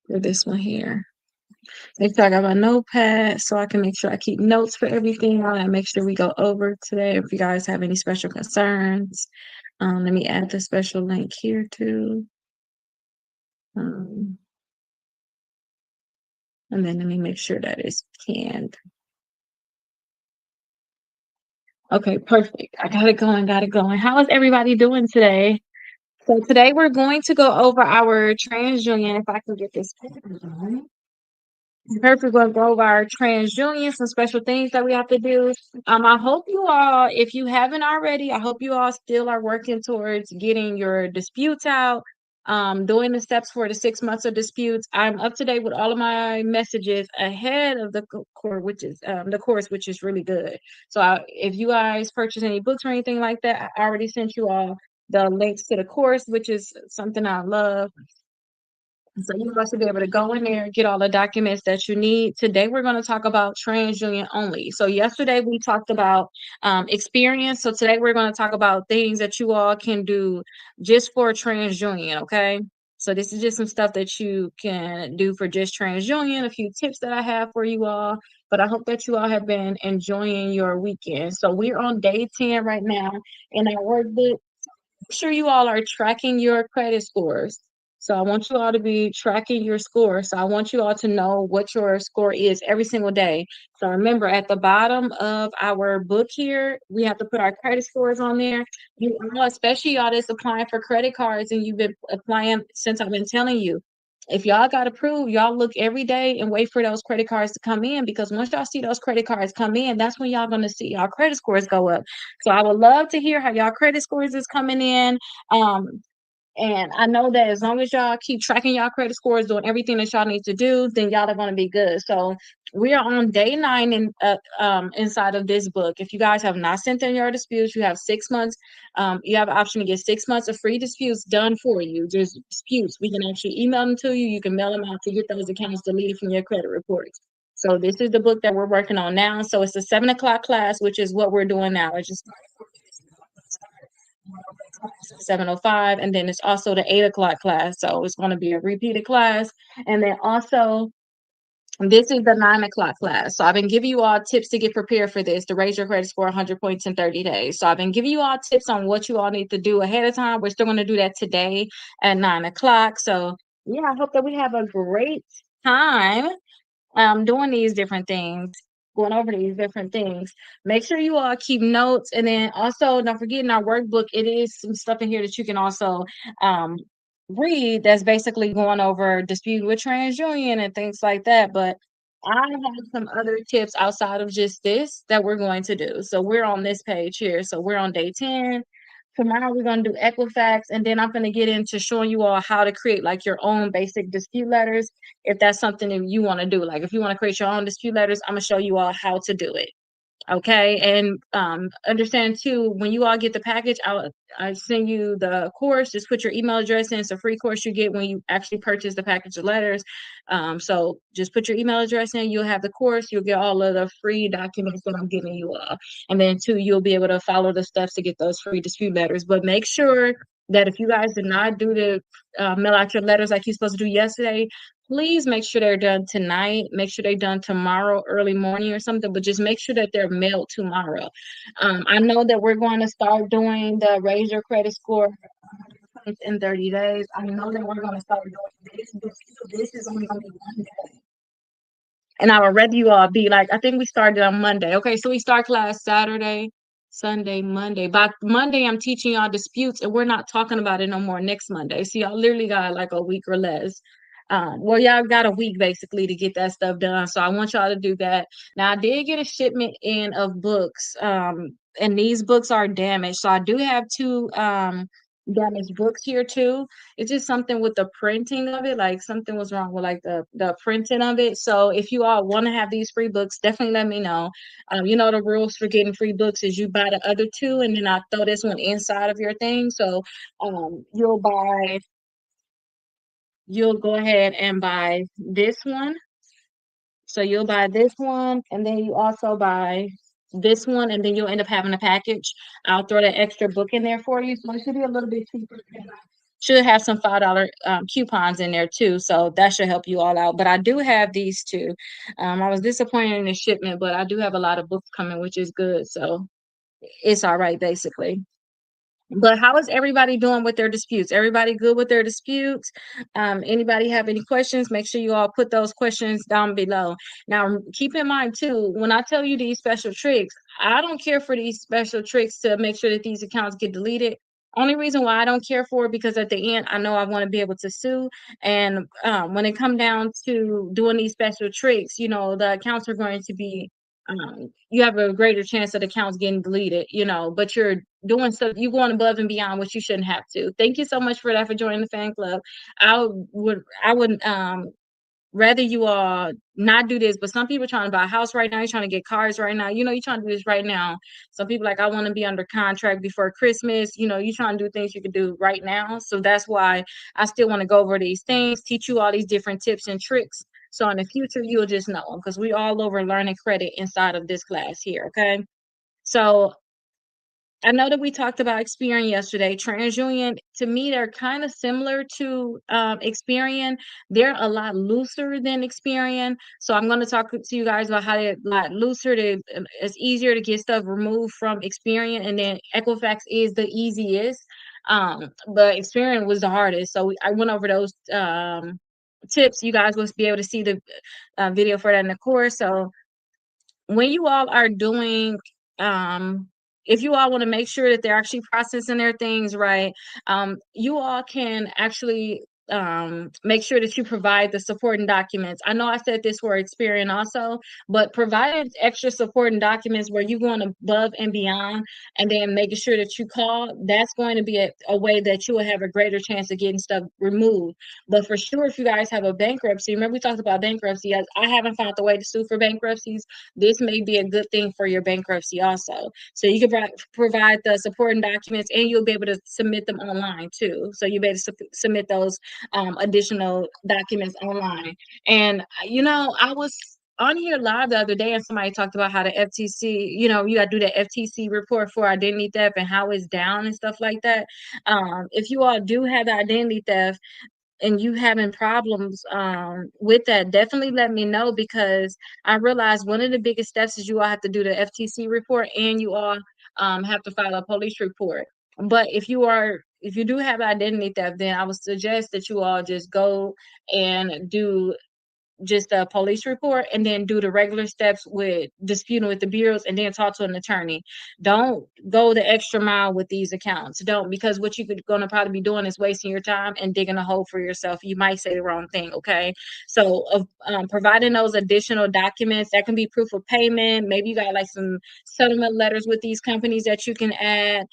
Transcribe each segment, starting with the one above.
for this one here. Make sure I got my notepad so I can make sure I keep notes for everything. And make sure we go over today. If you guys have any special concerns, let me add the special link here too. And then let me make sure that it's canned. Okay, perfect. I got it going. How is everybody doing today? So today we're going to go over our TransUnion. If I can get this going. Perfect. We're going to go over our TransUnion, some special things that we have to do. I hope you all, if you haven't already, I hope you all still are working towards getting your disputes out, doing the steps for the 6 months of disputes. I'm up to date with all of my messages ahead of the course, which is really good. So if you guys purchase any books or anything like that, I already sent you all the links to the course, which is something I love. So you guys should be able to go in there, get all the documents that you need. Today we're going to talk about TransUnion only. So yesterday we talked about experience. So today we're going to talk about things that you all can do just for TransUnion. Okay. So this is just some stuff that you can do for just TransUnion. A few tips that I have for you all. But I hope that you all have been enjoying your weekend. So we're on day 10 right now in our workbook. Sure you all are tracking your credit scores. So I want you all to be tracking your score. So I want you all to know what your score is every single day. So remember, at the bottom of our book here, we have to put our credit scores on there. You all, especially y'all that's applying for credit cards and you've been applying since I've been telling you. If y'all got approved, y'all look every day and wait for those credit cards to come in, because once y'all see those credit cards come in, that's when y'all gonna see y'all credit scores go up. So I would love to hear how y'all credit scores is coming in. And I know that as long as y'all keep tracking y'all credit scores, doing everything that y'all need to do, then y'all are going to be good. So we are on day 9 inside of this book. If you guys have not sent in your disputes, you have 6 months. You have an option to get 6 months of free disputes done for you. Just disputes. We can actually email them to you. You can mail them out to get those accounts deleted from your credit reports. So this is the book that we're working on now. So it's a 7 o'clock class, which is what we're doing now. It's just 7:05, and then it's also the 8 o'clock class. So it's going to be a repeated class. And then also this is the 9 o'clock class. So I've been giving you all tips to get prepared for this, to raise your credit score 100 points in 30 days. So I've been giving you all tips on what you all need to do ahead of time. We're still going to do that today at 9 o'clock. So yeah, I hope that we have a great time doing these different things, going over these different things. Make sure you all keep notes, and then also don't forget in our workbook, it is some stuff in here that you can also um read, that's basically going over dispute with TransUnion and things like that. But I have some other tips outside of just this that we're going to do. So we're on this page here. So we're on day 10. Tomorrow we're going to do Equifax, and then I'm going to get into showing you all how to create like your own basic dispute letters, if that's something that you want to do. Like if you want to create your own dispute letters, I'm going to show you all how to do it. Okay. And understand too, when you all get the package, I send you the course. Just put your email address in. It's a free course you get when you actually purchase the package of letters. So just put your email address in. You'll have the course. You'll get all of the free documents that I'm giving you all. And then too, you'll be able to follow the steps to get those free dispute letters. But make sure that if you guys did not do the mail out your letters like you're supposed to do yesterday, please make sure they're done tonight. Make sure they're done tomorrow, early morning or something, but just make sure that they're mailed tomorrow. I know that we're going to start doing the raise your credit score in 30 days. I know that we're going to start doing this, but this is only going to be one day. And I would rather you all be like, I think we started on Monday. Okay, so we start class Saturday, Sunday, Monday. By Monday, I'm teaching y'all disputes, and we're not talking about it no more next Monday. So y'all literally got like a week or less. Well, y'all got a week basically to get that stuff done. So I want y'all to do that. Now, I did get a shipment in of books, and these books are damaged. So I do have two damaged books here too. It's just something with the printing of it, like something was wrong with like the printing of it. So if you all want to have these free books, definitely let me know. You know, the rules for getting free books is you buy the other two, and then I throw this one inside of your thing. So you'll go ahead and buy this one. So you'll buy this one, and then you also buy this one, and then you'll end up having a package. I'll throw that extra book in there for you, so it should be a little bit cheaper. Should have some $5 coupons in there too, so that should help you all out. But I do have these two. I was disappointed in the shipment, but I do have a lot of books coming, which is good. So it's all right, basically. But how is everybody doing with their disputes? Everybody good with their disputes? Anybody have any questions? Make sure you all put those questions down below. Now, keep in mind too, when I tell you these special tricks, I don't care for these special tricks to make sure that these accounts get deleted. Only reason why I don't care for it because at the end, I know I want to be able to sue. And when it come down to doing these special tricks, the accounts are going to be you have a greater chance of accounts getting deleted, but you're doing stuff, you going above and beyond what you shouldn't have to. Thank you so much for that, for joining the fan club. I would rather you all not do this, but some people trying to buy a house right now, you're trying to get cars right now, you're trying to do this right now. Some people like, I want to be under contract before Christmas, you're trying to do things you can do right now. So that's why I still want to go over these things, teach you all these different tips and tricks. So in the future, you'll just know them because we all over learning credit inside of this class here. Okay. So I know that we talked about Experian yesterday. TransUnion, to me, they're kind of similar to Experian. They're a lot looser than Experian. So I'm going to talk to you guys about how they're a lot looser. It's easier to get stuff removed from Experian, and then Equifax is the easiest. But Experian was the hardest. So I went over those tips. You guys will be able to see the video for that in the course. So when you all are doing if you all want to make sure that they're actually processing their things right, you all can actually make sure that you provide the supporting documents. I know I said this for Experian also, but providing extra supporting documents where you're going above and beyond and then making sure that you call, that's going to be a way that you will have a greater chance of getting stuff removed. But for sure, if you guys have a bankruptcy, remember we talked about bankruptcy, I haven't found the way to sue for bankruptcies. This may be a good thing for your bankruptcy also. So you can provide the supporting documents and you'll be able to submit them online too. So you'll be able to submit those additional documents online. And, I was on here live the other day and somebody talked about how the FTC, you got to do the FTC report for identity theft and how it's down and stuff like that. If you all do have the identity theft, and you having problems with that, definitely let me know because I realized one of the biggest steps is you all have to do the FTC report and you all have to file a police report. But if you do have identity theft, then I would suggest that you all just go and do just a police report and then do the regular steps with disputing with the bureaus and then talk to an attorney. Don't go the extra mile with these accounts. Don't, because what you're going to probably be doing is wasting your time and digging a hole for yourself. You might say the wrong thing. Okay. So providing those additional documents, that can be proof of payment. Maybe you got like some settlement letters with these companies that you can add.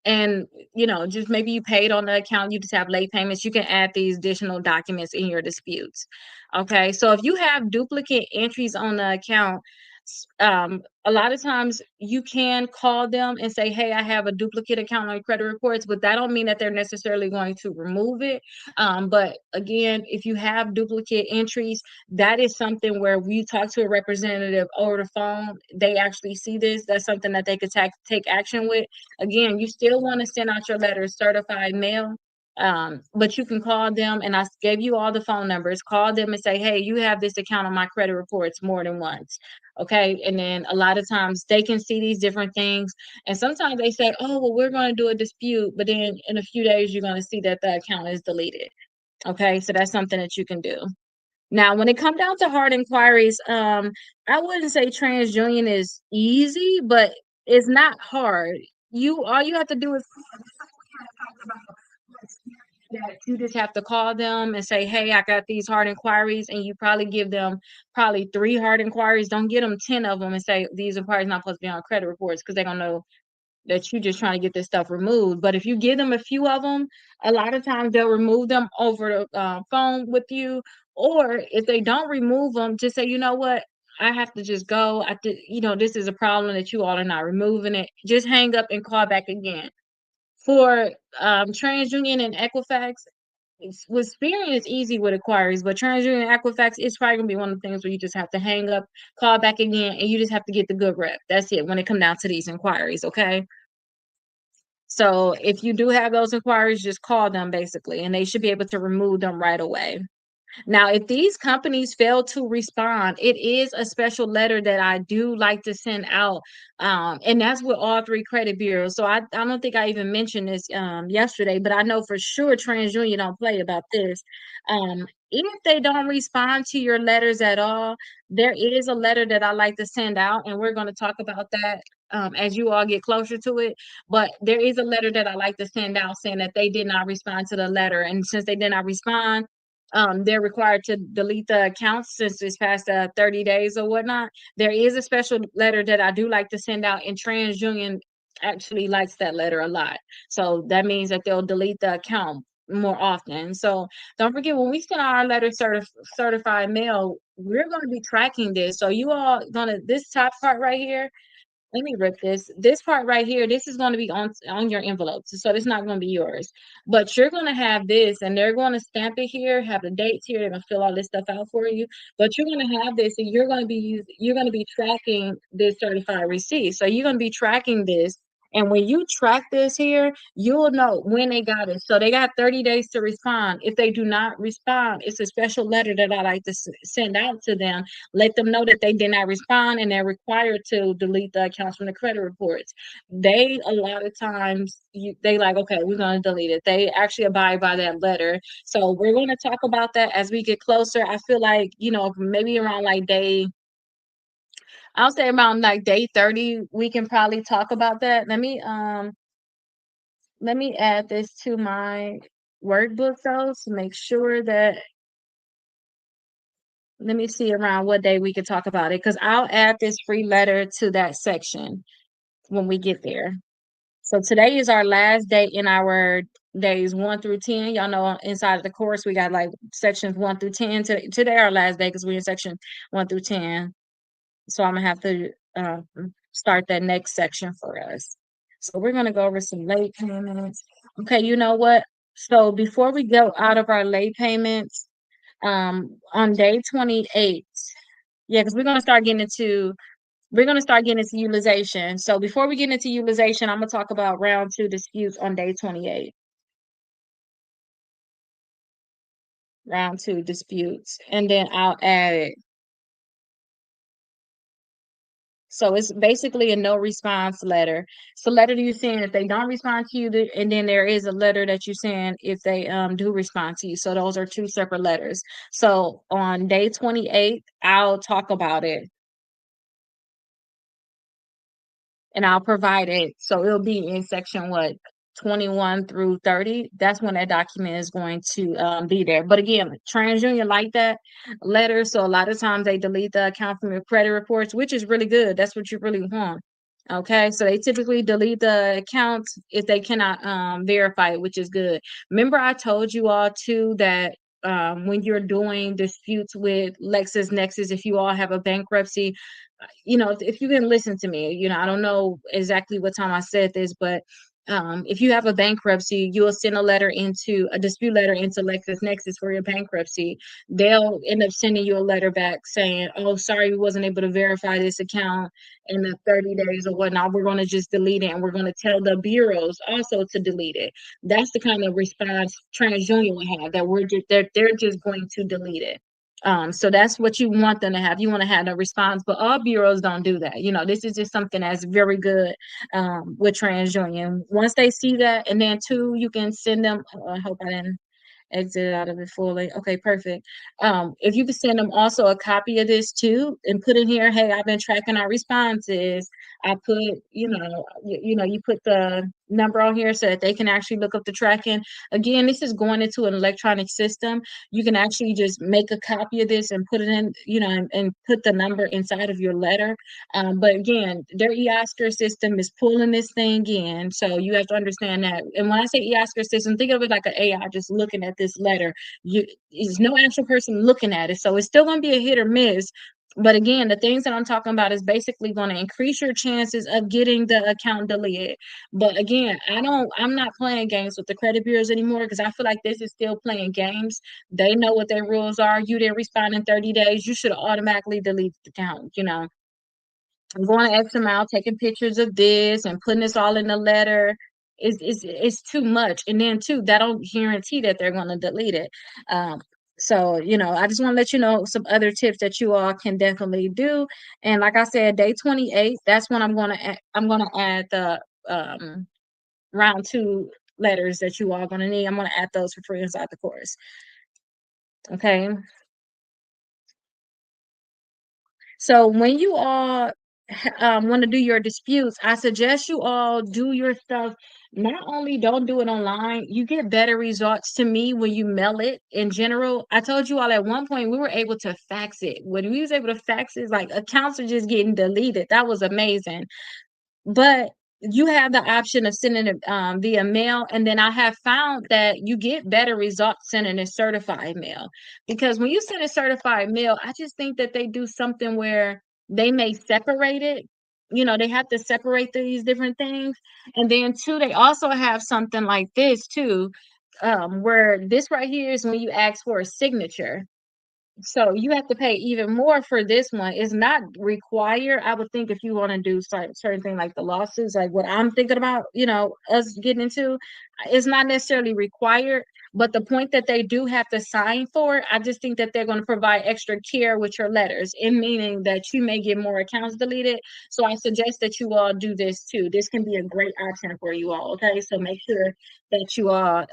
And just maybe you paid on the account, you just have late payments, you can add these additional documents in your disputes. Okay, so if you have duplicate entries on the account, a lot of times you can call them and say, hey, I have a duplicate account on your credit reports, but that don't mean that they're necessarily going to remove it. But again, if you have duplicate entries, that is something where we talk to a representative over the phone, they actually see this, that's something that they could take action with. Again, you still want to send out your letters certified mail, but you can call them, and I gave you all the phone numbers. Call them and say, hey, you have this account on my credit reports more than once. Okay. And then a lot of times they can see these different things. And sometimes they say, oh, well, we're going to do a dispute. But then in a few days, you're going to see that the account is deleted. Okay. So that's something that you can do. Now, when it comes down to hard inquiries, I wouldn't say TransUnion is easy, but it's not hard. All you have to do is that you just have to call them and say, hey, I got these hard inquiries, and you probably give them probably 3 hard inquiries. Don't get them 10 of them and say these inquiries not supposed to be on credit reports because they're gonna know that you're just trying to get this stuff removed. But if you give them a few of them, a lot of times they'll remove them over the phone with you. Or if they don't remove them, just say, you know what, I have to just go. This is a problem that you all are not removing it. Just hang up and call back again. For TransUnion and Equifax, with Experian, it's easy with inquiries, but TransUnion and Equifax, it's probably gonna be one of the things where you just have to hang up, call back again, and you just have to get the good rep. That's it when it comes down to these inquiries, okay? So if you do have those inquiries, just call them basically, and they should be able to remove them right away. Now, if these companies fail to respond, it is a special letter that I do like to send out. And that's with all three credit bureaus. So I don't think I even mentioned this yesterday, but I know for sure TransUnion don't play about this. If they don't respond to your letters at all, there is a letter that I like to send out, and we're going to talk about that as you all get closer to it. But there is a letter that I like to send out saying that they did not respond to the letter. And since they did not respond, they're required to delete the accounts since it's past 30 days or whatnot. There is a special letter that I do like to send out, and TransUnion actually likes that letter a lot. So that means that they'll delete the account more often. So don't forget, when we send out our letter certified mail, we're going to be tracking this. So you all gonna, this top part right here, let me rip this. This part right here, this is going to be on your envelopes. So it's not going to be yours. But you're going to have this, and they're going to stamp it here, have the dates here, they're going to fill all this stuff out for you. But you're going to have this, and you're going to be tracking this certified receipt. So you're going to be tracking this. And when you track this here, you'll know when they got it. So they got 30 days to respond. If they do not respond, it's a special letter that I like to send out to them, let them know that they did not respond and they're required to delete the accounts from the credit reports. They, a lot of times, they like, okay, we're going to delete it. They actually abide by that letter. So we're going to talk about that as we get closer. I feel like, maybe around like I'll say around like day 30, we can probably talk about that. Let me add this to my workbook though to make sure that, let me see around what day we can talk about it, because I'll add this free letter to that section when we get there. So today is our last day in our days 1 through 10. Y'all know inside of the course we got like sections 1 through 10. Today our last day because we're in section 1 through 10. So I'm gonna have to start that next section for us. So we're gonna go over some late payments. Okay, you know what? So before we go out of our late payments, on day 28, yeah, because we're gonna start getting into utilization. So before we get into utilization, I'm gonna talk about round two disputes on day 28. Round two disputes, and then I'll add it. So it's basically a no response letter. It's a letter that you send if they don't respond to you, and then there is a letter that you send if they do respond to you. So those are two separate letters. So on day 28, I'll talk about it and I'll provide it. So it'll be in section what, 21 through 30. That's when that document is going to be there. But again, TransUnion like that letter. So a lot of times they delete the account from your credit reports, which is really good. That's what you really want. Okay, so they typically delete the accounts if they cannot verify it, which is good. Remember, I told you all too that when you're doing disputes with LexisNexis, if you all have a bankruptcy, if you can listen to me, I don't know exactly what time I said this, but if you have a bankruptcy, you will send a dispute letter into LexisNexis for your bankruptcy. They'll end up sending you a letter back saying, "Oh, sorry, we wasn't able to verify this account in the 30 days or whatnot. We're going to just delete it, and we're going to tell the bureaus also to delete it." That's the kind of response TransUnion will have, that they're just going to delete it. So that's what you want them to have. You want to have a response, but all bureaus don't do that. This is just something that's very good with TransUnion. Once they see that, and then two, you can send them. I hope I didn't exit out of it fully. Okay, perfect. If you could send them also a copy of this too and put in here, hey, I've been tracking our responses. I put, you put the number on here so that they can actually look up the tracking. Again, this is going into an electronic system. You can actually just make a copy of this and put it in, and put the number inside of your letter. But again, their eOscar system is pulling this thing in. So you have to understand that. And when I say eOscar system, think of it like an AI just looking at this letter. There's no actual person looking at it. So it's still going to be a hit or miss. But again, the things that I'm talking about is basically going to increase your chances of getting the account deleted. But again, I'm not playing games with the credit bureaus anymore, because I feel like this is still playing games. They know what their rules are. You didn't respond in 30 days. You should automatically delete the account. I'm going to X amount, taking pictures of this and putting this all in the letter. is too much. And then too, that don't guarantee that they're going to delete it. Um, so, I just want to let you know some other tips that you all can definitely do. And like I said, day 28, that's when I'm gonna add the um round two letters that you are gonna need. I'm gonna add those for free inside the course. Okay. So when you all want to do your disputes, I suggest you all do your stuff. Not only don't do it online, you get better results to me when you mail it in general. I told you all at one point we were able to fax it. When we was able to fax it, like accounts are just getting deleted. That was amazing. But you have the option of sending it via mail, and then I have found that you get better results sending a certified mail, because when you send a certified mail, I just think that they do something where they may separate it. They have to separate these different things, and then two, they also have something like this too, where this right here is when you ask for a signature. So you have to pay even more for this one. It's not required. I would think if you want to do certain thing like the lawsuits, like what I'm thinking about, us getting into, it's not necessarily required. But the point that they do have to sign for it, I just think that they're going to provide extra care with your letters, in meaning that you may get more accounts deleted. So I suggest that you all do this too. This can be a great option for you all. Okay, so make sure that you all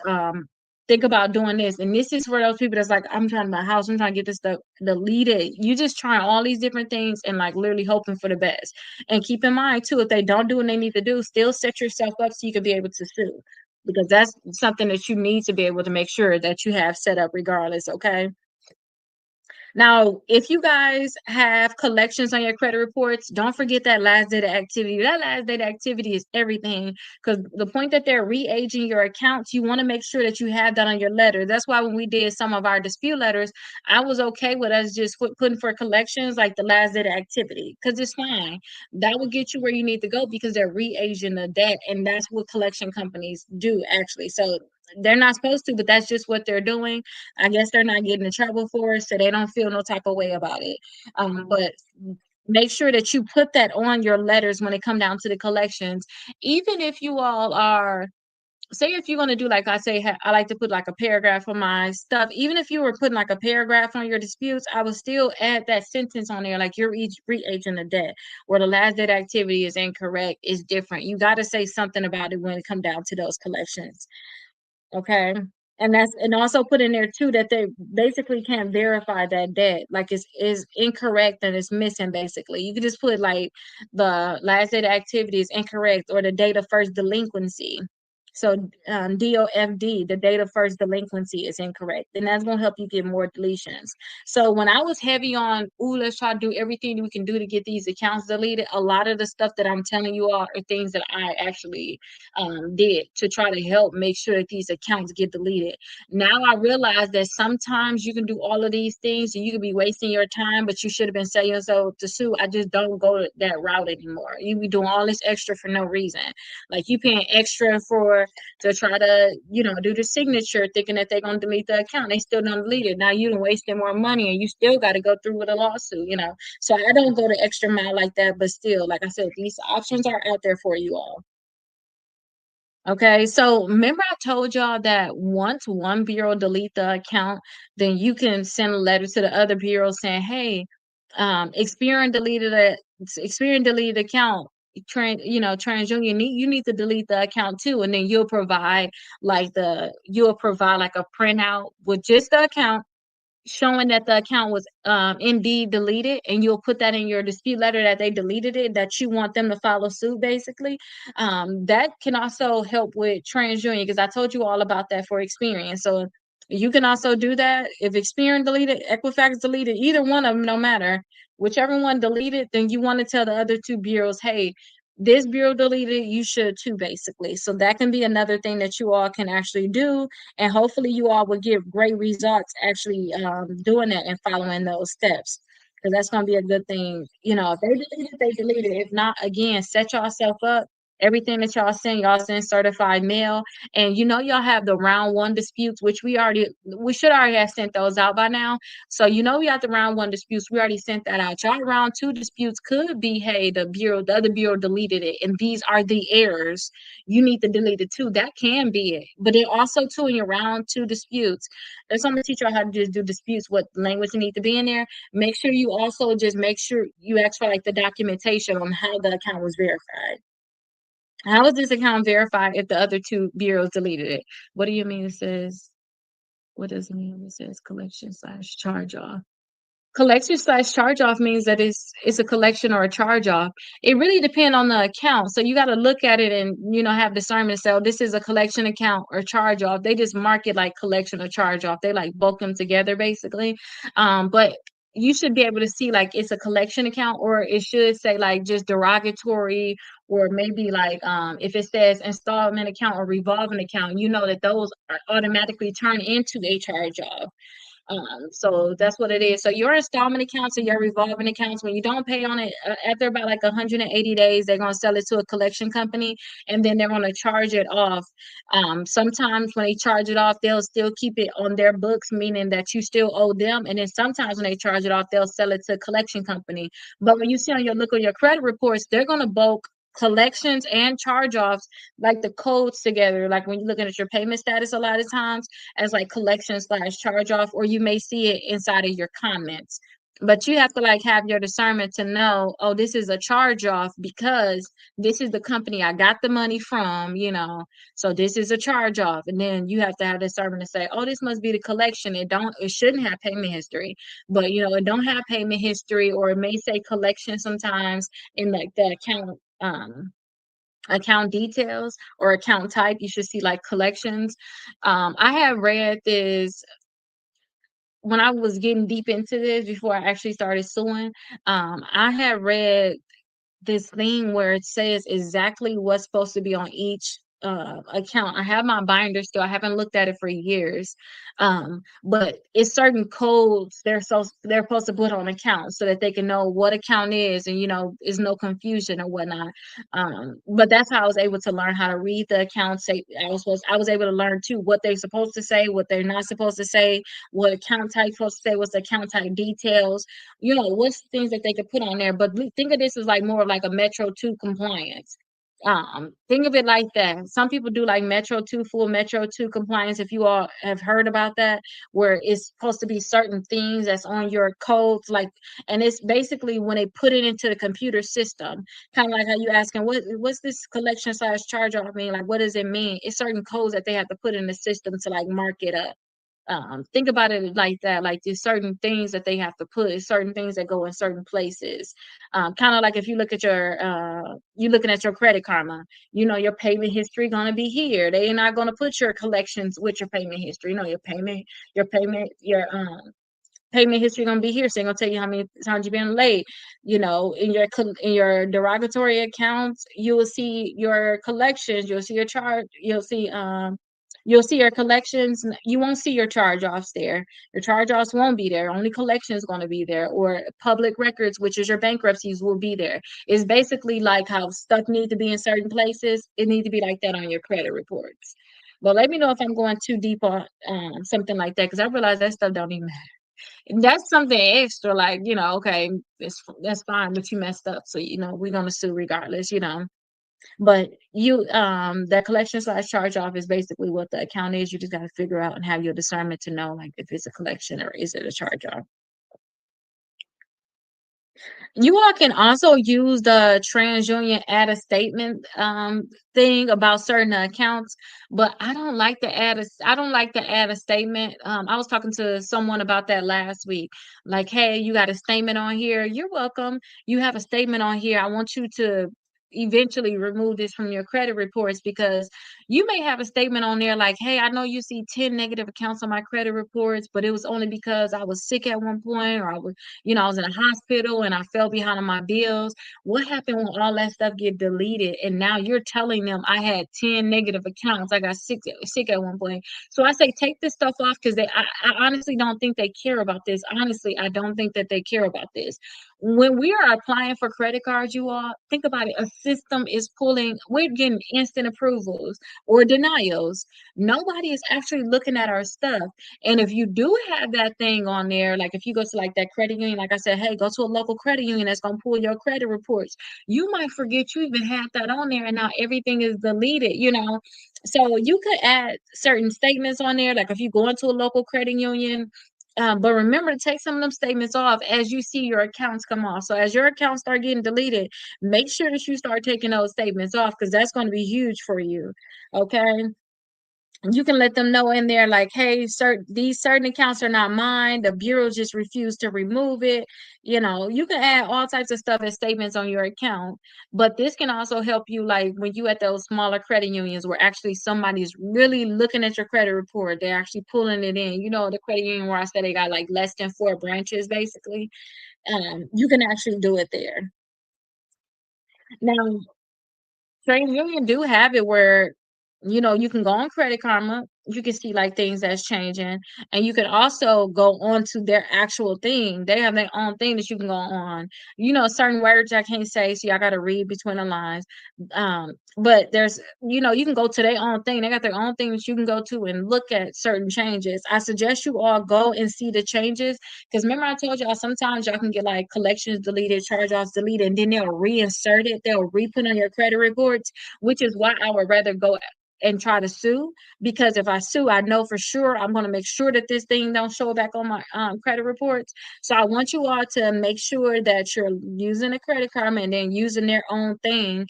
think about doing this. And this is for those people that's like, I'm trying to buy a house, I'm trying to get this stuff deleted. You just trying all these different things and like literally hoping for the best. And keep in mind too, if they don't do what they need to do, still set yourself up so you can be able to sue. Because that's something that you need to be able to make sure that you have set up regardless, okay? Now, if you guys have collections on your credit reports, don't forget that last data activity. That last data activity is everything, because the point that they're re-aging your accounts, you want to make sure that you have that on your letter. That's why when we did some of our dispute letters, I was okay with us just putting for collections like the last data activity, because it's fine. That will get you where you need to go, because they're re-aging the debt, and that's what collection companies do actually. So they're not supposed to, but that's just what they're doing. I guess they're not getting in trouble for it, so they don't feel no type of way about it. But make sure that you put that on your letters when it come down to the collections. Even if you all are, say if you're going to do, like I say, I like to put like a paragraph on my stuff. Even if you were putting like a paragraph on your disputes, I would still add that sentence on there, like you're each re-aging the debt, or the last debt activity is incorrect, is different. You got to say something about it when it come down to those collections. Okay. And also put in there too that they basically can't verify that debt. Like it's is incorrect and it's missing basically. You could just put like the last date of activity is incorrect, or the date of first delinquency. So DOFD, the date of first delinquency is incorrect. And that's gonna help you get more deletions. So when I was heavy on, let's try to do everything we can do to get these accounts deleted, a lot of the stuff that I'm telling you all are things that I actually did to try to help make sure that these accounts get deleted. Now I realize that sometimes you can do all of these things and you could be wasting your time, but you should have been setting yourself to sue. I just don't go that route anymore. You be doing all this extra for no reason. Like you paying extra to try to, do the signature, thinking that they're gonna delete the account. They still don't delete it. Now you done wasting more money and you still got to go through with a lawsuit. So I don't go the extra mile like that, but still, like I said, these options are out there for you all. Okay, so remember I told y'all that once one bureau delete the account, then you can send a letter to the other bureau saying, "Hey, Experian deleted account. TransUnion, you need to delete the account too." And then you'll provide like a printout with just the account, showing that the account was indeed deleted, and you'll put that in your dispute letter that they deleted it, that you want them to follow suit basically. That can also help with TransUnion, because I told you all about that for Experian. So you can also do that if Experian deleted, Equifax deleted, either one of them, no matter whichever one deleted, then you want to tell the other two bureaus, hey, this bureau deleted, you should too, basically. So that can be another thing that you all can actually do, and hopefully you all will get great results actually doing that and following those steps, because that's going to be a good thing. If they delete it, they delete it. If not, again, set yourself up Everything that y'all send certified mail. And y'all have the round one disputes, which we should already have sent those out by now. So we got the round one disputes. We already sent that out. Y'all round two disputes could be, hey, the other bureau deleted it, and these are the errors. You need to delete it too. That can be it. But it also too in your round two disputes. That's I'm gonna teach y'all how to just do disputes, what language need to be in there. Make sure you also just make sure you ask for like the documentation on how the account was verified. How is this account verified if the other two bureaus deleted it? What do you mean it says, what does it mean it says collection slash charge off? Collection slash charge off means that it's a collection or a charge off. It really depends on the account. So you got to look at it and have discernment. So this is a collection account or charge off. They just mark it like collection or charge off. They like bulk them together basically. But you should be able to see like it's a collection account, or it should say like just derogatory, or maybe like if it says installment account or revolving account, that those are automatically turned into a charge off. So that's what it is. So your installment accounts and your revolving accounts, when you don't pay on it, after about like 180 days, they're gonna sell it to a collection company, and then they're gonna charge it off. Sometimes when they charge it off, they'll still keep it on their books, meaning that you still owe them. And then sometimes when they charge it off, they'll sell it to a collection company. But when you see on your look on your credit reports, they're gonna bulk collections and charge offs, like the codes together. Like when you're looking at your payment status, a lot of times as like collection slash charge off, or you may see it inside of your comments. But you have to like have your discernment to know, oh, this is a charge off because this is the company I got the money from. So this is a charge off. And then you have to have discernment to say, oh, this must be the collection. It shouldn't have payment history, but it don't have payment history, or it may say collection sometimes in like the account details or account type. You should see like collections. I have read this when I was getting deep into this before I actually started suing. I had read this thing where it says exactly what's supposed to be on each account. I have my binder still. I haven't looked at it for years. But it's certain codes they're supposed to put on accounts so that they can know what account is, and is no confusion or whatnot. But that's how I was able to learn how to read the accounts. I was able to learn too what they're supposed to say, what they're not supposed to say, what account type supposed to say, what's the account type details, what's things that they could put on there. But think of this as like more of like a Metro 2 compliance. Think of it like that. Some people do like Metro 2, full Metro 2 compliance, if you all have heard about that, where it's supposed to be certain things that's on your codes, like, and it's basically when they put it into the computer system, kind of like how you asking what's this collection slash charge off mean, like what does it mean? It's certain codes that they have to put in the system to like mark it up. Think about it like that. Like there's certain things that they have to put, certain things that go in certain places. Kind of like if you look at you looking at your Credit Karma, your payment history gonna be here. They're not gonna put your collections with your payment history. Your payment history gonna be here. So they're gonna tell you how many times you've been late. In your derogatory accounts, you will see your collections. You'll see your charge. You'll see your collections. You won't see your charge offs there. Your charge offs won't be there. Only collections going to be there, or public records, which is your bankruptcies, will be there. It's basically like how stuff need to be in certain places. It needs to be like that on your credit reports. But let me know if I'm going too deep on something like that, because I realize that stuff don't even matter. That's something extra, like, okay, that's fine, but you messed up. So, we're going to sue regardless. But that collection slash charge off is basically what the account is. You just got to figure out and have your discernment to know, like, if it's a collection or is it a charge off. You all can also use the Transunion add a statement thing about certain accounts, but I don't like to add a statement. I was talking to someone about that last week. Like, hey, you got a statement on here. You're welcome. You have a statement on here. I want you to eventually remove this from your credit reports, because You may have a statement on there like, "Hey, I know you see 10 negative accounts on my credit reports, but it was only because I was sick at one point, or I was in a hospital and I fell behind on my bills." What happened when all that stuff get deleted and now you're telling them I had 10 negative accounts, I got sick at one point. So I say take this stuff off because I honestly don't think they care about this. Honestly, I don't think that they care about this. When we are applying for credit cards, you all think about it. A system is pulling, we're getting instant approvals or denials. Nobody is actually looking at our stuff. And if you do have that thing on there, like if you go to like that credit union, like I said, hey, go to a local credit union that's gonna pull your credit reports. You might forget you even had that on there, and now everything is deleted. So you could add certain statements on there, like if you go into a local credit union. But remember to take some of them statements off as you see your accounts come off. So as your accounts start getting deleted, make sure that you start taking those statements off because that's going to be huge for you. Okay. You can let them know in there like, hey, these certain accounts are not mine, the bureau just refused to remove it. You can add all types of stuff as statements on your account, but this can also help you like when you at those smaller credit unions where actually somebody's really looking at your credit report, they're actually pulling it in. The credit union where I said they got like less than 4 branches basically. You can actually do it there. Now, TransUnion do have it where, you can go on Credit Karma, you can see like things that's changing, and you can also go on to their actual thing. They have their own thing that you can go on. Certain words I can't say, so I gotta read between the lines. But you can go to their own thing. They got their own thing that you can go to and look at certain changes. I suggest you all go and see the changes because remember I told y'all sometimes y'all can get like collections deleted, charge-offs deleted, and then they'll reinsert it. They'll re-put on your credit reports, which is why I would rather go and try to sue because if I sue, I know for sure I'm going to make sure that this thing don't show back on my credit reports. So I want you all to make sure that you're using a credit card and then using their own thing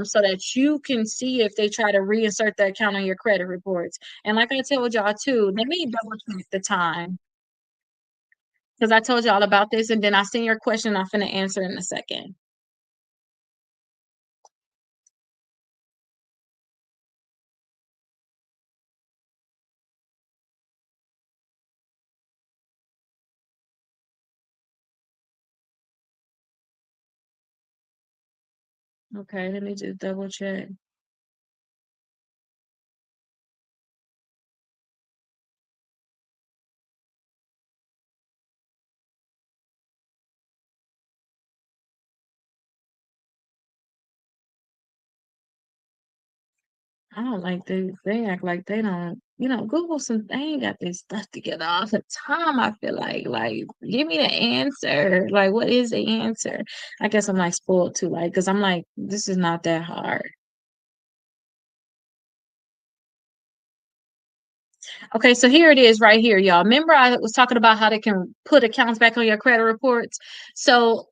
so that you can see if they try to reinsert the account on your credit reports. And like I told y'all too, let me double check the time because I told y'all about this and then I seen your question. I'm finna answer in a second. Okay, let me just double check. I don't like they act like they don't, Google they ain't got this stuff together all the time. I feel like give me the answer. Like what is the answer? I guess I'm like spoiled too, like because I'm like, this is not that hard. Okay, so here it is right here, y'all. Remember I was talking about how they can put accounts back on your credit reports. So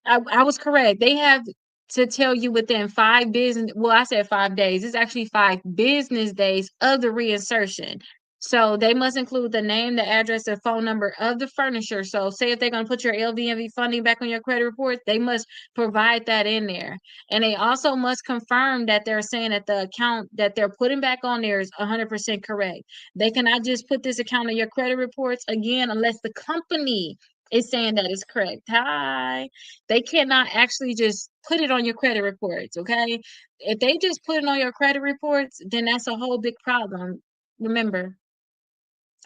I was correct. They have to tell you within 5 business, well, I said 5 days. It's actually 5 business days of the reinsertion. So they must include the name, the address, the phone number of the furnisher. So say if they're going to put your LVMV funding back on your credit report, they must provide that in there. And they also must confirm that they're saying that the account that they're putting back on there is 100% correct. They cannot just put this account on your credit reports again unless the company is saying that is correct. Hi. They cannot actually just put it on your credit reports, okay? If they just put it on your credit reports, then that's a whole big problem. Remember,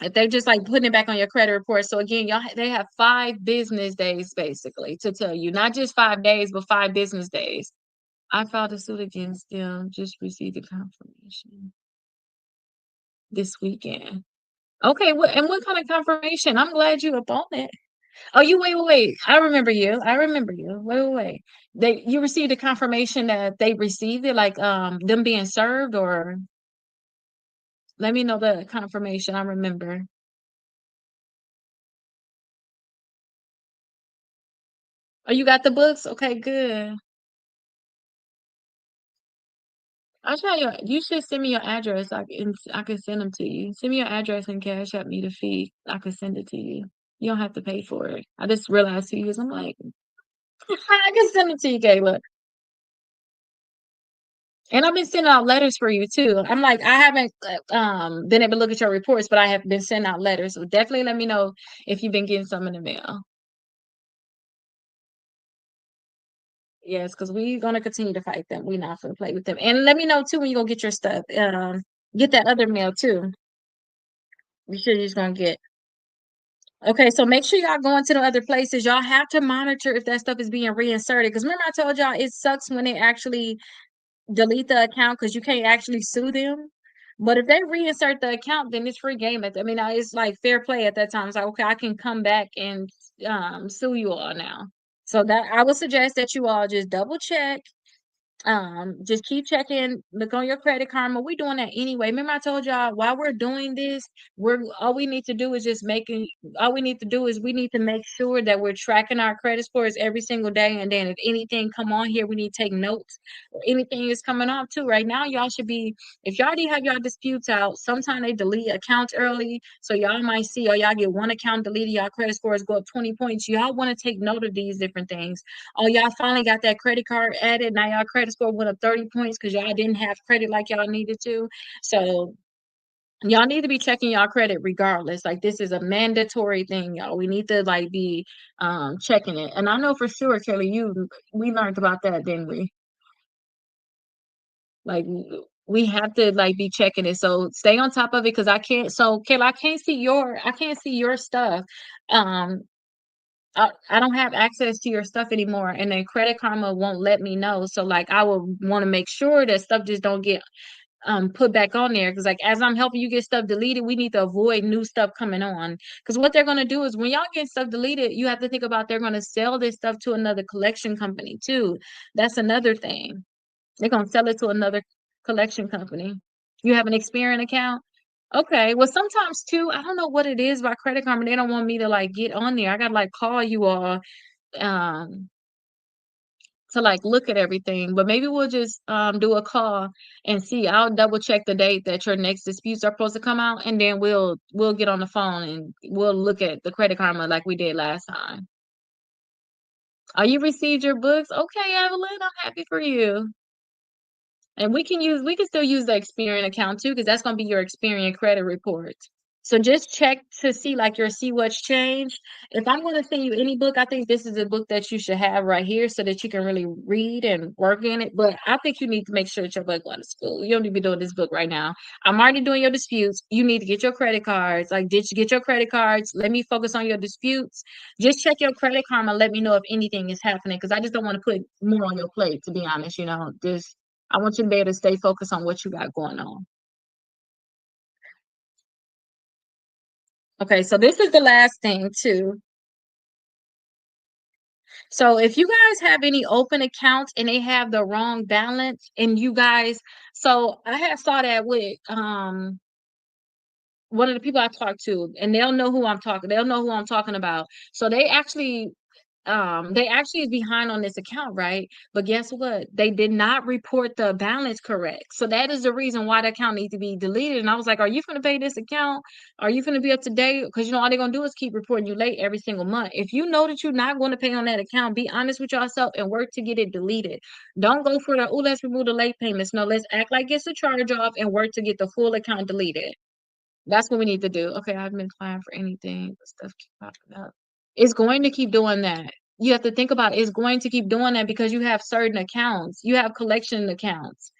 if they're just like putting it back on your credit report. So again, they have 5 business days basically to tell you, not just 5 days, but 5 business days. I filed a suit against them, just received the confirmation this weekend. Okay, what kind of confirmation? I'm glad you up on it. Oh, you wait. I remember you. I remember you. Wait. You received a confirmation that they received it, like them being served, or let me know the confirmation. I remember. Oh, you got the books? Okay, good. I'll tell you, you should send me your address. I can send them to you. Send me your address and cash out me the fee. I can send it to you. You don't have to pay for it. I just realized 2 years. I'm like, I can send it to you, Kayla. And I've been sending out letters for you too. I'm like, I haven't been able to look at your reports, but I have been sending out letters. So definitely let me know if you've been getting some in the mail. Yes, because we're gonna continue to fight them. We're not gonna play with them. And let me know too when you go get your stuff. Get that other mail too. Be sure you're just gonna get. Okay, so make sure y'all going to the other places. Y'all have to monitor if that stuff is being reinserted. Because remember, I told y'all it sucks when they actually delete the account because you can't actually sue them. But if they reinsert the account, then it's free game. I mean, it's like fair play at that time. It's like, okay, I can come back and sue you all now. So that I would suggest that you all just double check. Just keep checking, look on your credit karma. We're doing that anyway. Remember, I told y'all while we're doing this, we're all we need to do is just making all we need to do is we need to make sure that we're tracking our credit scores every single day. And then if anything come on here, we need to take notes or anything is coming off too. Right now, y'all should be if y'all already have y'all disputes out, sometimes they delete accounts early. So y'all might see or y'all get one account deleted, y'all credit scores go up 20 points. Y'all want to take note of these different things. Oh, y'all finally got that credit card added. Now y'all credit score went up 30 points because y'all didn't have credit like y'all needed to. So y'all need to be checking y'all credit regardless. Like this is a mandatory thing, y'all. We need to like be checking it. And I know for sure, Kelly, we learned about that, didn't we? Like we have to like be checking it. So stay on top of it because I can't so Kelly, I can't see your stuff. Um I don't have access to your stuff anymore, and then Credit Karma won't let me know. So like I would want to make sure that stuff just don't get put back on there because like as I'm helping you get stuff deleted, we need to avoid new stuff coming on. Because what they're gonna do is when y'all get stuff deleted, you have to think about they're gonna sell this stuff to another collection company too. That's another thing. They're gonna sell it to another collection company. You have an Experian account? Okay. Well, sometimes too, I don't know what it is about Credit Karma. They don't want me to like get on there. I gotta like call you all um to like look at everything. But maybe we'll just do a call and see. I'll double check the date that your next disputes are supposed to come out, and then we'll get on the phone and we'll look at the Credit Karma like we did last time. Oh, you received your books? Okay, Evelyn, I'm happy for you. And we can still use the Experian account too, because that's gonna be your Experian credit report. So just check to see like your see what's changed. If I'm going to send you any book, I think this is a book that you should have right here so that you can really read and work in it. But I think you need to make sure that your book going to school. You don't need to be doing this book right now. I'm already doing your disputes. You need to get your credit cards. Like, did you get your credit cards? Let me focus on your disputes. Just check your credit karma. Let me know if anything is happening because I just don't want to put more on your plate. To be honest, just I want you to be able to stay focused on what you got going on. Okay, so this is the last thing too. So if you guys have any open accounts and they have the wrong balance and you guys so I had saw that with one of the people I talked to and they'll know who I'm talking about. So they actually is behind on this account, right? But guess what? They did not report the balance correct. So that is the reason why the account needs to be deleted. And I was like, are you going to pay this account? Are you going to be up to date? Because all they're going to do is keep reporting you late every single month. If you know that you're not going to pay on that account, be honest with yourself and work to get it deleted. Don't go for the, oh, let's remove the late payments. No, let's act like it's a charge off and work to get the full account deleted. That's what we need to do. Okay, I haven't been applying for anything, but stuff keep popping up. It's going to keep doing that. You have to think about it. It's going to keep doing that because you have certain accounts. You have collection accounts.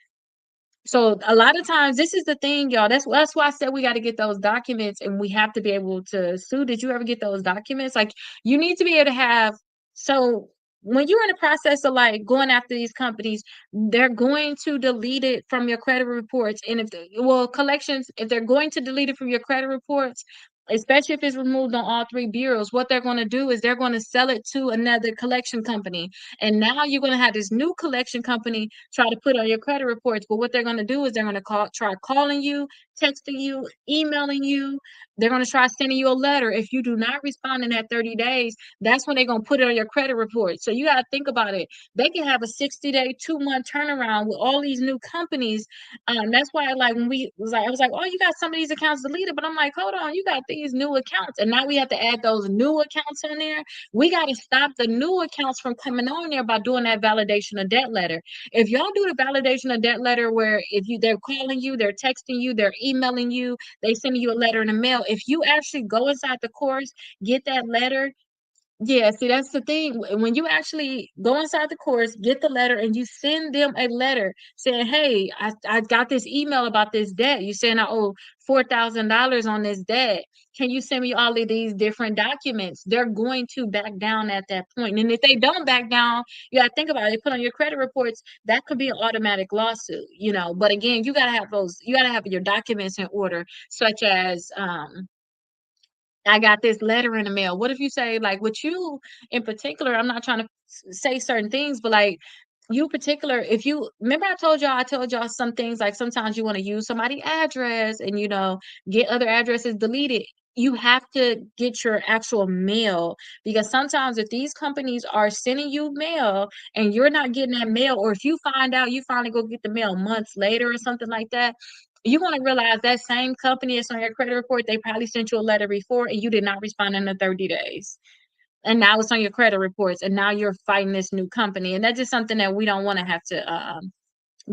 So a lot of times, this is the thing, y'all. That's why I said we got to get those documents, and we have to be able to sue. Did you ever get those documents? Like you need to be able to have. So when you're in the process of like going after these companies, they're going to delete it from your credit reports, and collections, if they're going to delete it from your credit reports. Especially if it's removed on all three bureaus, what they're going to do is they're going to sell it to another collection company. And now you're going to have this new collection company try to put on your credit reports. But what they're going to do is they're going to try calling you, texting you, emailing you. They're going to try sending you a letter. If you do not respond in that 30 days, that's when they're going to put it on your credit report. So you got to think about it. They can have a 60-day, 2-month turnaround with all these new companies. That's why, like, when we was like, I was like, oh, you got some of these accounts deleted, but I'm like, hold on, you got these new accounts, and now we have to add those new accounts on there. We got to stop the new accounts from coming on there by doing that validation of debt letter. If y'all do the validation of debt letter, where if you they're calling you, they're texting you, they're emailing you, they sending you a letter in the mail. If you actually go inside the course, get that letter. Yeah, see, that's the thing. When you actually go inside the course, get the letter, and you send them a letter saying, "Hey, I got this email about this debt. You saying I owe $4,000 on this debt. Can you send me all of these different documents?" They're going to back down at that point. And if they don't back down, you got to think about it. They put on your credit reports, that could be an automatic lawsuit, you know. But again, you got to have those, you got to have your documents in order, such as I got this letter in the mail. What if you say, like, with you in particular, I'm not trying to say certain things, but like you particular, if you remember, I told y'all some things, like sometimes you want to use somebody's address and, you know, get other addresses deleted. You have to get your actual mail, because sometimes if these companies are sending you mail and you're not getting that mail, or if you find out you finally go get the mail months later or something like that, you're going to realize that same company that's on your credit report, they probably sent you a letter before and you did not respond in the 30 days. And now it's on your credit reports, and now you're fighting this new company. And that's just something that we don't want to have to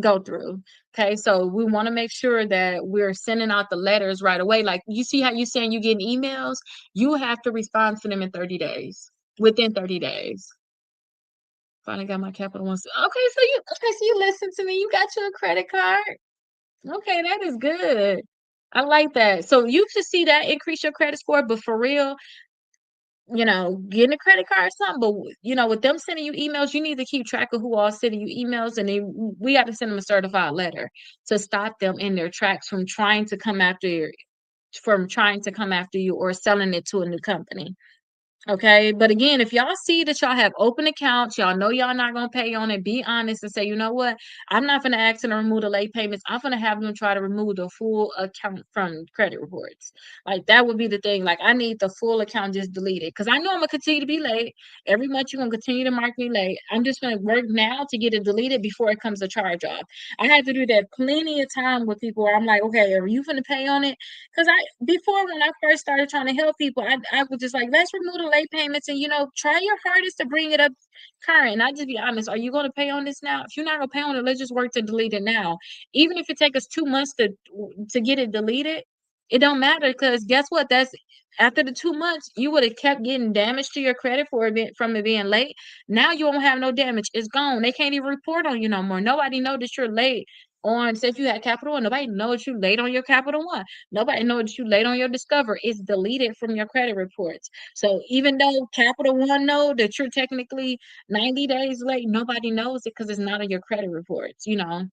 go through. Okay. So we want to make sure that we're sending out the letters right away. Like, you see how you saying you getting emails, you have to respond to them in 30 days, within 30 days. Finally got my Capital One. Okay, so you listen to me. You got your credit card. Okay, that is good. I like that. So you should see that increase your credit score, but for real, you know, getting a credit card is something, but you know, with them sending you emails, you need to keep track of who all sending you emails, and then we got to send them a certified letter to stop them in their tracks from trying to come after you or selling it to a new company. Okay. But again, if y'all see that y'all have open accounts, y'all know y'all not gonna pay on it, be honest and say, you know what? I'm not gonna ask them to remove the late payments. I'm gonna have them try to remove the full account from credit reports. Like, that would be the thing. Like, I need the full account just deleted, because I know I'm gonna continue to be late. Every month you're gonna continue to mark me late. I'm just gonna work now to get it deleted before it comes to charge off. I had to do that plenty of time with people where I'm like, okay, are you gonna pay on it? Because before, when I first started trying to help people, I was just like, let's remove the late payments and, you know, try your hardest to bring it up current. And I just be honest, are you going to pay on this now? If you're not going to pay on it, let's just work to delete it now. Even if it takes us 2 months to get it deleted, it don't matter, because guess what? That's after the 2 months, you would have kept getting damage to your credit for from it being late. Now you won't have no damage. It's gone. They can't even report on you no more. Nobody know that you're late on, say if you had Capital One, nobody knows you late on your Capital One. Nobody knows you late on your Discover. It's deleted from your credit reports. So even though Capital One know that you're technically 90 days late, nobody knows it because it's not on your credit reports, you know.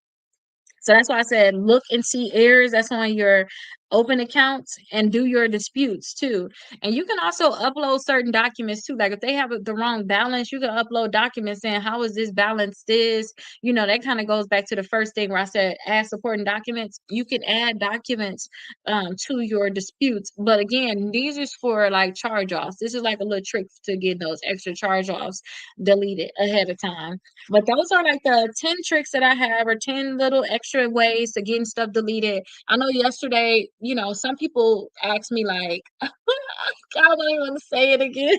So that's why I said look and see errors that's on your open accounts, and do your disputes too. And you can also upload certain documents too. Like if they have the wrong balance, you can upload documents saying, how is this balance this? You know, that kind of goes back to the first thing where I said add supporting documents. You can add documents to your disputes. But again, these is for like charge offs. This is like a little trick to get those extra charge offs deleted ahead of time. But those are like the 10 tricks that I have, or 10 little extra ways to getting stuff deleted. I know yesterday, you know, some people asked me like, I don't even want to say it again.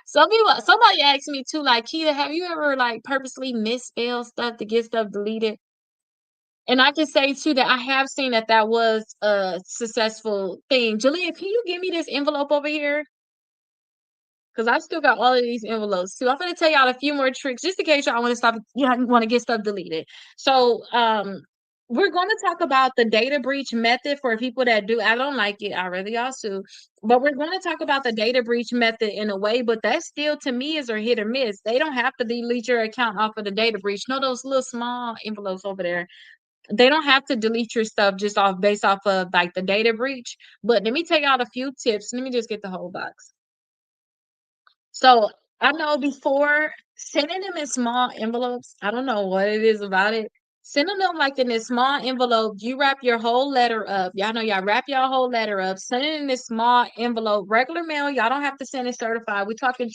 Somebody asked me too, like, Keita, have you ever like purposely misspelled stuff to get stuff deleted? And I can say too that I have seen that that was a successful thing. Jalea, can you give me this envelope over here? Because I still got all of these envelopes too. I'm gonna tell y'all a few more tricks just in case y'all want to stop, you know, want to get stuff deleted. So we're gonna talk about the data breach method for people that do. I don't like it, I rather y'all sue. But we're gonna talk about the data breach method in a way, but that still to me is a hit or miss. They don't have to delete your account off of the data breach. No, those little small envelopes over there. They don't have to delete your stuff just off based off of like the data breach. But let me tell y'all a few tips. Let me just get the whole box. So I know before sending them in small envelopes, I don't know what it is about it. Send them like in this small envelope. You wrap your whole letter up. Y'all know y'all wrap your whole letter up. Send it in this small envelope. Regular mail. Y'all don't have to send it certified. We're talking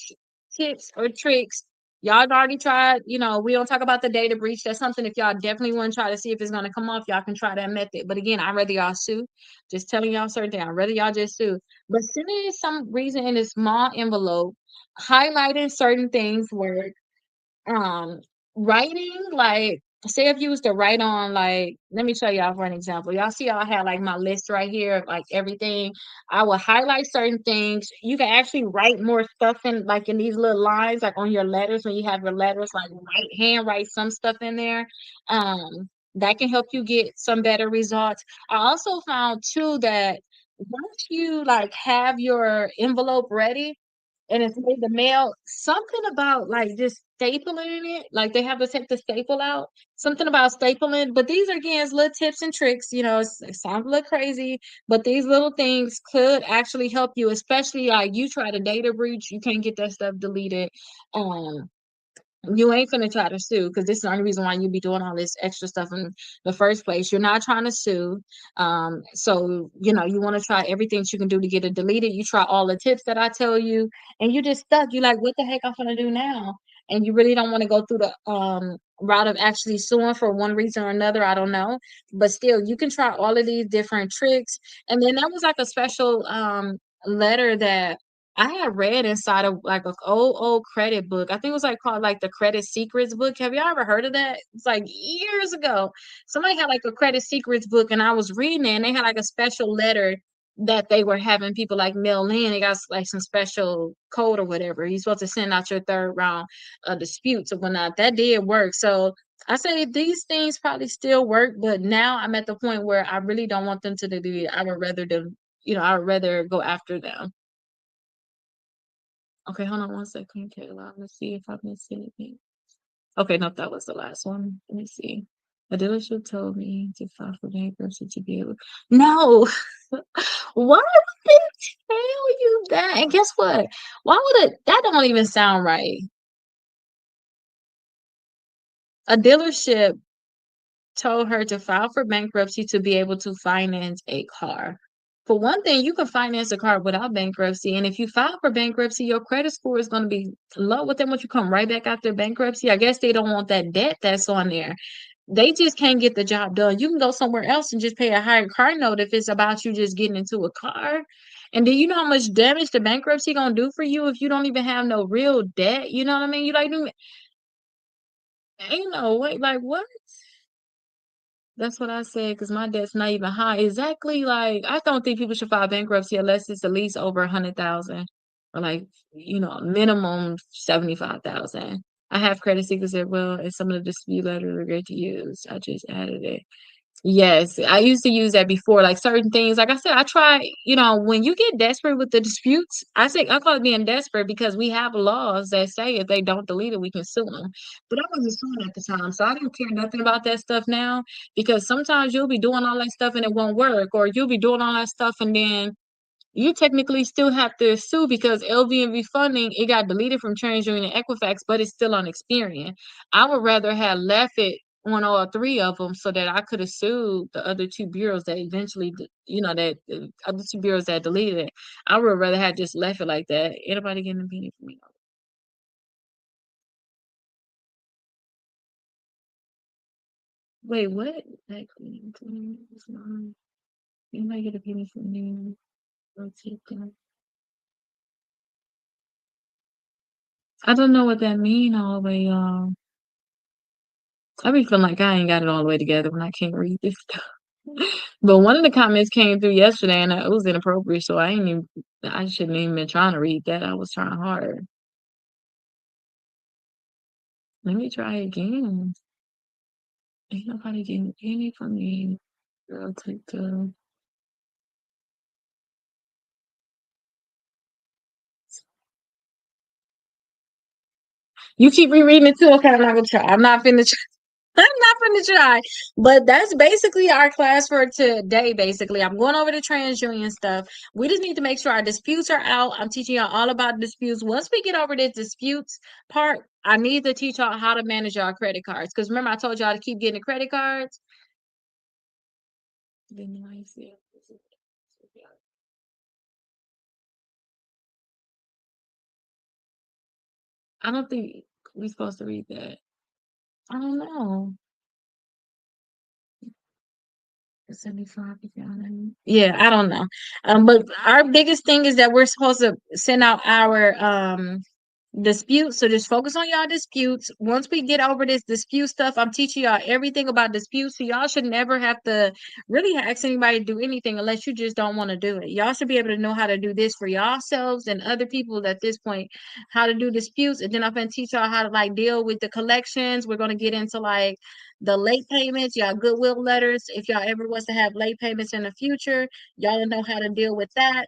tips or tricks. Y'all already tried. We don't talk about the data breach. That's something if y'all definitely want to try to see if it's gonna come off, y'all can try that method. But again, I'd rather y'all sue. Just telling y'all certain thing. I'd rather y'all just sue. But send it some reason in a small envelope, highlighting certain things where um writing, like say if you was to write on, like, let me show y'all for an example. Y'all see I have like my list right here of like everything. I will highlight certain things. You can actually write more stuff in like in these little lines, like on your letters when you have your letters, like write some stuff in there. That can help you get some better results. I also found too that once you like have your envelope ready and it's made the mail, something about like just stapling it, like they have to take the staple out, something about stapling. But these are again little tips and tricks, it sounds a little crazy, but these little things could actually help you, especially like you try to data breach, you can't get that stuff deleted. um you ain't finna try to sue because this is the only reason why you be doing all this extra stuff in the first place. You're not trying to sue. So you want to try everything that you can do to get it deleted. You try all the tips that I tell you, and you just stuck. You like, what the heck I'm gonna do now? And you really don't want to go through the route of actually suing for one reason or another. I don't know. But still, you can try all of these different tricks. And then that was like a special letter that I had read inside of like a old credit book. I think it was like called like the Credit Secrets book. Have y'all ever heard of that? It's like years ago. Somebody had like a Credit Secrets book, and I was reading it, and they had like a special letter that they were having people like mail in. They got like some special code or whatever. You're supposed to send out your third round disputes or whatnot. That did work. So I say these things probably still work, but now I'm at the point where I really don't want them to do it. I would rather go after them. Okay, hold on one second, Kayla. Let's see if I missed anything. Okay, no, that was the last one. Let me see. A dealership told me to file for bankruptcy to be able. No, why would they tell you that? And guess what? Why would it? That don't even sound right. A dealership told her to file for bankruptcy to be able to finance a car. For one thing, you can finance a car without bankruptcy. And if you file for bankruptcy, your credit score is going to be low. With them, once you come right back after bankruptcy, I guess they don't want that debt that's on there. They just can't get the job done. You can go somewhere else and just pay a higher car note if it's about you just getting into a car. And do you know how much damage the bankruptcy gonna do for you if you don't even have no real debt? You know what I mean? You like, ain't no way. Like what? That's what I said, because my debt's not even high. Exactly. Like, I don't think people should file bankruptcy unless it's at least over 100,000 or like, minimum 75,000. I have credit secrets as well, and some of the dispute letters are great to use. I just added it. Yes, I used to use that before, like certain things. Like I said, I try, when you get desperate with the disputes, I call it being desperate because we have laws that say if they don't delete it, we can sue them. But I wasn't suing at the time, so I don't care nothing about that stuff now because sometimes you'll be doing all that stuff and it won't work, or you'll be doing all that stuff and then you technically still have to sue because LVNV funding, it got deleted from TransUnion and Equifax, but it's still on Experian. I would rather have left it on all three of them so that I could have sued the other two bureaus that eventually, that other two bureaus that deleted it. I would rather have just left it like that. Anybody getting a penny from me? Wait, what? Exactly. Anybody get a penny from me? I don't know what that mean all the way, y'all. I be feeling like I ain't got it all the way together when I can't read this stuff. But one of the comments came through yesterday and it was inappropriate, so I shouldn't even been trying to read that. I was trying hard. Let me try again. Ain't nobody getting any from me. Girl, take the. You keep rereading it too. Okay, I'm not gonna try. I'm not finna try. I'm not gonna try. But that's basically our class for today. Basically, I'm going over the TransUnion stuff. We just need to make sure our disputes are out. I'm teaching y'all all about disputes. Once we get over the disputes part, I need to teach y'all how to manage y'all credit cards. Because remember, I told y'all to keep getting the credit cards. I don't think we're supposed to read that. I don't know. 75 again. Yeah, I don't know. But our biggest thing is that we're supposed to send out our disputes. So just focus on y'all disputes. Once we get over this dispute stuff, I'm teaching y'all everything about disputes. So y'all should never have to really ask anybody to do anything unless you just don't want to do it. Y'all should be able to know how to do this for yourselves and other people at this point, how to do disputes. And then I'm gonna teach y'all how to like deal with the collections. We're gonna get into like the late payments, y'all goodwill letters. If y'all ever was to have late payments in the future, y'all know how to deal with that.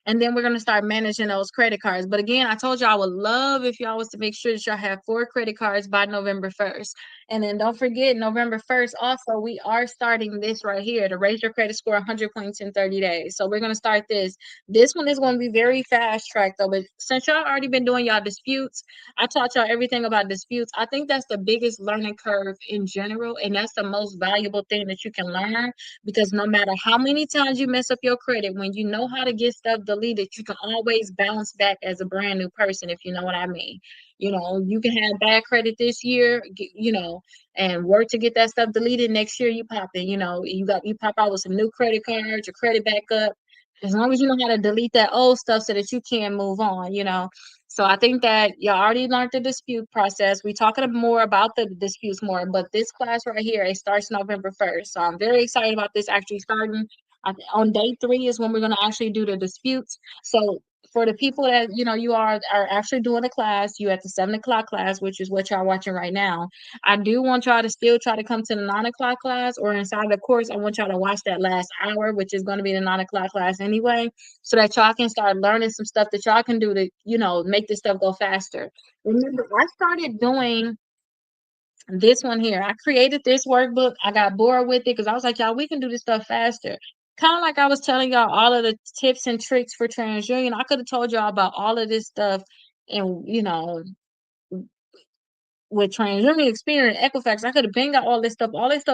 And then we're gonna start managing those credit cards. But again, I told you I would love if y'all was to make sure that y'all have 4 credit cards by November 1st. And then don't forget, November 1st, also, we are starting this right here to raise your credit score 100 points in 30 days. So we're gonna start this. This one is gonna be very fast track though. But since y'all already been doing y'all disputes, I taught y'all everything about disputes. I think that's the biggest learning curve in general, and that's the most valuable thing that you can learn because no matter how many times you mess up your credit, when you know how to get stuff deleted, you can always bounce back as a brand new person, if you know what I mean. You know, you can have bad credit this year, and work to get that stuff deleted. Next year, you pop in, you pop out with some new credit cards, your credit back up. As long as you know how to delete that old stuff so that you can move on. So I think that y'all already learned the dispute process. We talking more about the disputes more, but this class right here, it starts November 1st. So I'm very excited about this actually starting. On day 3 is when we're gonna actually do the disputes. So for the people that you are actually doing the class, you at the 7 o'clock class, which is what y'all watching right now. I do want y'all to still try to come to the 9 o'clock class or inside the course. I want y'all to watch that last hour, which is going to be the 9 o'clock class anyway, so that y'all can start learning some stuff that y'all can do to, make this stuff go faster. Remember, I started doing this one here. I created this workbook. I got bored with it because I was like, y'all, we can do this stuff faster. Kind of like I was telling y'all all of the tips and tricks for TransUnion. I could have told y'all about all of this stuff and, with TransUnion experience, Equifax, I could have been got all this stuff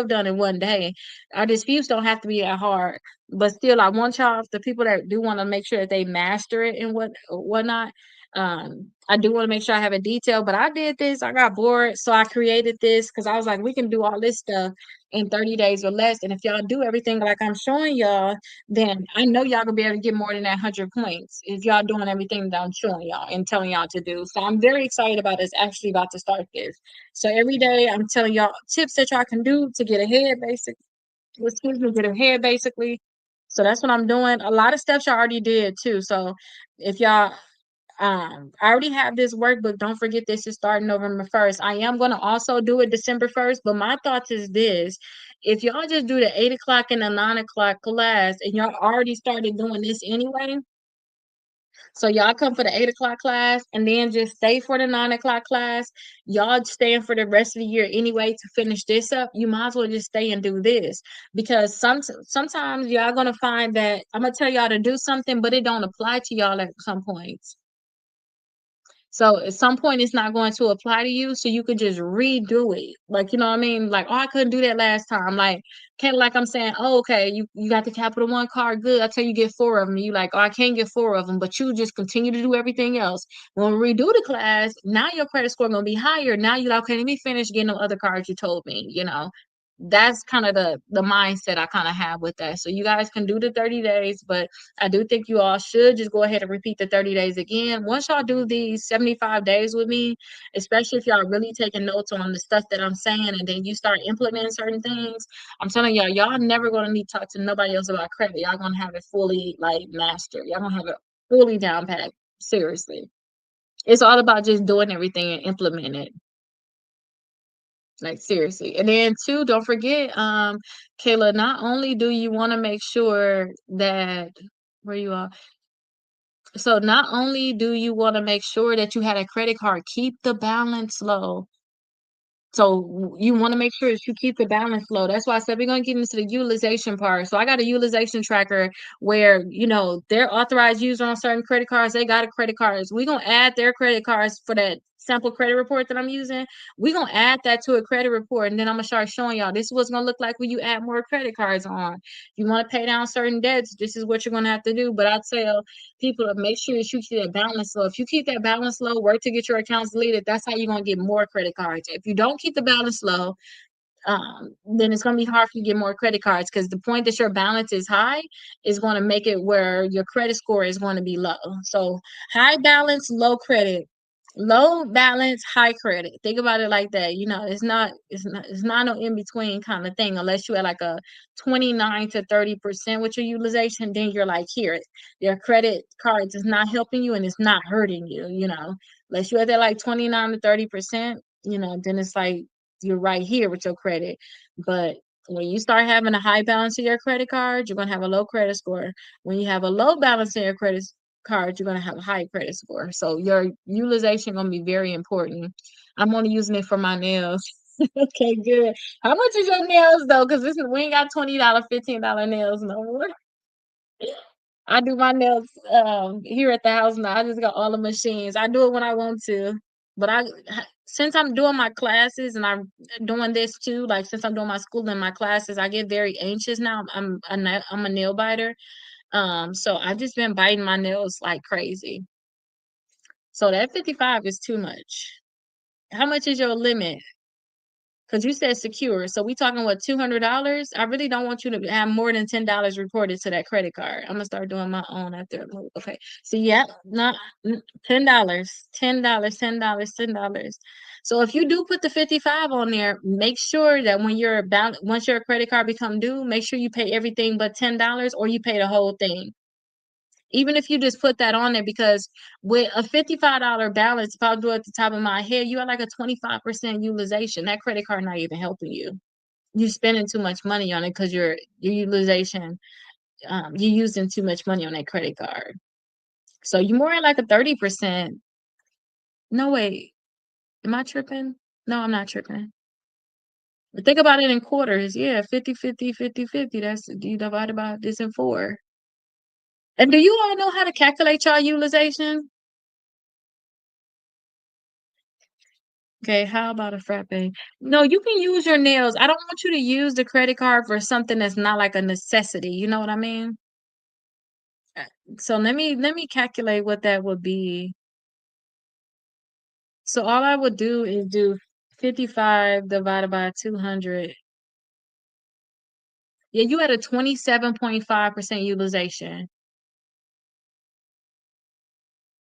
done in one day. Our disputes don't have to be that hard, but still, I want y'all, the people that do want to make sure that they master it and whatnot. I do want to make sure I have a detail, but I did this. I got bored, so I created this because I was like, we can do all this stuff in 30 days or less. And if y'all do everything like I'm showing y'all, then I know y'all gonna be able to get more than that 100 points if y'all doing everything that I'm showing y'all and telling y'all to do. So I'm very excited about this. Actually, about to start this. So every day I'm telling y'all tips that y'all can do to get ahead, basically. Excuse me, get ahead, basically. So that's what I'm doing. A lot of stuff y'all already did too. So if y'all I already have this workbook. Don't forget this is starting November 1st. I am going to also do it December 1st, but my thoughts is this. If y'all just do the 8 o'clock and the 9 o'clock class and y'all already started doing this anyway, so y'all come for the 8 o'clock class and then just stay for the 9 o'clock class. Y'all staying for the rest of the year anyway to finish this up. You might as well just stay and do this because sometimes y'all gonna find that I'm gonna tell y'all to do something, but it don't apply to y'all at some points. So at some point, it's not going to apply to you. So you could just redo it. Like, you know what I mean? Like, oh, I couldn't do that last time. Like, kind of like I'm saying, oh, okay, you got the Capital One card. Good. I tell you, get 4 of them. You like, oh, I can't get 4 of them, but you just continue to do everything else. When we redo the class, now your credit score going to be higher. Now you're like, okay, let me finish getting them other cards you told me. That's kind of the mindset I kind of have with that. So you guys can do the 30 days, but I do think you all should just go ahead and repeat the 30 days again. Once y'all do these 75 days with me, especially if y'all really taking notes on the stuff that I'm saying and then you start implementing certain things, I'm telling y'all never gonna need to talk to nobody else about credit. Y'all gonna have it fully like mastered. Y'all gonna have it fully down pat. Seriously. It's all about just doing everything and implementing it. Like seriously. And then two, don't forget, Kayla, not only do you want to make sure that where you are, so not only do you want to make sure that you had a credit card, keep the balance low. So you want to make sure that you keep the balance low. That's why I said we're gonna get into the utilization part. So I got a utilization tracker where they're authorized user on certain credit cards. They got a credit cards. We're gonna add their credit cards for that sample credit report that I'm using. We're gonna add that to a credit report, and then I'm gonna start showing y'all this is what's gonna look like when you add more credit cards on. If you want to pay down certain debts, this is what you're gonna have to do. But I tell people to make sure that you keep that balance low. If you keep that balance low, work to get your accounts deleted, that's how you're gonna get more credit cards. If you don't keep the balance low, then it's going to be hard for you to get more credit cards, because the point that your balance is high is going to make it where your credit score is going to be low. So high balance, low credit. Low balance, high credit. Think about it like that. It's not no in between kind of thing, unless you had like a 29 to 30% with your utilization. Then you're like, here, your credit cards is not helping you and it's not hurting you. Unless you had that like 29 to 30%, then it's like you're right here with your credit. But when you start having a high balance of your credit card, you're gonna have a low credit score. When you have a low balance in your credit card, you're gonna have a high credit score. So your utilization gonna be very important. I'm only using it for my nails. Okay, good. How much is your nails though? Because we ain't got $20, $15 nails no more. I do my nails here at the house now. I just got all the machines. I do it when I want to. But since I'm doing my classes and I'm doing this too, like since I'm doing my school and my classes, I get very anxious now. I'm a nail biter. So I've just been biting my nails like crazy. So that 55 is too much. How much is your limit? Because you said secure. So we talking what, $200? I really don't want you to have more than $10 reported to that credit card. I'm gonna start doing my own after I move. Okay. So yeah, not $10, $10, $10, $10. So if you do put the 55 on there, make sure that once your credit card become due, make sure you pay everything but $10, or you pay the whole thing. Even if you just put that on there, because with a $55 balance, if I'll do it at the top of my head, you are like a 25% utilization. That credit card not even helping you. You're spending too much money on it because your utilization, you're using too much money on that credit card. So you're more at like a 30%. No, wait, am I tripping? No, I'm not tripping. But think about it in quarters. Yeah, 50, 50, 50, 50. That's, you divide by this in four. And do you all know how to calculate your utilization? Okay, how about a frappe? No, you can use your nails. I don't want you to use the credit card for something that's not like a necessity. You know what I mean? Uh, So let me calculate what that would be. So all I would do is do 55 divided by 200. Yeah, you had a 27.5% utilization.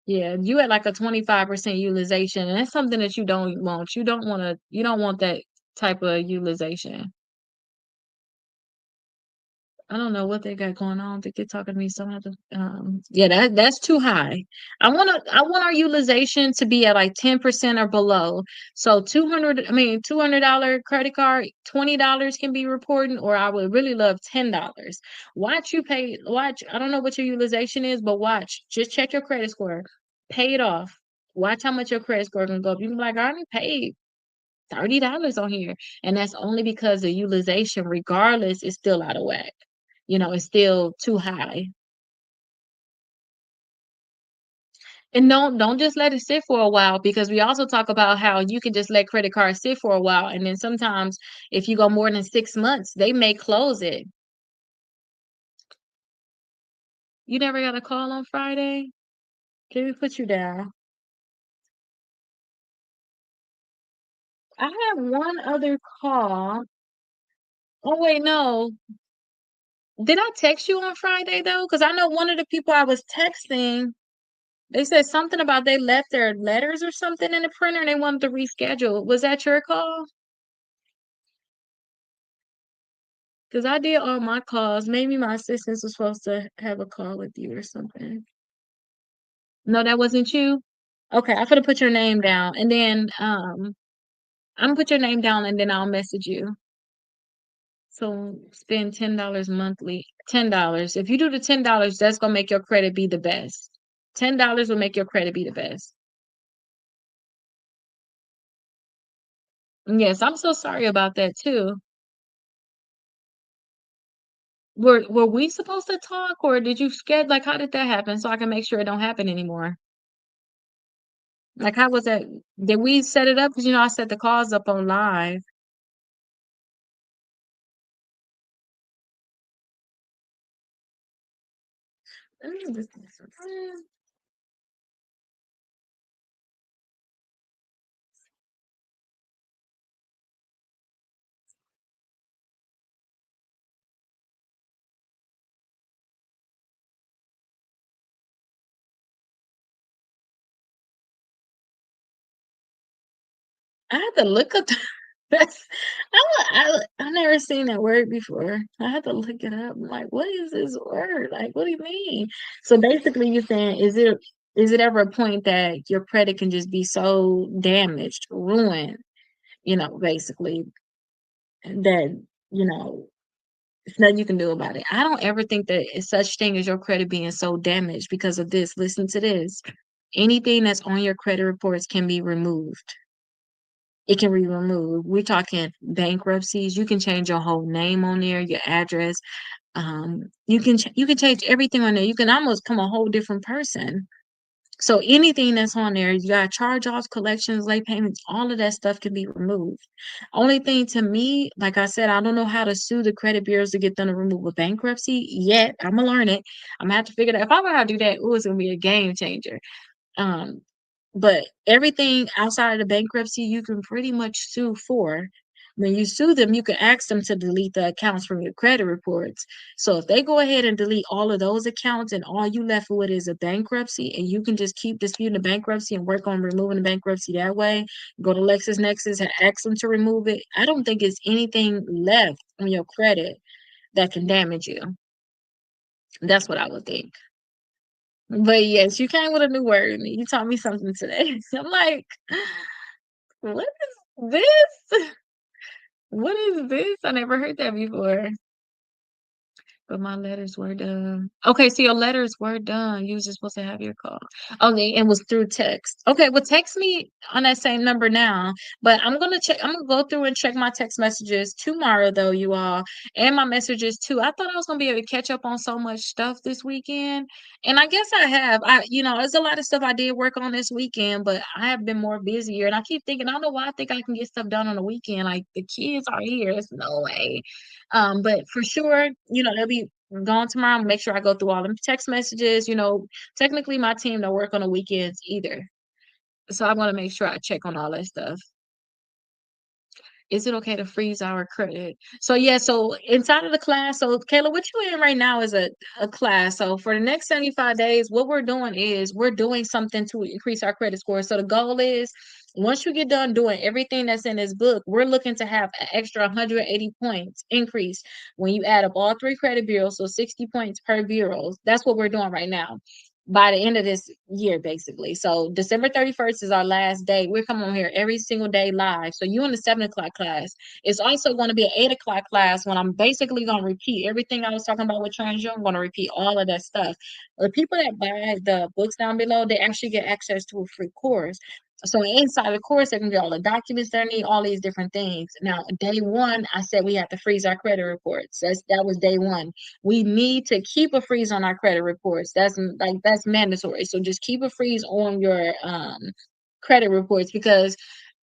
Yeah, you had like a 25% utilization, and that's something that you don't want. You don't want that type of utilization. I don't know what they got going on. They get talking to me so much. Yeah, that's too high. I want our utilization to be at like 10% or below. So 200, I mean $200 credit card, $20 can be reporting, or I would really love $10. Watch, I don't know what your utilization is, but watch. Just check your credit score. Pay it off. Watch how much your credit score can go up. You can be like, I already paid $30 on here. And that's only because the utilization, regardless, is still out of whack. It's still too high. And don't just let it sit for a while, because we also talk about how you can just let credit cards sit for a while, and then sometimes if you go more than 6 months, they may close it. You never got a call on Friday? Can we put you down? I have one other call. Oh wait, no. Did I text you on Friday though? Because I know one of the people I was texting, they said something about they left their letters or something in the printer and they wanted to reschedule. Was that your call? Because I did all my calls. Maybe my assistants was supposed to have a call with you or something. No, that wasn't you? Okay, I'm gonna put your name down, and then I'm gonna put your name down and then I'll message you. So spend $10 monthly. $10. If you do the $10, that's gonna make your credit be the best. $10 will make your credit be the best. Yes, I'm so sorry about that too. Were we supposed to talk, or did you schedule? Like, how did that happen so I can make sure it don't happen anymore? Like, how was that? Did we set it up? 'Cause, I set the calls up on live. Mm, I had to look up that's I never seen that word before. I had to look it up. I'm like, "What is this word? Like, what do you mean?" So, basically, you're saying, is it ever a point that your credit can just be so damaged, ruined, basically, that, you know, there's nothing you can do about it. I don't ever think that it's such thing as your credit being so damaged because of this. Listen to this. Anything that's on your credit reports can be removed. It can be removed. We're talking bankruptcies. You can change your whole name on there, your address. You can change everything on there. You can almost become a whole different person. So anything that's on there, you got charge-offs, collections, late payments, all of that stuff can be removed. Only thing to me, like I said, I don't know how to sue the credit bureaus to get them to remove a bankruptcy yet. I'm gonna learn it. I'm gonna have to figure that. If I learn how to do that, ooh, it's gonna be a game changer. Um, but everything outside of the bankruptcy, you can pretty much sue for. When you sue them, you can ask them to delete the accounts from your credit reports. So if they go ahead and delete all of those accounts and all you left with is a bankruptcy, and you can just keep disputing the bankruptcy and work on removing the bankruptcy that way, go to LexisNexis and ask them to remove it. I don't think it's anything left on your credit that can damage you. That's what I would think. But yes, you came with a new word. You taught me something today. I'm like, what is this? What is this? I never heard that before. But my letters were done. Okay, so your letters were done. You was just supposed to have your call. Okay, and was through text. Okay, well, text me on that same number now. But I'm gonna check. I'm gonna go through and check my text messages tomorrow, though, you all, and my messages too. I thought I was gonna be able to catch up on so much stuff this weekend, and I guess I have. There's a lot of stuff I did work on this weekend, but I have been more busier, and I keep thinking, I don't know why I think I can get stuff done on the weekend. Like the kids are here. There's no way. But for sure, they'll be gone tomorrow. I'm make sure I go through all them text messages. Technically my team don't work on the weekends either. So I want to make sure I check on all that stuff. Is it okay to freeze our credit? So yeah, so inside of the class, so Kayla, what you in right now is a class. So for the next 75 days, what we're doing is we're doing something to increase our credit score. So the goal is once you get done doing everything that's in this book, we're looking to have an extra 180 points increase when you add up all three credit bureaus, so 60 points per bureau. That's what we're doing right now by the end of this year, basically. So December 31st is our last day. We're coming on here every single day live. So you in the 7 o'clock class. It's also going to be an 8 o'clock class when I'm basically going to repeat everything I was talking about with Transunion. I'm going to repeat all of that stuff. The people that buy the books down below, they actually get access to a free course. So inside the course, they can get all the documents they need, all these different things. Now, day one, I said we have to freeze our credit reports. That was day one. We need to keep a freeze on our credit reports. That's mandatory. So just keep a freeze on your credit reports because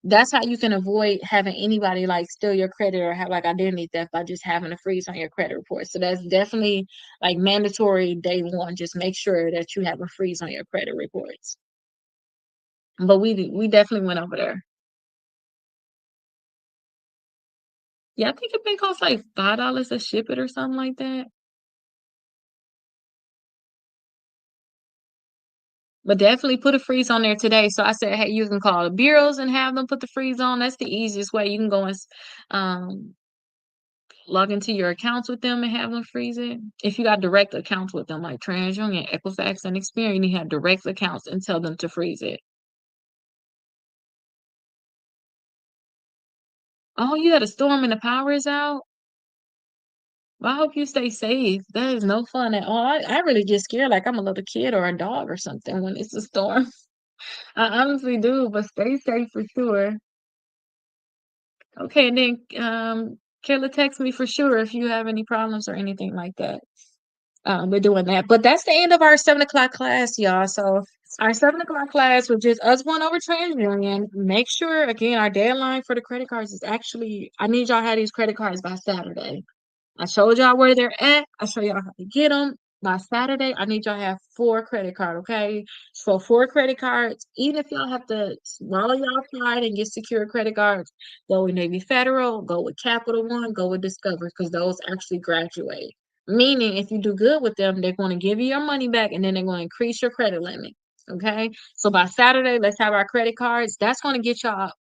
that's how you can avoid having anybody like steal your credit or have like identity theft by just having a freeze on your credit report. So that's definitely like mandatory day one. Just make sure that you have a freeze on your credit reports. But we definitely went over there. Yeah, I think it may cost like $5 to ship it or something like that. But definitely put a freeze on there today. So I said, hey, you can call the bureaus and have them put the freeze on. That's the easiest way. You can go and um, log into your accounts with them and have them freeze it. If you got direct accounts with them, like TransUnion, Equifax, and Experian, you need to have direct accounts and tell them to freeze it. Oh, you had a storm and the power is out? Well, I hope you stay safe. That is no fun at all. I really get scared like I'm a little kid or a dog or something when it's a storm. I honestly do, but stay safe for sure. Okay, and then Kayla, text me for sure if you have any problems or anything like that. We're doing that. But that's the end of our 7 o'clock class, y'all. So our 7 o'clock class was just us going over TransUnion. Make sure again our deadline for the credit cards is actually I need y'all to have these credit cards by Saturday. I showed y'all where they're at. I show y'all how to get them. By Saturday, I need y'all to have 4 credit card, okay? So 4 credit cards, even if y'all have to swallow y'all pride and get secure credit cards, go with Navy Federal, go with Capital One, go with Discover, because those actually graduate. Meaning, if you do good with them, they're going to give you your money back and then they're going to increase your credit limit. Okay. So by Saturday, let's have our credit cards. That's gonna get y'all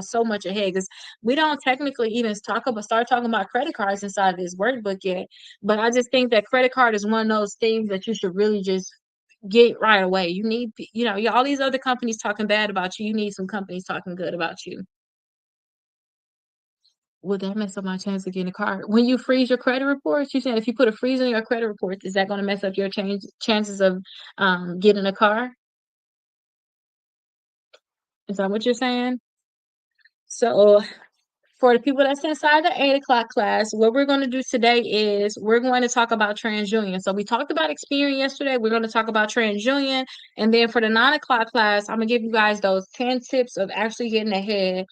so much ahead because we don't technically even start talking about credit cards inside this workbook yet. But I just think that credit card is one of those things that you should really just get right away. You need, all these other companies talking bad about you. You need some companies talking good about you. Would that mess up my chance of getting a car? When you freeze your credit reports, you said if you put a freeze on your credit reports, is that going to mess up your chances of getting a car? Is that what you're saying? So for the people that's inside the 8 o'clock class, what we're going to do today is we're going to talk about TransUnion. So we talked about Experian yesterday. We're going to talk about TransUnion. And then for the 9 o'clock class, I'm going to give you guys those 10 tips of actually getting ahead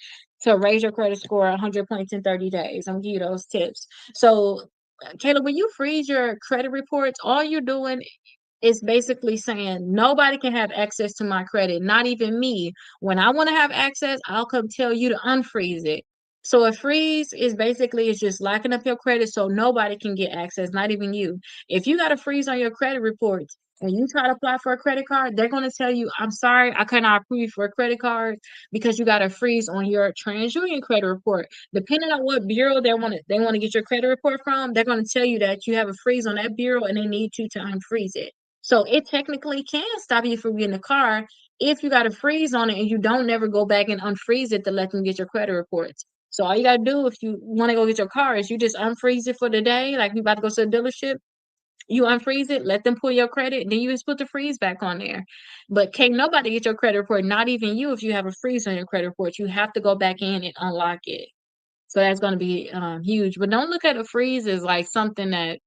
to raise your credit score 100 points in 30 days. I'm going to give you those tips. So, Kayla, when you freeze your credit reports, all you're doing is basically saying nobody can have access to my credit, not even me. When I want to have access, I'll come tell you to unfreeze it. So a freeze is basically it's just locking up your credit so nobody can get access, not even you. If you got a freeze on your credit reports and you try to apply for a credit card, they're going to tell you, I'm sorry, I cannot approve you for a credit card because you got a freeze on your TransUnion credit report. Depending on what bureau they want to get your credit report from, they're going to tell you that you have a freeze on that bureau and they need you to unfreeze it. So it technically can stop you from getting a car if you got a freeze on it and you don't never go back and unfreeze it to let them get your credit reports. So all you gotta do if you want to go get your car is you just unfreeze it for the day, like you about to go to the dealership. You unfreeze it, let them pull your credit, then you just put the freeze back on there. But can't nobody get your credit report, not even you. If you have a freeze on your credit report, you have to go back in and unlock it. So that's going to be huge. But don't look at a freeze as like something that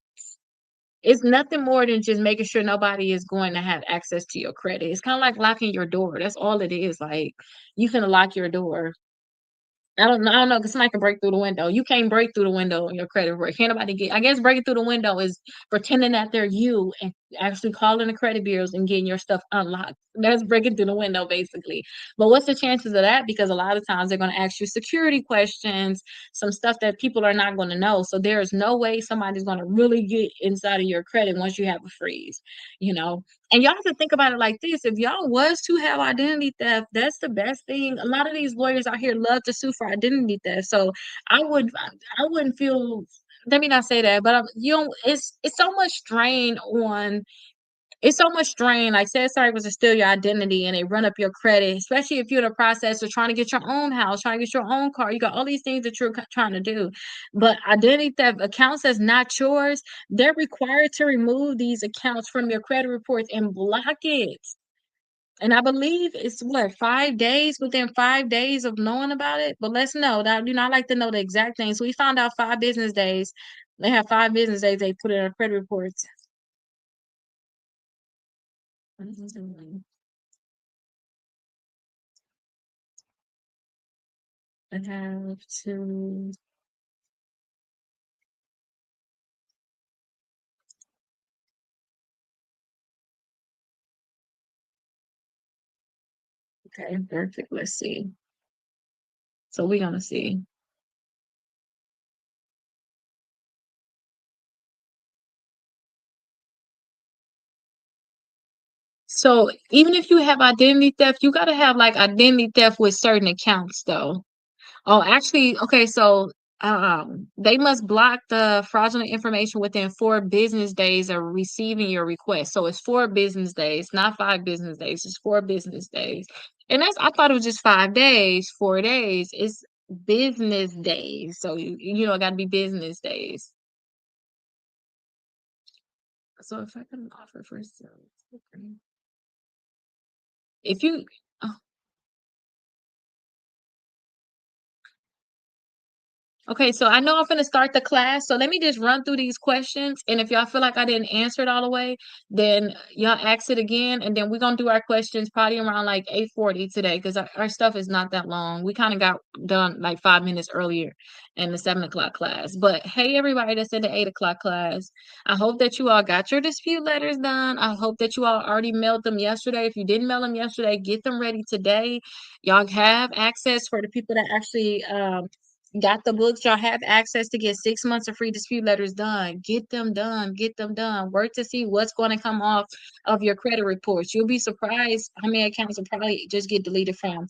it's nothing more than just making sure nobody is going to have access to your credit. It's kind of like locking your door. That's all it is. Like you finna lock your door. I don't know, because somebody can break through the window. You can't break through the window on your credit report. Can't nobody get I guess breaking through the window is pretending that they're you and actually calling the credit bureaus and getting your stuff unlocked. That's breaking through the window basically. But what's the chances of that? Because a lot of times they're gonna ask you security questions, some stuff that people are not gonna know. So there is no way somebody's gonna really get inside of your credit once you have a freeze, you know. And y'all have to think about it like this. If y'all was to have identity theft, that's the best thing. A lot of these lawyers out here love to sue for identity theft. So I wouldn't feel let me not say that, but you don't it's so much strain on it's so much strain. Like, say sorry was to steal your identity and they run up your credit, especially if you're in the process of trying to get your own house, trying to get your own car. You got all these things that you're trying to do. But identity theft accounts that's not yours, they're required to remove these accounts from your credit reports and block it. And I believe it's what 5 days within 5 days of knowing about it. But let's know that I like to know the exact thing. So we found out 5 business days. They have 5 business days. They put it in our credit reports. I have to. Okay, perfect. Let's see. So we're gonna see. So even if you have identity theft, you gotta have like identity theft with certain accounts though. Oh, actually, okay, so they must block the fraudulent information within 4 business days of receiving your request. So it's 4 business days, not 5 business days. It's 4 business days. And I thought it was just 5 days, 4 days. It's business days. So you know it gotta be business days. So if I can offer for service, okay. If you Okay, so I know I'm gonna start the class, so let me just run through these questions, and if y'all feel like I didn't answer it all the way, then y'all ask it again, and then we're gonna do our questions probably around like 8:40 today, because our stuff is not that long. We kind of got done like 5 minutes earlier in the 7 o'clock class. But hey, everybody that's in the 8 o'clock class, I hope that you all got your dispute letters done. I hope that you all already mailed them yesterday. If you didn't mail them yesterday, get them ready today. Y'all have access for the people that actually got the books. Y'all have access to get 6 months of free dispute letters done. Get them done. Get them done. Work to see what's going to come off of your credit reports. You'll be surprised how many accounts will probably just get deleted from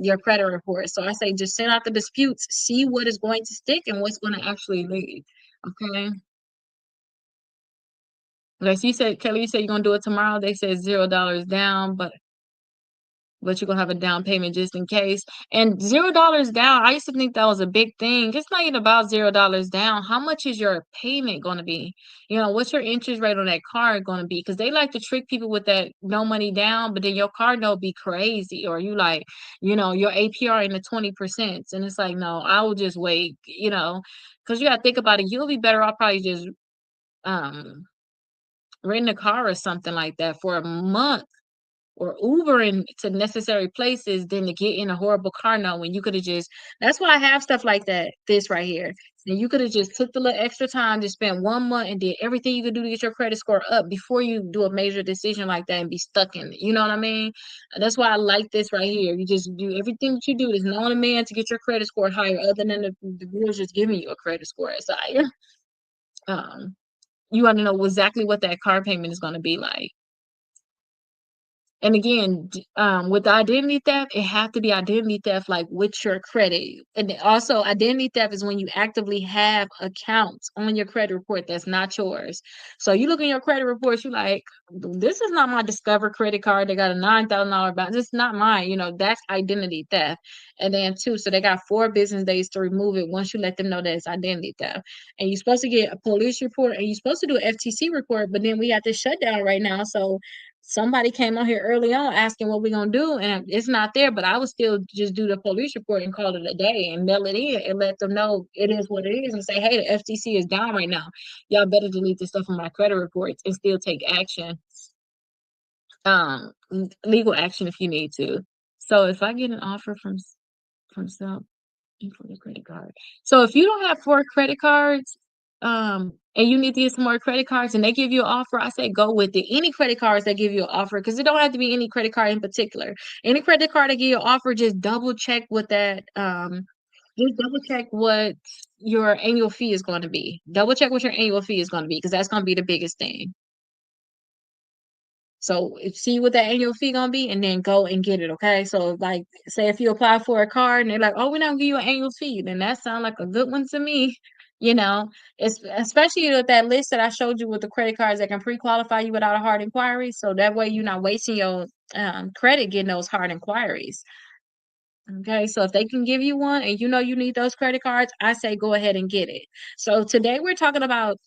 your credit report. So I say just send out the disputes, see what is going to stick and what's going to actually leave. Okay. Like you said, Kelly, you said you're gonna do it tomorrow. They said $0 down, but you're gonna have a down payment just in case. And $0 down, I used to think that was a big thing. It's not even about $0 down. How much is your payment gonna be? What's your interest rate on that card gonna be? Because they like to trick people with that no money down, but then your card note be crazy, or you like, your APR in the 20%. And it's like, no, I will just wait, because you gotta think about it. You'll be better off probably just um renting a car or something like that for a month or Ubering to necessary places than to get in a horrible car note when you could have just that's why I have stuff like that, this right here. And you could have just took the little extra time to spend 1 month and did everything you could do to get your credit score up before you do a major decision like that and be stuck in it. You know what I mean? That's why I like this right here. You just do everything that you do. There's no man to get your credit score higher other than the rules just giving you a credit score that's higher. Um, you want to know exactly what that car payment is going to be like. And again, with identity theft, it have to be identity theft like with your credit. And then also, identity theft is when you actively have accounts on your credit report that's not yours. So you look in your credit reports, you like, this is not my Discover credit card. They got a $9,000 balance. It's not mine. That's identity theft. And then two, so they got 4 business days to remove it once you let them know that it's identity theft. And you're supposed to get a police report and you're supposed to do an FTC report, but then we got this shutdown right now. So somebody came on here early on asking what we're gonna do, and it's not there. But I would still just do the police report and call it a day and mail it in and let them know it is what it is and say, hey, the FTC is down right now. Y'all better delete this stuff from my credit reports and still take action, legal action if you need to. So if I get an offer from some for the credit card. So if you don't have 4 credit cards, and you need to get some more credit cards and they give you an offer, I say go with it. Any credit cards that give you an offer, because it don't have to be any credit card in particular. Any credit card that give you an offer, just double check what what your annual fee is going to be. Double check what your annual fee is going to be, because that's going to be the biggest thing. So see what that annual fee gonna be, and then go and get it. Okay. So like, say if you apply for a card and they're like, "Oh, we're not gonna give you an annual fee," then that sounds like a good one to me. You know, it's especially with that list that I showed you with the credit cards that can pre-qualify you without a hard inquiry. So that way you're not wasting your credit getting those hard inquiries. Okay, so if they can give you one and you need those credit cards, I say go ahead and get it. So today we're talking about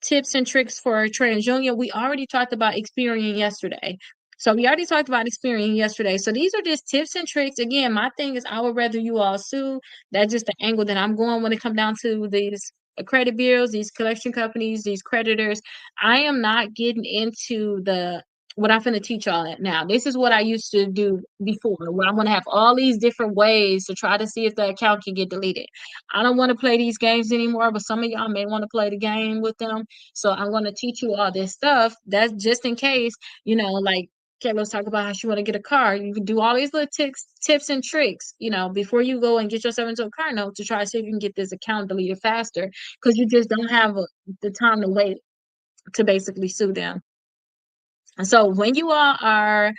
tips and tricks for Transunion. We already talked about Experian yesterday. So we already talked about Experian yesterday. So these are just tips and tricks. Again, my thing is I would rather you all sue. That's just the angle that I'm going when it comes down to these credit bureaus, these collection companies, these creditors. I am not getting into the what I'm going to teach y'all at now. This is what I used to do before, where I'm going to have all these different ways to try to see if the account can get deleted. I don't want to play these games anymore, but some of y'all may want to play the game with them. So I'm going to teach you all this stuff. That's just in case, like Kayla was talking about how she want to get a car. You can do all these little tips and tricks, before you go and get yourself into a car note to try to see if you can get this account deleted faster, because you just don't have the time to wait to basically sue them. So when you all are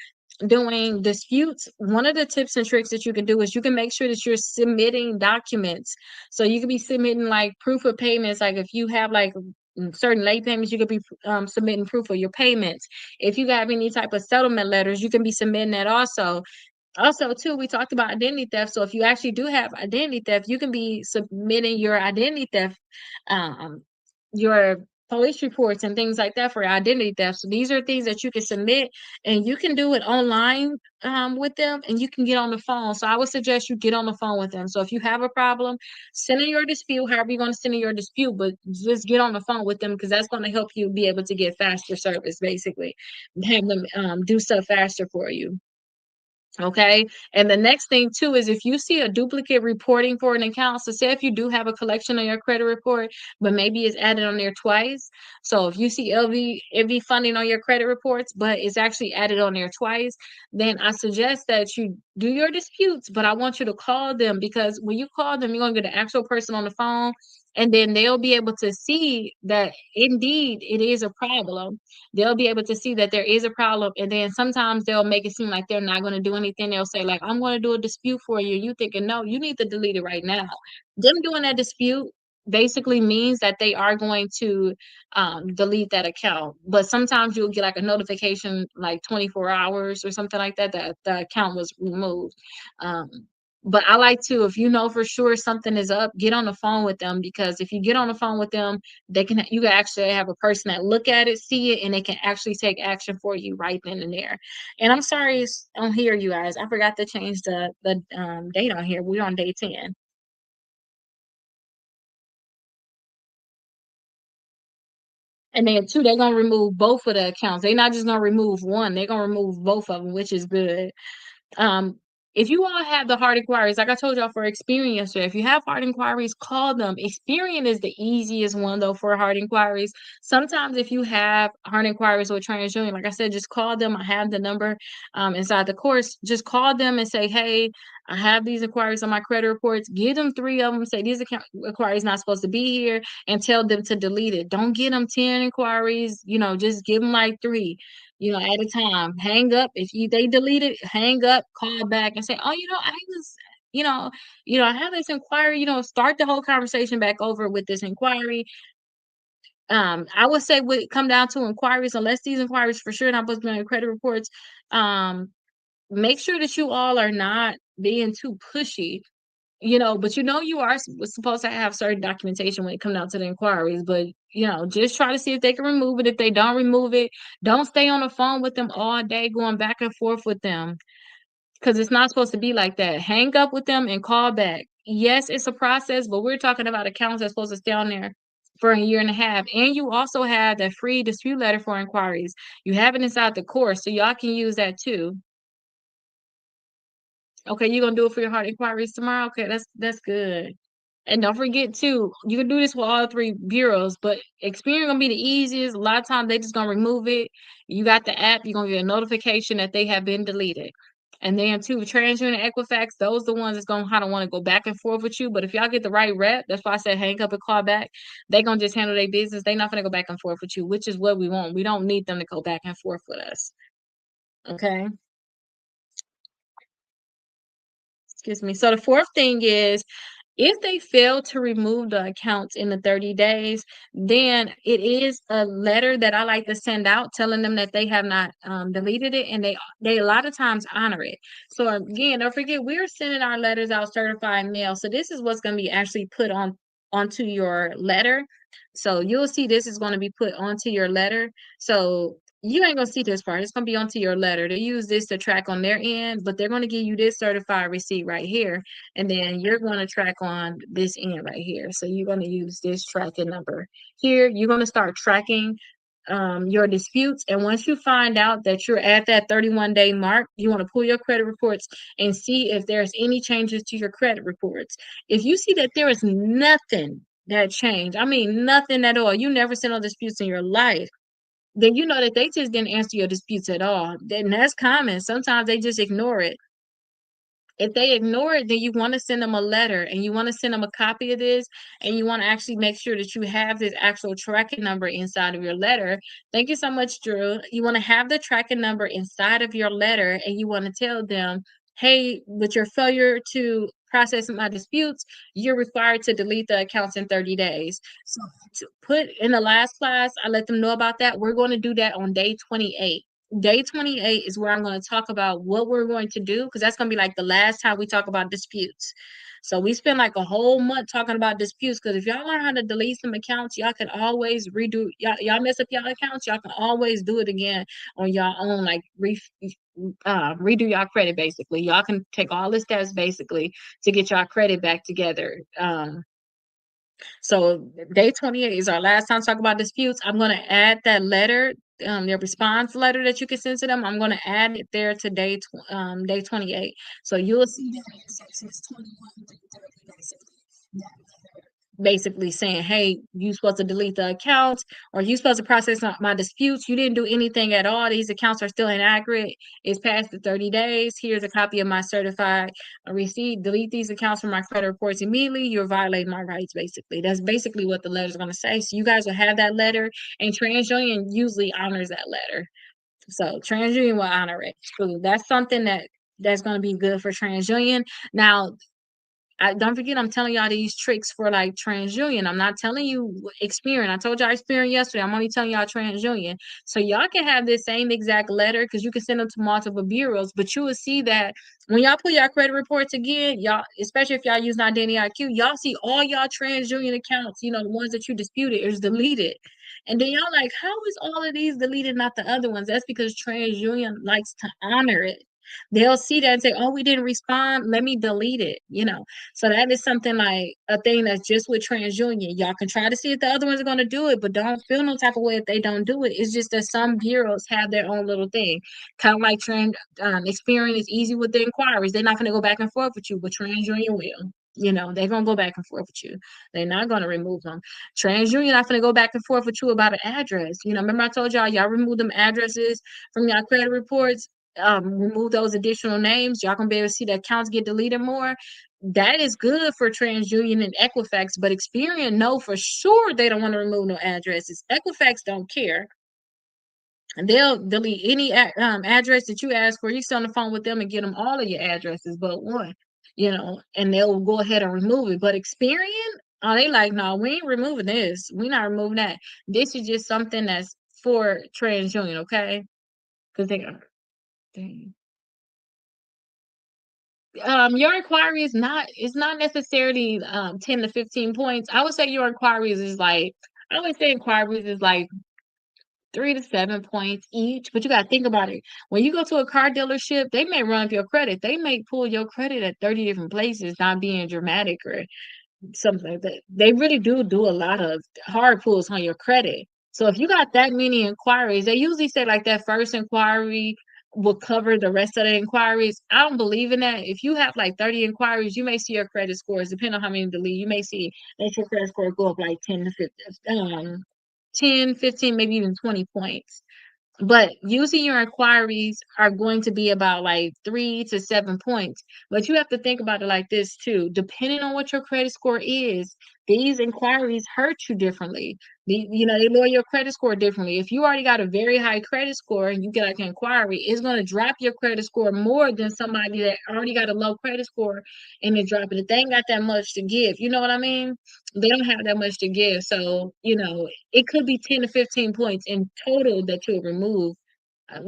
doing disputes, one of the tips and tricks that you can do is you can make sure that you're submitting documents. So you could be submitting like proof of payments. Like if you have like certain late payments, you could be submitting proof of your payments. If you have any type of settlement letters, you can be submitting that also. Also, too, we talked about identity theft. So if you actually do have identity theft, you can be submitting your identity theft, your police reports and things like that for identity theft. So these are things that you can submit, and you can do it online with them, and you can get on the phone. So I would suggest you get on the phone with them. So if you have a problem, send in your dispute, however you're going to send in your dispute, but just get on the phone with them, because that's going to help you be able to get faster service, basically, have them do stuff faster for you. Okay. And the next thing too is if you see a duplicate reporting for an account, so say if you do have a collection on your credit report, but maybe it's added on there twice. So if you see LV funding on your credit reports, but it's actually added on there twice, then I suggest that you do your disputes, but I want you to call them, because when you call them, you're gonna get an actual person on the phone, and then they'll be able to see that indeed it is a problem. They'll be able to see that there is a problem, and then sometimes they'll make it seem like they're not going to do anything. They'll say like, I'm going to do a dispute for you. You thinking, no, you need to delete it right now. Them doing that dispute basically means that they are going to delete that account. But sometimes you'll get like a notification like 24 hours or something like that that the account was removed. um, but I like to, if you know for sure something is up, get on the phone with them, because if you get on the phone with them, you can actually have a person that look at it, see it, and they can actually take action for you right then and there. And I'm sorry on here, you guys, I forgot to change the date on here. We're on day 10. And then two, they're gonna remove both of the accounts. They're not just gonna remove one, they're gonna remove both of them, which is good. Um, if you all have the hard inquiries, like I told y'all for Experian yesterday, if you have hard inquiries, call them. Experian is the easiest one though for hard inquiries. Sometimes if you have hard inquiries with Transunion, like I said, just call them. I have the number inside the course. Just call them and say, hey, I have these inquiries on my credit reports. Give them 3 of them. Say these inquiries not supposed to be here, and tell them to delete it. Don't get them 10 inquiries. Just give them like 3, at a time. Hang up. If they delete it, hang up, call back and say, oh, I was, you know, I have this inquiry, start the whole conversation back over with this inquiry. I would say would come down to inquiries, unless these inquiries for sure not supposed to be on your credit reports. Um, make sure that you all are not being too pushy, but you are supposed to have certain documentation when it comes down to the inquiries. But just try to see if they can remove it. If they don't remove it, don't stay on the phone with them all day going back and forth with them, because it's not supposed to be like that. Hang up with them and call back. Yes, it's a process, but we're talking about accounts that's supposed to stay on there for a year and a half. And you also have that free dispute letter for inquiries. You have it inside the course, so y'all can use that too. Okay, you're gonna do it for your hard inquiries tomorrow? Okay, that's good. And don't forget too, you can do this with all 3 bureaus, but Experian gonna be the easiest. A lot of times they just gonna remove it. You got the app, you're gonna get a notification that they have been deleted. And then too, TransUnion and Equifax, those the ones that's gonna kinda wanna go back and forth with you. But if y'all get the right rep, that's why I said hang up and call back. They gonna just handle their business. They not gonna go back and forth with you, which is what we want. We don't need them to go back and forth with us. Okay. Excuse me. So the fourth thing is, if they fail to remove the accounts in the 30 days, then it is a letter that I like to send out telling them that they have not deleted it, and they a lot of times honor it. So again, don't forget, we're sending our letters out certified mail. So this is what's going to be actually put onto your letter. So you'll see this is going to be put onto your letter. So you ain't gonna see this part. It's gonna be onto your letter. They use this to track on their end, but they're gonna give you this certified receipt right here, and then you're gonna track on this end right here. So you're gonna use this tracking number here. You're gonna start tracking your disputes, and once you find out that you're at that 31-day mark, you want to pull your credit reports and see if there's any changes to your credit reports. If you see that there is nothing that changed, I mean nothing at all, you never sent no disputes in your life, then you know that they just didn't answer your disputes at all. Then that's common. Sometimes they just ignore it. If they ignore it, then you want to send them a letter, and you want to send them a copy of this, and you want to actually make sure that you have this actual tracking number inside of your letter. Thank you so much, Drew. You want to have the tracking number inside of your letter, and you want to tell them, hey, with your failure to process my disputes, you're required to delete the accounts in 30 days. So to put in the last class, I let them know about that. We're going to do that on day 28. day 28 is where I'm going to talk about what we're going to do, because that's going to be like the last time we talk about disputes. So we spend like a whole month talking about disputes, because if y'all learn how to delete some accounts, y'all can always redo, y'all mess up y'all accounts, y'all can always do it again on your own, like redo y'all credit. Basically, y'all can take all the steps basically to get y'all credit back together. So day 28 is our last time to talk about disputes. I'm going to add that letter, their response letter that you can send to them. I'm going to add it there to day 28. So you'll see that in sections 21 through 30, basically saying, hey, you supposed to delete the accounts, or you supposed to process my disputes. You didn't do anything at all. These accounts are still inaccurate. It's past the 30 days. Here's a copy of my certified receipt. Delete these accounts from my credit reports immediately. You're violating my rights, basically. That's basically what the letter's going to say. So you guys will have that letter, and TransUnion usually honors that letter. So TransUnion will honor it. So that's something that's going to be good for TransUnion. Now, don't forget, I'm telling y'all these tricks for like TransUnion. I'm not telling you Experian. I told y'all Experian yesterday. I'm only telling y'all TransUnion. So y'all can have this same exact letter, because you can send them to multiple bureaus, but you will see that when y'all put y'all credit reports again, y'all, especially if y'all use Identity IQ, y'all see all y'all TransUnion accounts, the ones that you disputed, is deleted. And then y'all like, how is all of these deleted, not the other ones? That's because TransUnion likes to honor it. They'll see that and say, oh, we didn't respond. Let me delete it. So that is something like a thing that's just with TransUnion. Y'all can try to see if the other ones are going to do it, but don't feel no type of way if they don't do it. It's just that some bureaus have their own little thing. Kind of like Experian is easy with the inquiries. They're not going to go back and forth with you, but TransUnion will. They're going to go back and forth with you. They're not going to remove them. TransUnion not going to go back and forth with you about an address. Remember I told y'all remove them addresses from your credit reports, remove those additional names. Y'all gonna be able to see the accounts get deleted more. That is good for TransUnion and Equifax, but Experian know for sure they don't want to remove no addresses. Equifax don't care. And they'll delete any address that you ask for. You stay on the phone with them and get them all of your addresses but one, and they'll go ahead and remove it. But Experian, oh, they like, no, we ain't removing this. We're not removing that. This is just something that's for TransUnion, okay? Because they your inquiry is not, it's not necessarily 10 to 15 points. I would say your inquiries is like, I would say inquiries is like 3 to 7 points each. But you got to think about it. When you go to a car dealership, they may run up your credit. They may pull your credit at 30 different places, not being dramatic or something like that. They really do a lot of hard pulls on your credit. So if you got that many inquiries, they usually say like that first inquiry will cover the rest of the inquiries. I don't believe in that. If you have like 30 inquiries, you may see your credit scores, depending on how many delete, you may see that your credit score go up like 10 to 15, 10, 15, maybe even 20 points. But using your inquiries are going to be about like 3 to 7 points. But you have to think about it like this too. Depending on what your credit score is, these inquiries hurt you differently. They lower your credit score differently. If you already got a very high credit score and you get like an inquiry, it's going to drop your credit score more than somebody that already got a low credit score and then drop it. They ain't got that much to give. You know what I mean? They don't have that much to give. So, it could be 10 to 15 points in total that you'll remove.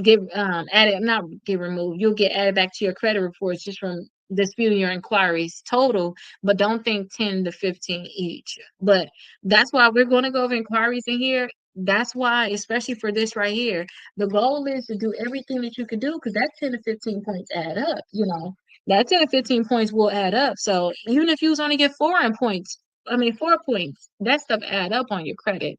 Get added, not get removed. You'll get added back to your credit reports just from disputing your inquiries total, but don't think 10 to 15 each. But that's why we're going to go over inquiries in here. That's why, especially for this right here, the goal is to do everything that you could do, because that 10 to 15 points add up. That 10 to 15 points will add up. So even if you was only get 4 points, 4 points, that stuff add up on your credit.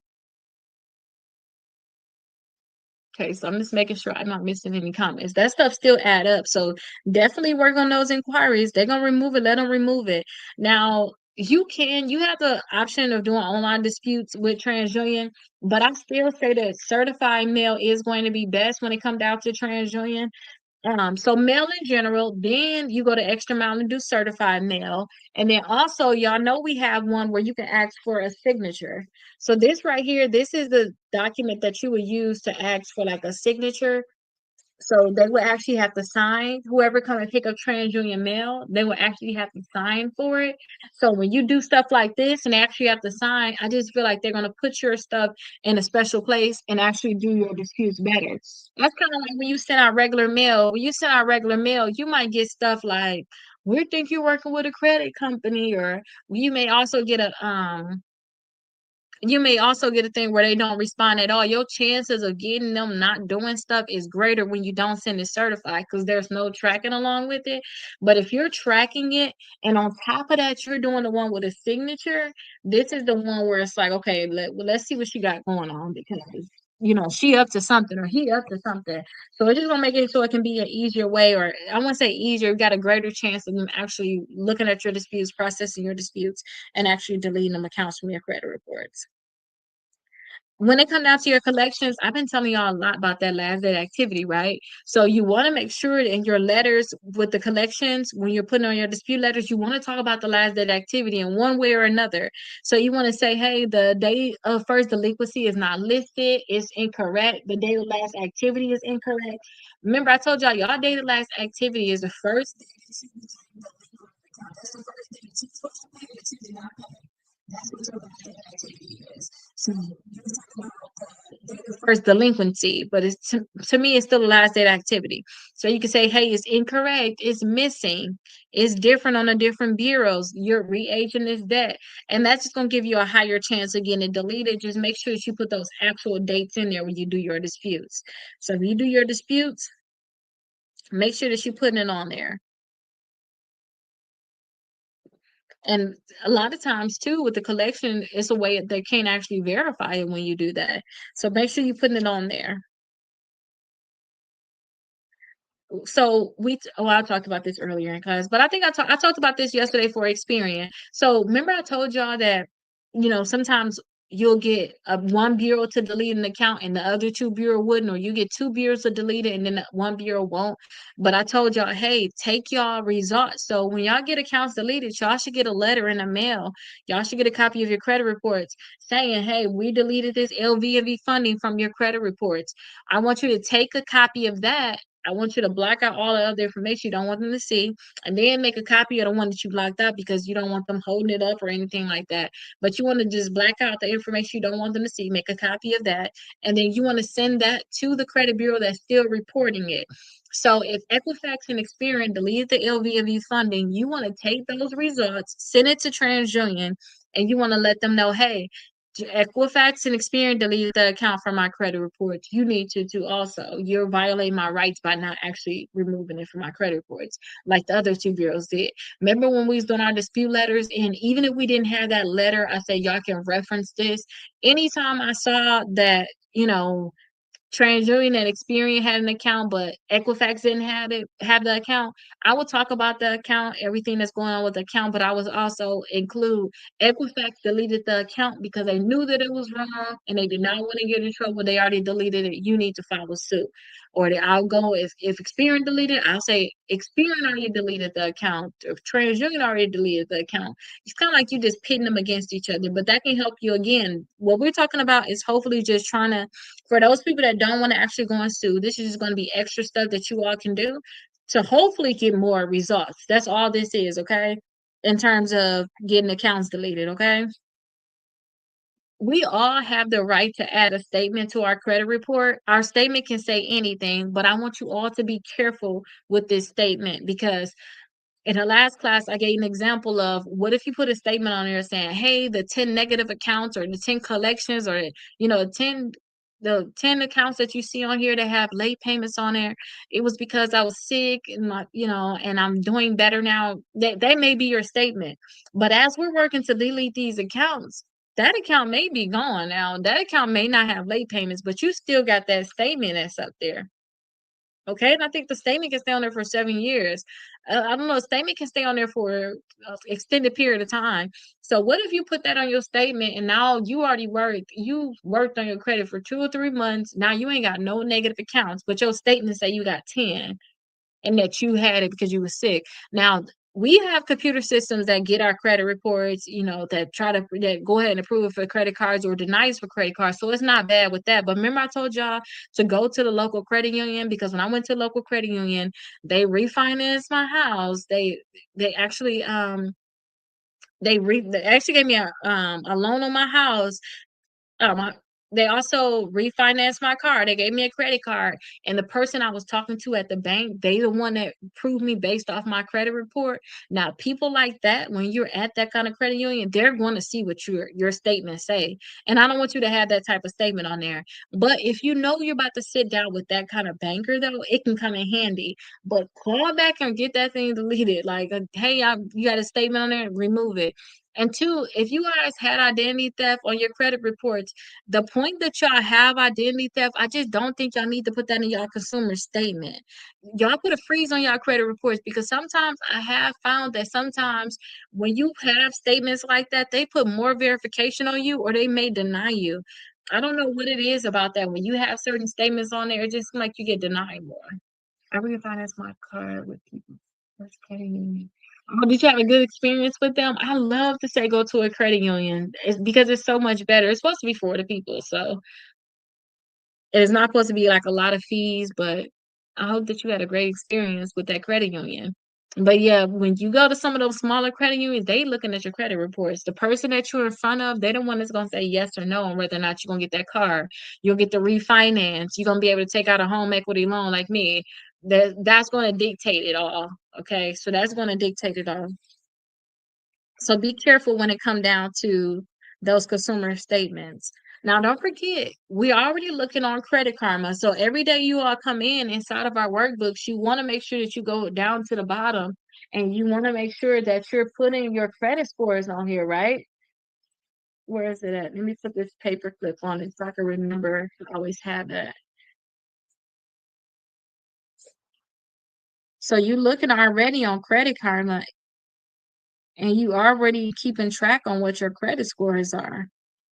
Okay, so I'm just making sure I'm not missing any comments. That stuff still add up. So definitely work on those inquiries. They're gonna remove it, let them remove it. Now you have the option of doing online disputes with TransUnion, but I still say that certified mail is going to be best when it comes down to TransUnion. So mail in general, then you go to Extra Mile and do certified mail. And then also, y'all know we have one where you can ask for a signature. So this right here, this is the document that you would use to ask for like a signature. So they would actually have to sign, whoever come and pick up TransUnion mail, they would actually have to sign for it. So when you do stuff like this and they actually have to sign, I just feel like they're gonna put your stuff in a special place and actually do your disputes better. That's kind of like when you send out regular mail. When you send out regular mail, you might get stuff like, we think you're working with a credit company, or you may also get a thing where they don't respond at all. Your chances of getting them not doing stuff is greater when you don't send it certified because there's no tracking along with it. But if you're tracking it and on top of that, you're doing the one with a signature, this is the one where it's like, okay, let's see what she got going on because she up to something or he up to something. So it's just gonna make it so it can be an easier way, or I won't say easier, you got a greater chance of them actually looking at your disputes, processing your disputes, and actually deleting them accounts from your credit reports. When it comes down to your collections, I've been telling y'all a lot about that last day activity, right? So you want to make sure in your letters with the collections, when you're putting on your dispute letters, you want to talk about the last day activity in one way or another. So you want to say, hey, the date of first delinquency is not listed, it's incorrect. The date of last activity is incorrect. Remember, I told y'all date of last activity is the first. First delinquency, but it's to me, it's still a last date activity. So you can say, hey, it's incorrect, it's missing, it's different on the different bureaus, your reagent is that. And that's just going to give you a higher chance of getting it deleted. Just make sure that you put those actual dates in there when you do your disputes. So when you do your disputes, make sure that you put it on there. And a lot of times too, with the collection, it's a way that they can't actually verify it when you do that. So make sure you putting it on there. So I talked about this earlier in class, but I think I talked about this yesterday for Experian. So remember I told y'all that sometimes you'll get one bureau to delete an account and the other two bureau wouldn't, or you get two bureaus to delete it and then one bureau won't. But I told y'all, hey, take y'all results. So when y'all get accounts deleted, y'all should get a letter in the mail. Y'all should get a copy of your credit reports saying, hey, we deleted this LV&V funding from your credit reports. I want you to take a copy of that. I want you to block out all the other information you don't want them to see, and then make a copy of the one that you blocked out because you don't want them holding it up or anything like that. But you want to just black out the information you don't want them to see, make a copy of that, and then you want to send that to the credit bureau that's still reporting it. So if Equifax and Experian deleted the LV&V funding, you want to take those results, send it to TransUnion, and you want to let them know, hey, Equifax and Experian deleted the account from my credit reports. You need to also. You're violating my rights by not actually removing it from my credit reports, like the other two bureaus did. Remember when we was doing our dispute letters, and even if we didn't have that letter, I said y'all can reference this. Anytime I saw that, TransUnion and Experian had an account, but Equifax didn't have the account. I would talk about the account, everything that's going on with the account, but I was also include Equifax deleted the account because they knew that it was wrong and they did not want to get in trouble. They already deleted it. You need to file a suit. Or I'll go if Experian deleted, I'll say Experian already deleted the account. If TransUnion already deleted the account, it's kind of like you just pitting them against each other. But that can help you again. What we're talking about is hopefully just trying to, for those people that don't want to actually go and sue, this is just going to be extra stuff that you all can do to hopefully get more results. That's all this is, okay? In terms of getting accounts deleted, okay? We all have the right to add a statement to our credit report. Our statement can say anything, but I want you all to be careful with this statement because in the last class, I gave an example of what if you put a statement on there saying, hey, the 10 negative accounts or the 10 collections or, 10 the 10 accounts that you see on here that have late payments on there, it was because I was sick and and I'm doing better now. That may be your statement. But as we're working to delete these accounts, that account may be gone now. That account may not have late payments, but you still got that statement that's up there. Okay, and I think the statement can stay on there for 7 years. I don't know, a statement can stay on there for an extended period of time. So what if you put that on your statement and now you worked on your credit for 2 or 3 months. Now you ain't got no negative accounts, but your statement say you got 10 and that you had it because you were sick. Now we have computer systems that get our credit reports, that try to that go ahead and approve it for credit cards or deny us for credit cards. So it's not bad with that. But remember, I told y'all to go to the local credit union, because when I went to the local credit union, they refinanced my house. They actually they actually gave me a loan on my house. I they also refinanced my car. They gave me a credit card, and the person I was talking to at the bank, they the one that approved me based off my credit report. Now, people like that, when you're at that kind of credit union, they're going to see what your statements say, and I don't want you to have that type of statement on there. But if you know you're about to sit down with that kind of banker, though, it can come in handy. But call back and get that thing deleted. Like, hey, you got a statement on there, remove it. And two, if you guys had identity theft on your credit reports, the point that y'all have identity theft, I just don't think y'all need to put that in y'all consumer statement. Y'all put a freeze on y'all credit reports, because sometimes I have found that sometimes when you have statements like that, they put more verification on you or they may deny you. I don't know what it is about that. When you have certain statements on there, it just seems like you get denied more. I refinance my card with people. First credit union. Oh, did you have a good experience with them? I love to say go to a credit union. It's because it's so much better. It's supposed to be for the people, so it's not supposed to be like a lot of fees, but I hope that you had a great experience with that credit union. But yeah, when you go to some of those smaller credit unions, they looking at your credit reports. The person that you're in front of, they the one that's gonna say yes or no on whether or not you're gonna get that car. You'll get the refinance. You're gonna be able to take out a home equity loan like me. That's gonna dictate it all. Okay, so that's gonna dictate it all. So be careful when it come down to those consumer statements. Now, don't forget, we're already looking on Credit Karma. So every day you all come in inside of our workbooks, you want to make sure that you go down to the bottom and you want to make sure that you're putting your credit scores on here, right? Where is it at? Let me put this paper clip on it so I can remember to always have that. So you looking already on Credit Karma and you already keeping track on what your credit scores are.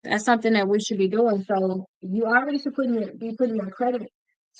That's something that we should be doing. So you already should be putting your credit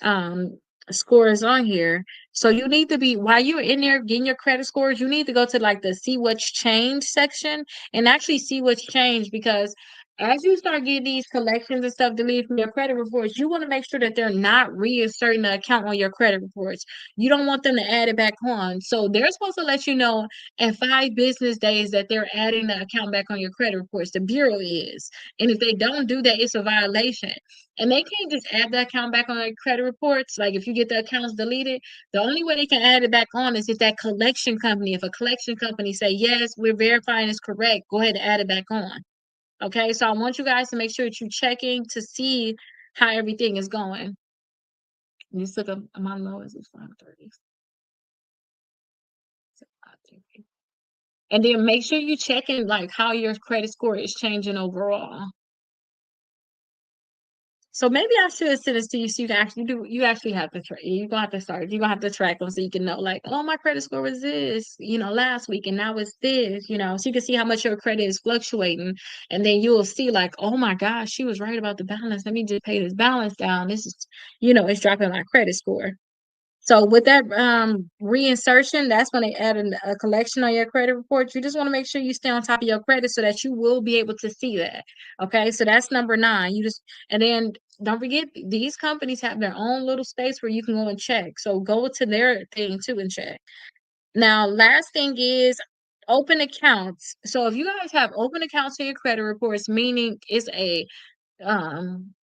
um scores on here. So you need to be, while you're in there getting your credit scores, you need to go to like the see what's changed section and actually see what's changed, because as you start getting these collections and stuff deleted from your credit reports, you want to make sure that they're not reinserting the account on your credit reports. You don't want them to add it back on. So they're supposed to let you know in 5 business days that they're adding the account back on your credit reports. The bureau is. And if they don't do that, it's a violation. And they can't just add the account back on their credit reports. Like if you get the accounts deleted, the only way they can add it back on is if that collection company, if a collection company say, yes, we're verifying it's correct, go ahead and add it back on. Okay, so I want you guys to make sure that you're checking to see how everything is going. Just look up my lowest is 530. And then make sure you checking like how your credit score is changing overall. So maybe I should send this to you so you can actually do, you actually have to track. You're gonna have to start, you're gonna have to track them so you can know like, oh, my credit score was this, last week, and now it's this, so you can see how much your credit is fluctuating. And then you'll see like, oh my gosh, she was right about the balance. Let me just pay this balance down. This is, it's dropping my credit score. So with that reinsertion, that's when they add a collection on your credit report. You just want to make sure you stay on top of your credit so that you will be able to see that. Okay, so that's number 9. And then don't forget, these companies have their own little space where you can go and check. So go to their thing too and check. Now, last thing is open accounts. So if you guys have open accounts in your credit reports, meaning um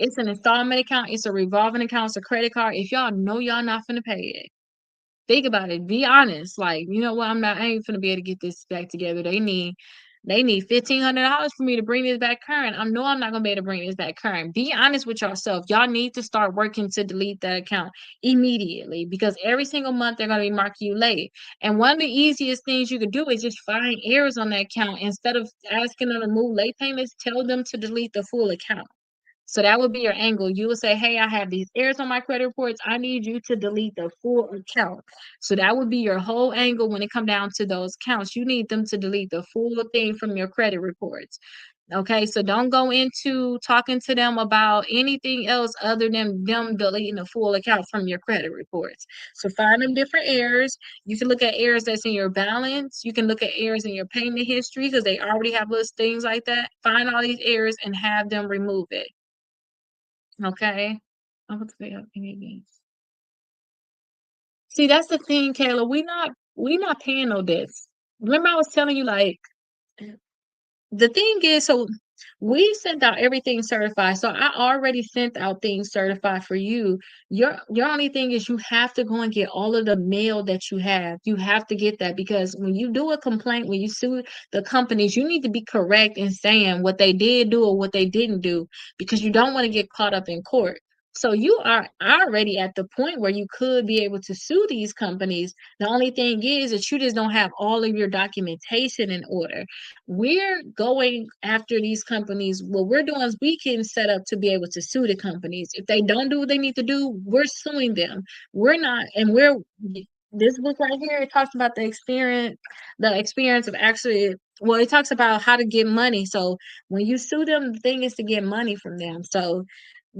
it's an installment account, it's a revolving account, it's a credit card. If y'all know y'all not finna pay it, think about it. Be honest. Like, you know what? I ain't finna be able to get this back together. They need $1,500 for me to bring this back current. I know I'm not gonna be able to bring this back current. Be honest with yourself. Y'all need to start working to delete that account immediately, because every single month they're gonna be marking you late. And one of the easiest things you could do is just find errors on that account. Instead of asking them to move late payments, tell them to delete the full account. So that would be your angle. You would say, hey, I have these errors on my credit reports. I need you to delete the full account. So that would be your whole angle when it come down to those counts. You need them to delete the full thing from your credit reports. Okay, so don't go into talking to them about anything else other than them deleting a full account from your credit reports. So find them different errors. You can look at errors that's in your balance. You can look at errors in your payment history because they already have lists things like that. Find all these errors and have them remove it. Okay. I'm gonna say anything. See, that's the thing, Kayla. We not paying no debts. Remember, I was telling you like the thing is, so we sent out everything certified. So I already sent out things certified for you. Your only thing is you have to go and get all of the mail that you have. You have to get that because when you do a complaint, when you sue the companies, you need to be correct in saying what they did do or what they didn't do because you don't want to get caught up in court. So you are already at the point where you could be able to sue these companies. The only thing is that you just don't have all of your documentation in order. We're going after these companies. What we're doing is we can set up to be able to sue the companies. If they don't do what they need to do, we're suing them. We're not, and we're this book right here, it talks about the experience of actually, well, it talks about how to get money. So when you sue them, the thing is to get money from them. So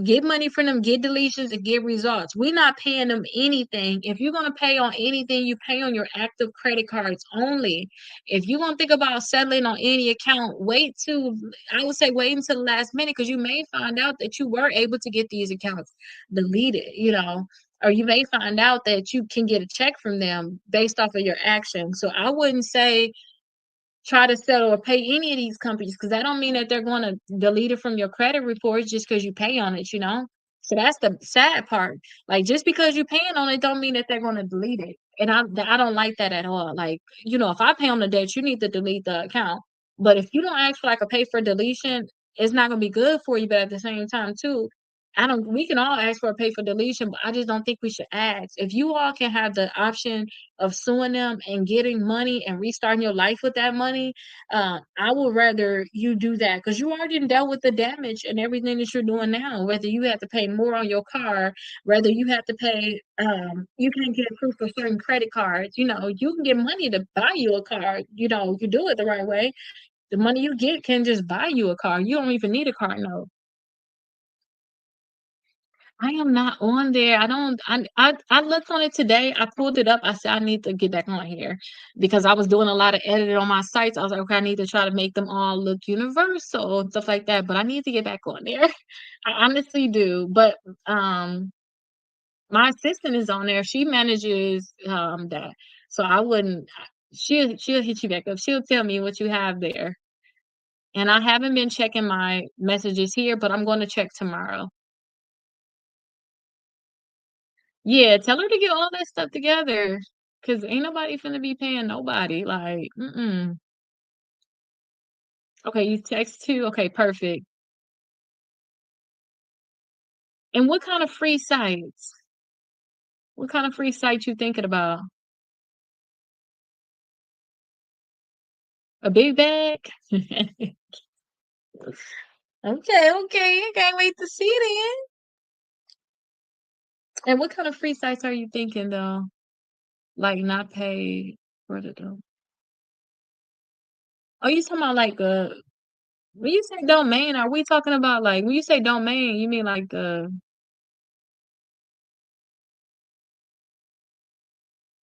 get money from them, get deletions, and get results. We're not paying them anything. If you're gonna pay on anything, you pay on your active credit cards only. If you're gonna think about settling on any account, I would say wait until the last minute because you may find out that you were able to get these accounts deleted. Or you may find out that you can get a check from them based off of your action. So I wouldn't say try to settle or pay any of these companies because that don't mean that they're going to delete it from your credit reports just because you pay on it. So that's the sad part. Like just because you paying on it don't mean that they're going to delete it. And I don't like that at all. Like, if I pay on the debt, you need to delete the account. But if you don't ask for like a pay for deletion, it's not going to be good for you. But at the same time, too, I don't. We can all ask for a pay for deletion, but I just don't think we should ask. If you all can have the option of suing them and getting money and restarting your life with that money, I would rather you do that because you already dealt with the damage and everything that you're doing now. Whether you have to pay more on your car, whether you have to pay, you can get proof of certain credit cards. You can get money to buy you a car. You do it the right way. The money you get can just buy you a car. You don't even need a car note. I am not on there. I don't I looked on it today. I pulled it up. I said I need to get back on here because I was doing a lot of editing on my sites. I was like, okay, I need to try to make them all look universal and stuff like that. But I need to get back on there. I honestly do. But my assistant is on there. She manages that. So I wouldn't she'll hit you back up. She'll tell me what you have there. And I haven't been checking my messages here, but I'm going to check tomorrow. Yeah, tell her to get all that stuff together, cause ain't nobody finna be paying nobody, like, mm-mm. Okay, you text too? Okay, perfect. And what kind of free sites? What kind of free sites you thinking about? A big bag? Okay, okay, I can't wait to see it then. And what kind of free sites are you thinking, though? Like, not pay for the do Oh, you talking about, like, when you say domain, are we talking about, like when you say domain, you mean, like, the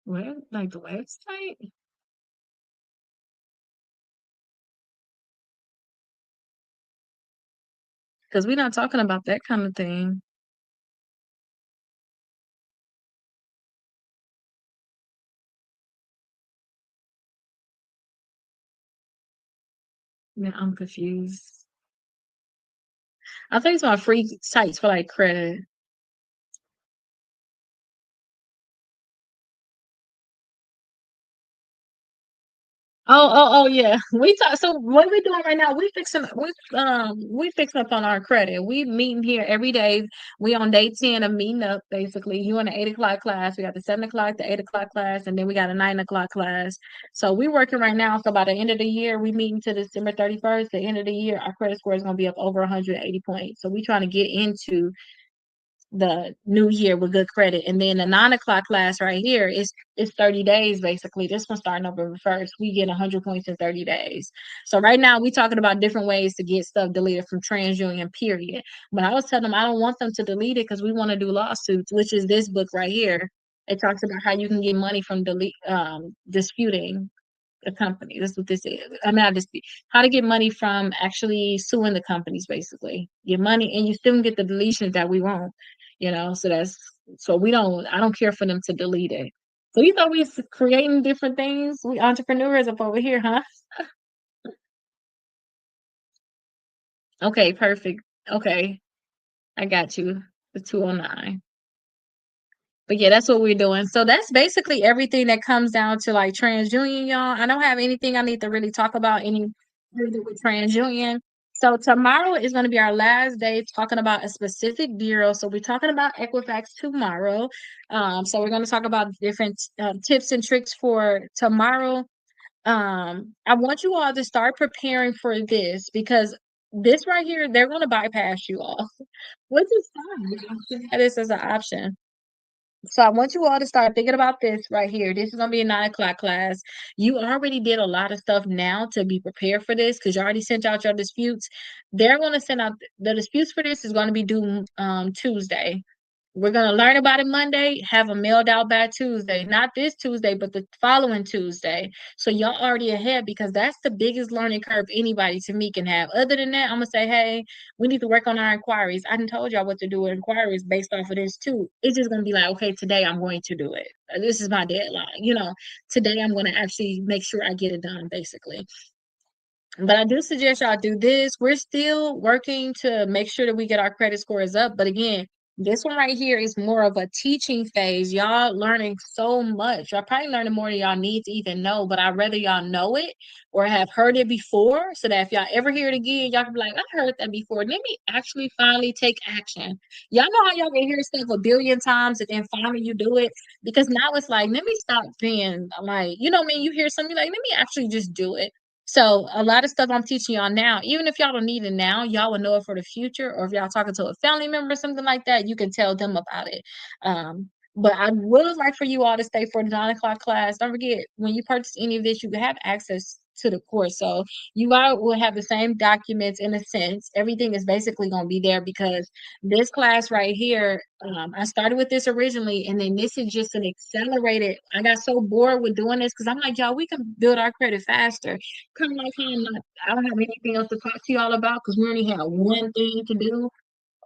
the website? 'Cause we're not talking about that kind of thing. Yeah, I'm confused. I think it's my free sites for, like, credit. Oh, yeah. So what we doing right now, we fixing up on our credit. We meeting here every day. We on day 10 of meeting up, basically. You in the 8 o'clock class, we got the 7 o'clock, the 8 o'clock class, and then we got a 9 o'clock class. So we working right now. So by the end of the year, we meeting to December 31st. The end of the year, our credit score is gonna be up over 180 points. So we trying to get into the new year with good credit. And then the 9 o'clock class right here is 30 days basically. This one starting November 1st. We get 100 points in 30 days. So right now we talking about different ways to get stuff deleted from TransUnion, period. But I was telling them I don't want them to delete it because we want to do lawsuits, which is this book right here. It talks about how you can get money from disputing the company. That's what this is. I mean, not dispute. How to get money from actually suing the companies, basically. Get money, and you still can get the deletions that we want. So we don't. I don't care for them to delete it. So you thought we was creating different things? We entrepreneurs up over here, huh? Okay, perfect. Okay, I got you. The 209. But yeah, that's what we're doing. So that's basically everything that comes down to like TransUnion, y'all. I don't have anything I need to really talk about any further with TransUnion. So tomorrow is going to be our last day talking about a specific bureau. So we're talking about Equifax tomorrow. So we're going to talk about different tips and tricks for tomorrow. I want you all to start preparing for this because this right here, they're going to bypass you all, which is fine. You should have this as an option. So I want you all to start thinking about this right here. This is gonna be a 9 o'clock class. You already did a lot of stuff now to be prepared for this because you already sent out your disputes. They're gonna send out the disputes for this is gonna be due Tuesday. We're gonna learn about it Monday, have them mailed out by Tuesday. Not this Tuesday, but the following Tuesday. So y'all already ahead because that's the biggest learning curve anybody to me can have. Other than that, I'm gonna say, hey, we need to work on our inquiries. I done told y'all what to do with inquiries based off of this too. It's just gonna be like, okay, today I'm going to do it. This is my deadline. Today I'm gonna actually make sure I get it done, basically. But I do suggest y'all do this. We're still working to make sure that we get our credit scores up. But again, this one right here is more of a teaching phase. Y'all learning so much. Y'all probably learning more than y'all need to even know, but I'd rather y'all know it or have heard it before so that if y'all ever hear it again, y'all can be like, I heard that before. Let me actually finally take action. Y'all know how y'all can hear stuff a billion times and then finally you do it? Because now it's like, let me stop being like, what I mean? You hear something like, let me actually just do it. So a lot of stuff I'm teaching y'all now, even if y'all don't need it now, y'all will know it for the future. Or if y'all talking to a family member or something like that, you can tell them about it. But I would like for you all to stay for the 9 o'clock class. Don't forget, when you purchase any of this, you can have access to the course. So you all will have the same documents in a sense. Everything is basically going to be there because this class right here, I started with this originally, and then this is just an accelerated. I got so bored with doing this because I'm like, y'all, we can build our credit faster. Kind of like how I don't have anything else to talk to y'all about because we only have one thing to do.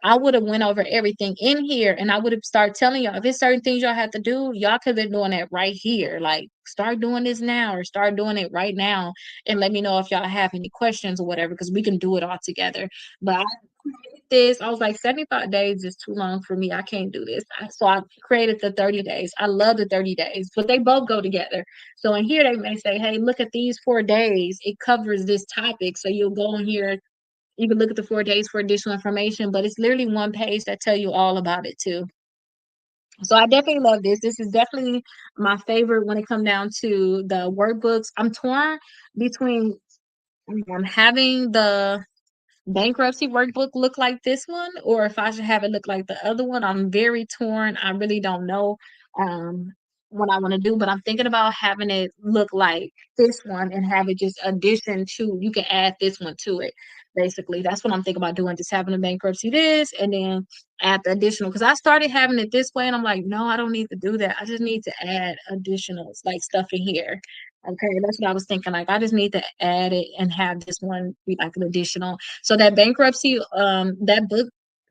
I would have went over everything in here and I would have started telling y'all if it's certain things y'all have to do, y'all could have been doing that right here. Like start doing this now or start doing it right now and let me know if y'all have any questions or whatever, because we can do it all together. But I created this, I was like, 75 days is too long for me. I can't do this. So I created the 30 days. I love the 30 days, but they both go together. So in here they may say, hey, look at these 4 days. It covers this topic. So you'll go in here, you can look at the 4 days for additional information, but it's literally one page that tell you all about it too. So I definitely love this. This is definitely my favorite when it comes down to the workbooks. I'm torn between having the bankruptcy workbook look like this one or if I should have it look like the other one. I'm very torn. I really don't know um what I want to do, but I'm thinking about having it look like this one and have it just addition to, you can add this one to it. Basically, that's what I'm thinking about doing, just having a bankruptcy this and then add the additional, because I started having it this way and I'm like, no, I don't need to do that. I just need to add additionals like stuff in here. Okay, that's what I was thinking. Like, I just need to add it and have this one be like an additional. So that bankruptcy,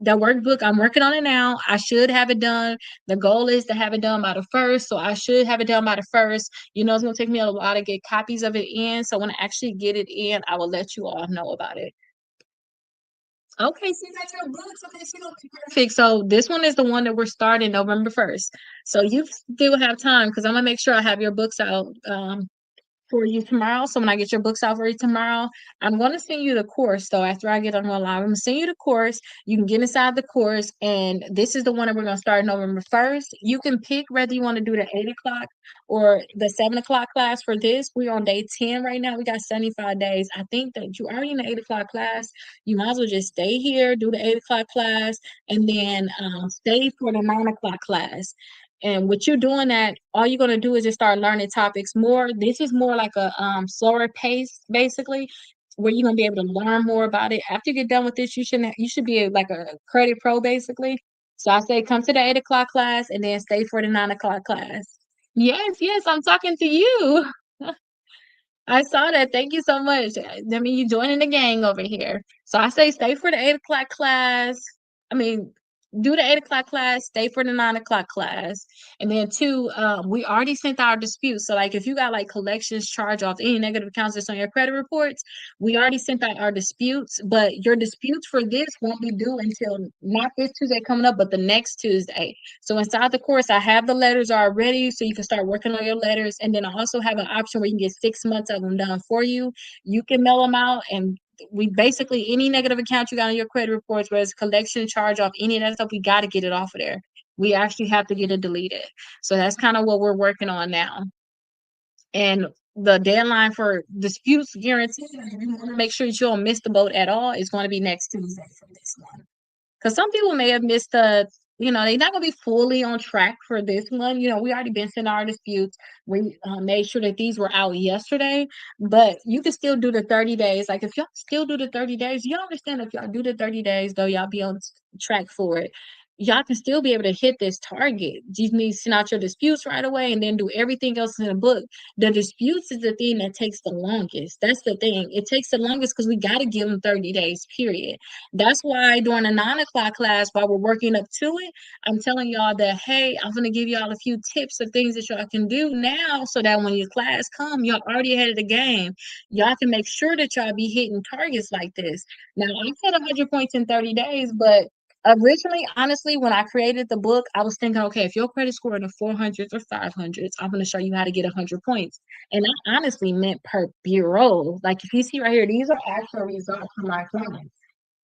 that workbook, I'm working on it now. I should have it done. The goal is to have it done by the first. So I should have it done by the first. It's gonna take me a while to get copies of it in. So when I actually get it in, I will let you all know about it. Okay, so you got your books. Okay, so it'll be perfect. So this one is the one that we're starting November 1st. So you still have time because I'm gonna make sure I have your books out. for you tomorrow. So when I get your books out for you tomorrow, I'm going to send you the course. So after I get on the live, I'm going to send you the course. You can get inside the course, and this is the one that we're going to start November 1st. You can pick whether you want to do the 8 o'clock or the 7 o'clock class for this. We're on day 10 right now. We got 75 days. I think that you already in the 8 o'clock class. You might as well just stay here, do the 8 o'clock class, and then stay for the 9 o'clock class. And what you're doing that, all you're gonna do is just start learning topics more. This is more like a slower pace, basically, where you're gonna be able to learn more about it. After you get done with this, you should be like a credit pro, basically. So I say come to the 8 o'clock class and then stay for the 9 o'clock class. Yes, yes, I'm talking to you. I saw that. Thank you so much. I mean, you joining the gang over here. So I say stay for the 8 o'clock class. I mean, do the 8 o'clock class, stay for the 9 o'clock class. And then two, we already sent our disputes. So like if you got like collections, charge off, any negative accounts that's on your credit reports, we already sent out our disputes, but your disputes for this won't be due until not this Tuesday coming up, but the next Tuesday. So inside the course, I have the letters already, so you can start working on your letters. And then I also have an option where you can get 6 months of them done for you. You can mail them out, and we basically any negative account you got on your credit reports, whether it's collection, charge off, any of that stuff, we got to get it off of there. We actually have to get it deleted. So that's kind of what we're working on now. And the deadline for disputes guaranteed, if you want to make sure that you don't miss the boat at all, is going to be next Tuesday for this one. Because some people may have missed they're not going to be fully on track for this one. We already been sending our disputes. We made sure that these were out yesterday, but you can still do the 30 days. Like if y'all still do the 30 days, you understand if y'all do the 30 days, though y'all be on track for it. Y'all can still be able to hit this target. You need to send out your disputes right away and then do everything else in the book. The disputes is the thing that takes the longest. That's the thing. It takes the longest because we got to give them 30 days, period. That's why during the 9 o'clock class, while we're working up to it, I'm telling y'all that, hey, I'm going to give y'all a few tips of things that y'all can do now so that when your class come, y'all already ahead of the game. Y'all can make sure that y'all be hitting targets like this. Now, I said 100 points in 30 days, but originally, honestly, when I created the book, I was thinking, okay, if your credit score in the 400s or 500s, I'm going to show you how to get 100 points. And I honestly meant per bureau. Like if you see right here, these are actual results from my clients.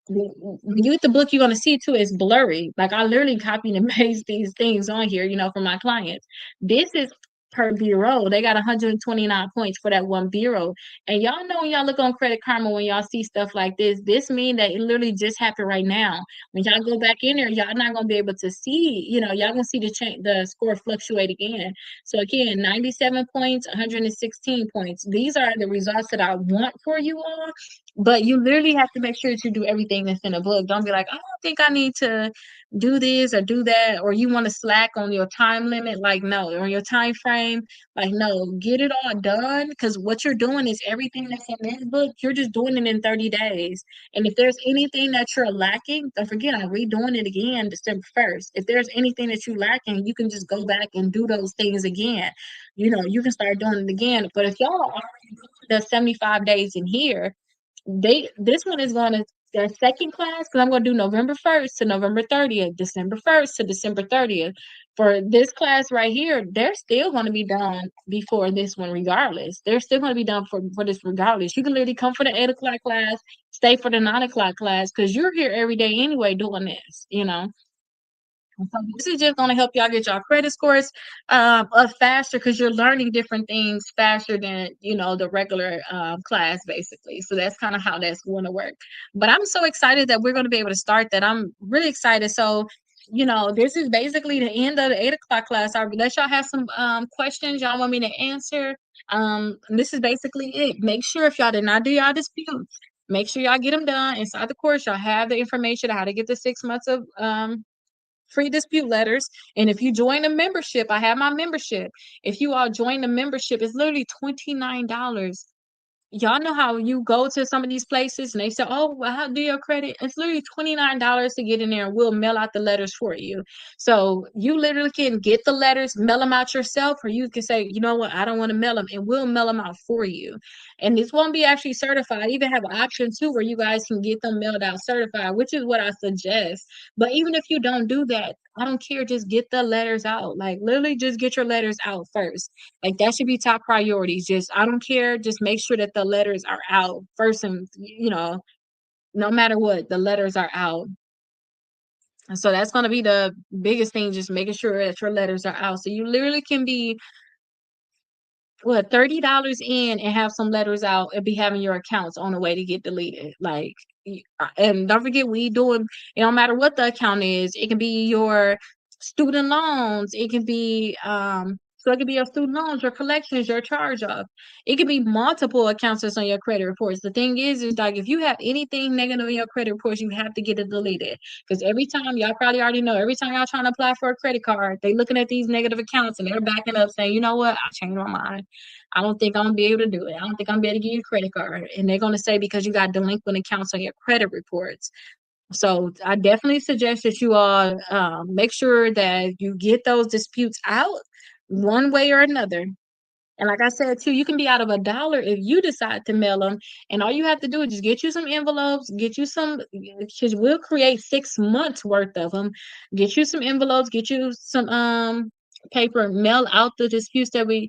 When you get the book, you're gonna see too, it's blurry. Like I literally copied and paste these things on here, for my clients. This is per bureau. They got 129 points for that one bureau. And y'all know when y'all look on Credit Karma, when y'all see stuff like this means that it literally just happened right now. When y'all go back in there, y'all not gonna be able to see, y'all gonna see the score fluctuate again. So again, 97 points, 116 points. These are the results that I want for you all. But you literally have to make sure that you do everything that's in the book. Don't be like, I don't think I need to do this or do that, or you want to slack on your time limit. Like, no, or your time frame. Like, no, get it all done. Because what you're doing is everything that's in this book, you're just doing it in 30 days. And if there's anything that you're lacking, don't forget, I'm redoing it again December 1st. If there's anything that you're lacking, you can just go back and do those things again. You can start doing it again. But if y'all are already doing the 75 days in here, this one is going to their second class because I'm going to do November 1st to November 30th, December 1st to December 30th. For this class right here, they're still going to be done before this one, regardless. They're still going to be done for this regardless. You can literally come for the 8 o'clock class, stay for the 9 o'clock class because you're here every day anyway doing this. So this is just going to help y'all get y'all credit scores up faster because you're learning different things faster than the regular class, basically. So that's kind of how that's going to work. But I'm so excited that we're going to be able to start that. I'm really excited. So this is basically the end of the 8 o'clock class. I'll let y'all have some questions y'all want me to answer. This is basically it. Make sure if y'all did not do y'all disputes, make sure y'all get them done inside the course. Y'all have the information on how to get the 6 months of free dispute letters. And if you join the membership, I have my membership. If you all join the membership, it's literally $29. Y'all know how you go to some of these places and they say, oh, well, how do your credit? It's literally $29 to get in there and we'll mail out the letters for you. So you literally can get the letters, mail them out yourself, or you can say, you know what, I don't want to mail them, and we'll mail them out for you. And this won't be actually certified. I even have an option too where you guys can get them mailed out certified, which is what I suggest. But even if you don't do that, I don't care. Just get the letters out. Like literally just get your letters out first. Like that should be top priorities. Just I don't care. Just make sure that the letters are out first and no matter what, the letters are out. And so that's gonna be the biggest thing, just making sure that your letters are out. So you literally can be what, $30 in and have some letters out and be having your accounts on the way to get deleted. Like, and don't forget, we doing, it don't matter what the account is, it can be your student loans, it can be, so it could be your student loans, your collections, your charge off. It could be multiple accounts that's on your credit reports. The thing is like if you have anything negative in your credit reports, you have to get it deleted. Because every time, y'all probably already know, every time y'all trying to apply for a credit card, they looking at these negative accounts and they're backing up saying, you know what, I changed my mind. I don't think I'm gonna be able to do it. I don't think I'm gonna be able to give you a credit card. And they're gonna say because you got delinquent accounts on your credit reports. So I definitely suggest that you all make sure that you get those disputes out one way or another. And like I said too, you can be out of $1 if you decide to mail them. And all you have to do is just get you some envelopes, get you some, because we'll create 6 months worth of them. Get you some envelopes, get you some paper, mail out the disputes that we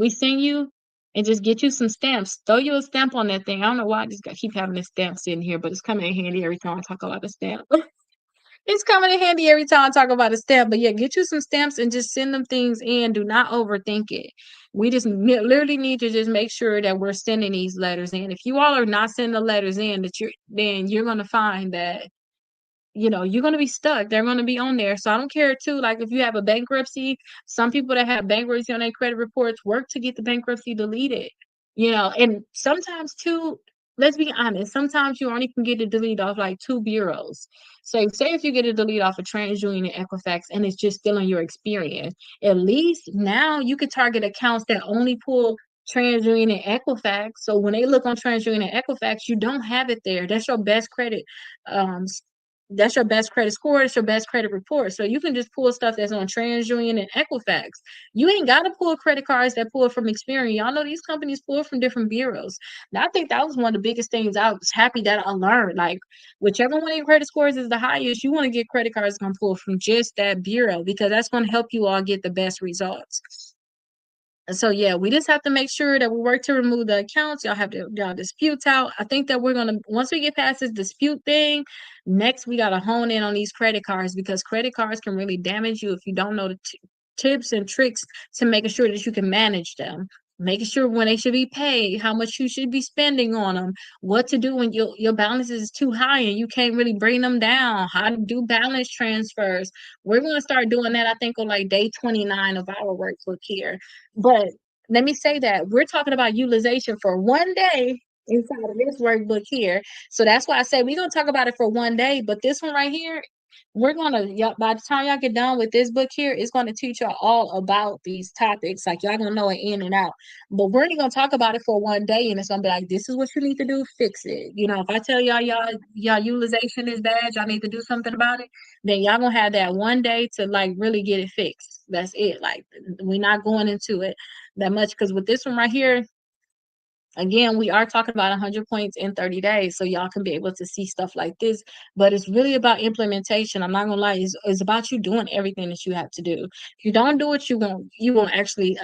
send you, and just get you some stamps. Throw you a stamp on that thing. I don't know why I just keep having this stamp sitting here, but it's coming in handy every time I talk about the stamp. It's coming in handy every time I talk about a stamp. But yeah, get you some stamps and just send them things in. Do not overthink it. We just literally need to just make sure that we're sending these letters in. If you all are not sending the letters in, then you're gonna find that you're going to be stuck. They're going to be on there. So I don't care too. Like if you have a bankruptcy, some people that have bankruptcy on their credit reports work to get the bankruptcy deleted. And sometimes too, let's be honest, sometimes you only can get it deleted off like two bureaus. So say if you get it deleted off of TransUnion and Equifax and it's just still in your experience, at least now you could target accounts that only pull TransUnion and Equifax. So when they look on TransUnion and Equifax, you don't have it there. That's your best credit um that's your best credit score. It's your best credit report. So you can just pull stuff that's on TransUnion and Equifax. You ain't got to pull credit cards that pull from Experian. Y'all know these companies pull from different bureaus. And I think that was one of the biggest things I was happy that I learned. Like, whichever one of your credit scores is the highest, you want to get credit cards going to pull from just that bureau because that's going to help you all get the best results. So yeah, we just have to make sure that we work to remove the accounts. Y'all have to y'all disputes out. I think that we're gonna once we get past this dispute thing, next we gotta hone in on these credit cards because credit cards can really damage you if you don't know the tips and tricks to making sure that you can manage them. Making sure when they should be paid, how much you should be spending on them, what to do when your balance is too high and you can't really bring them down, how to do balance transfers. We're gonna start doing that, I think, on like day 29 of our workbook here. But let me say that we're talking about utilization for one day inside of this workbook here. So that's why I say we're gonna talk about it for one day. But this one right here, y'all, by the time y'all get done with this book here, it's gonna teach y'all all about these topics. Like y'all gonna know it in and out. But we're only gonna talk about it for one day, and it's gonna be like, this is what you need to do, fix it. If I tell y'all utilization is bad, y'all need to do something about it, then y'all gonna have that one day to like really get it fixed. That's it. Like we're not going into it that much because with this one right here, again, we are talking about 100 points in 30 days, so y'all can be able to see stuff like this. But it's really about implementation. I'm not gonna lie, it's about you doing everything that you have to do. If you don't do it, you won't actually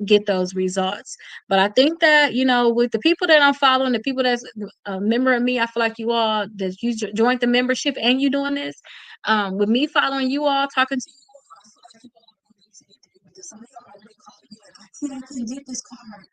get those results. But I think that with the people that I'm following, the people that's a member of me, I feel like you all that you joined the membership and you doing this with me following you all, talking to you. I can get this card.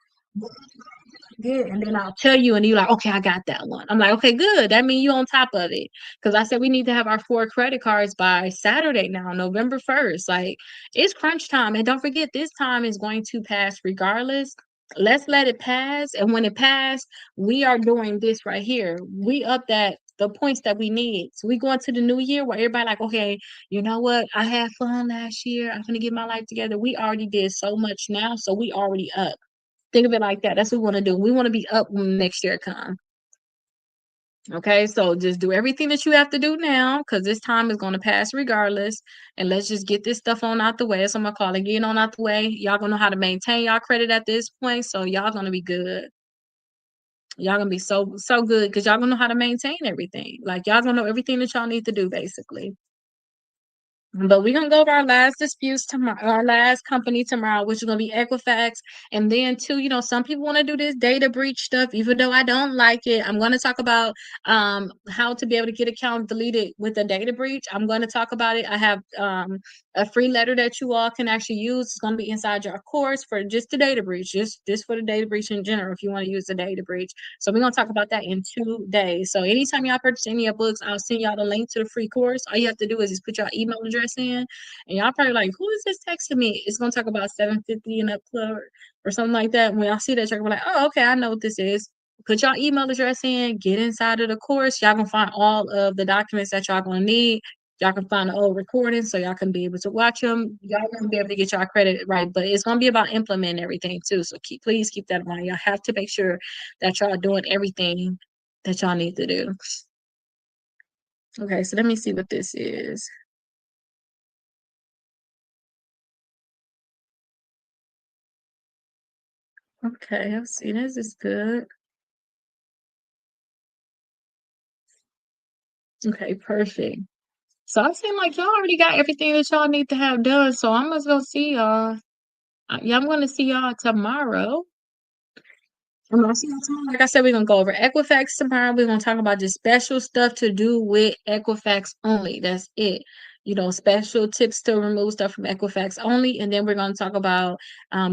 Good. And then I'll tell you, and you're like, okay, I got that one. I'm like, okay, good. That means you on top of it. Because I said we need to have our 4 credit cards by Saturday now, November 1st. Like, it's crunch time. And don't forget, this time is going to pass regardless. Let's let it pass. And when it passed, we are doing this right here. We up that the points that we need. So we go into the new year where everybody like, okay, you know what? I had fun last year. I'm gonna get my life together. We already did so much now, so we already up. Think of it like that. That's what we want to do. We want to be up when next year comes. Okay, so just do everything that you have to do now because this time is going to pass regardless. And let's just get this stuff on out the way. So I'm gonna call it getting on out the way. Y'all gonna know how to maintain y'all credit at this point. So y'all gonna be good. Y'all gonna be so good because y'all gonna know how to maintain everything. Like y'all gonna know everything that y'all need to do basically. But we're gonna go over our last disputes tomorrow, our last company tomorrow, which is gonna be Equifax. And then too, some people want to do this data breach stuff, even though I don't like it. I'm gonna talk about how to be able to get account deleted with a data breach. I'm gonna talk about it. I have a free letter that you all can actually use. It's gonna be inside your course for just the data breach, just for the data breach in general, if you want to use the data breach. So we're gonna talk about that in 2 days. So anytime y'all purchase any of your books, I'll send y'all the link to the free course. All you have to do is just put your email address in, and y'all probably like, who is this texting me? It's gonna talk about 750 and up club or something like that. When y'all see that, you're gonna be like, oh, okay, I know what this is. Put your email address in, get inside of the course. Y'all gonna find all of the documents that y'all gonna need. Y'all can find the old recordings so y'all can be able to watch them. Y'all gonna be able to get y'all credit right, but it's gonna be about implementing everything too. So please keep that in mind. Y'all have to make sure that y'all doing everything that y'all need to do. Okay, so let me see what this is. Okay, I've seen this is good. Okay, perfect. So I seem like y'all already got everything that y'all need to have done. So I'm gonna go see y'all. Yeah, I'm gonna see y'all tomorrow. I'm gonna see y'all tomorrow. Like I said, we're gonna go over Equifax tomorrow. We're gonna talk about just special stuff to do with Equifax only. That's it. Special tips to remove stuff from Equifax only. And then we're gonna talk about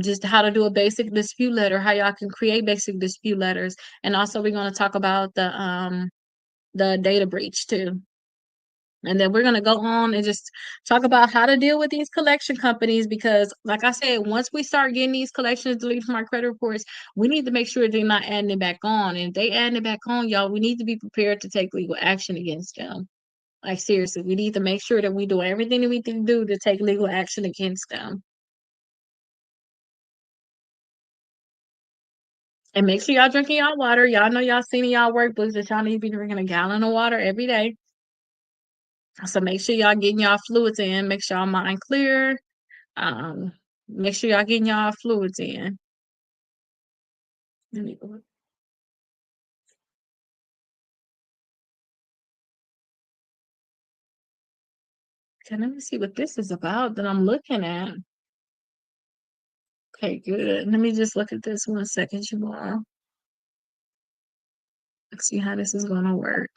just how to do a basic dispute letter, how y'all can create basic dispute letters, and also we're gonna talk about the data breach too. And then we're going to go on and just talk about how to deal with these collection companies because, like I said, once we start getting these collections deleted from our credit reports, we need to make sure they're not adding it back on. And if they adding it back on, y'all, we need to be prepared to take legal action against them. Like, seriously, we need to make sure that we do everything that we can do to take legal action against them. And make sure y'all drinking y'all water. Y'all know y'all seen in y'all workbooks that y'all need to be drinking a gallon of water every day. So make sure y'all getting y'all fluids in. Make sure y'all mind clear. Um, Make sure y'all getting y'all fluids in. Let me go. Okay, let me see what this is about that I'm looking at. Okay, good. Let me just look at this 1 second, you all. Let's see how this is gonna work.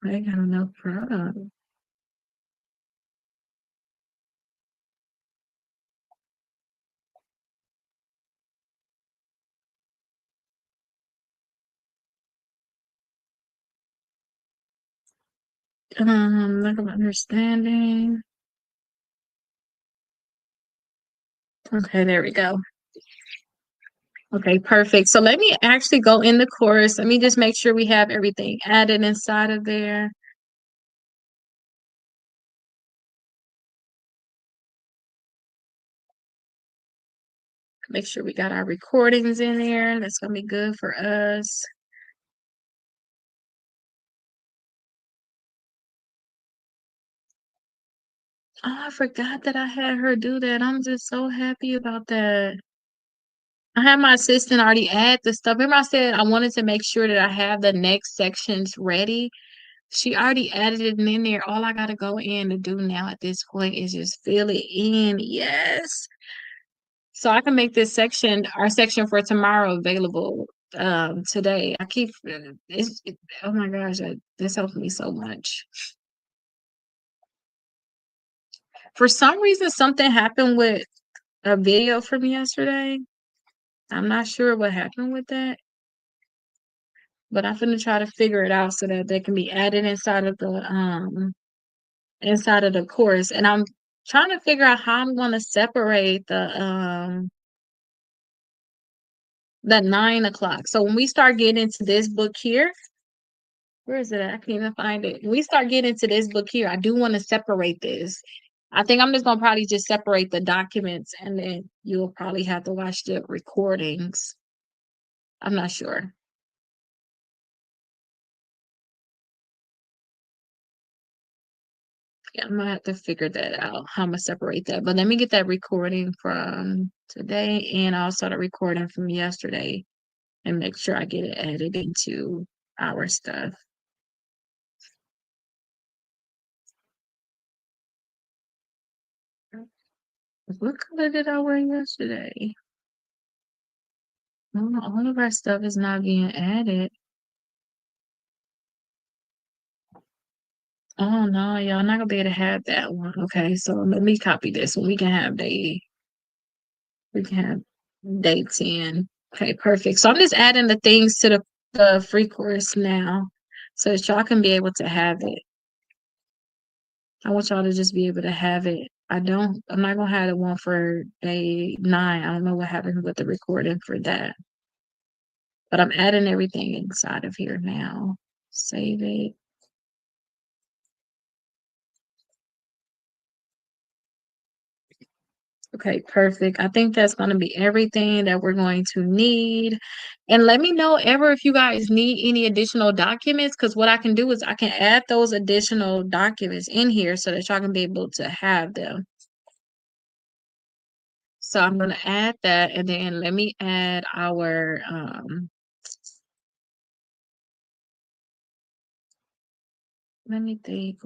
I got enough product. Lack of understanding. Okay, there we go. Okay, perfect. So let me actually go in the course. Let me just make sure we have everything added inside of there. Make sure we got our recordings in there. That's gonna be good for us. Oh, I forgot that I had her do that. I'm just so happy about that. I had my assistant already add the stuff. Remember, I said I wanted to make sure that I have the next sections ready. She already added it in there. All I gotta go in to do now at this point is just fill it in. Yes. So I can make this section, our section for tomorrow, available today. I keep oh my gosh, this helps me so much. For some reason, something happened with a video from yesterday. I'm not sure what happened with that, but I'm gonna try to figure it out so that they can be added inside of the course. And I'm trying to figure out how I'm gonna separate the 9 o'clock. So when we start getting into this book here, where is it at? I can't even find it. When we start getting into this book here, I do want to separate this. I think I'm just gonna probably just separate the documents and then you'll probably have to watch the recordings. I'm not sure. Yeah, I'm gonna have to figure that out, how I'm gonna separate that. But let me get that recording from today and also the recording from yesterday and make sure I get it added into. our stuff. What color did I wear yesterday? Oh, all of our stuff is not being added. Oh no, y'all not gonna be able to have that one. Okay, so let me copy this one. We can have day 10. Okay, perfect. So I'm just adding the things to the free course now so that y'all can be able to have it. I want y'all to just be able to have it. I'm not gonna have the one for day 9. I don't know what happened with the recording for that. But I'm adding everything inside of here now. Save it. Okay, perfect. I think that's going to be everything that we're going to need. And let me know ever if you guys need any additional documents, because what I can do is I can add those additional documents in here so that y'all can be able to have them. So I'm going to add that, and then let me add our let me think.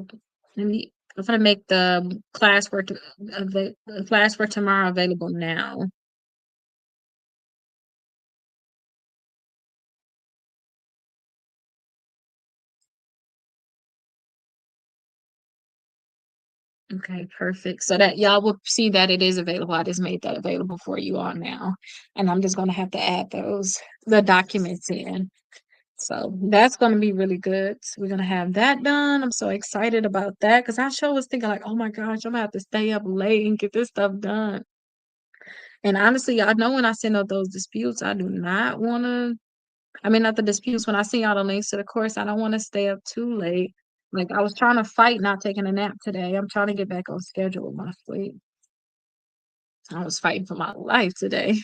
I'm gonna make the class for the class for tomorrow available now. Okay, perfect. So that y'all will see that it is available. I just made that available for you all now. And I'm just gonna have to add the documents in. So that's gonna be really good. So we're gonna have that done. I'm so excited about that because I sure was thinking like, oh my gosh, I'm gonna have to stay up late and get this stuff done. And honestly, I know when I send out those disputes, I do not wanna I mean, not the disputes. When I send y'all the links to the course, I don't want to stay up too late. Like I was trying to fight not taking a nap today. I'm trying to get back on schedule with my sleep. I was fighting for my life today,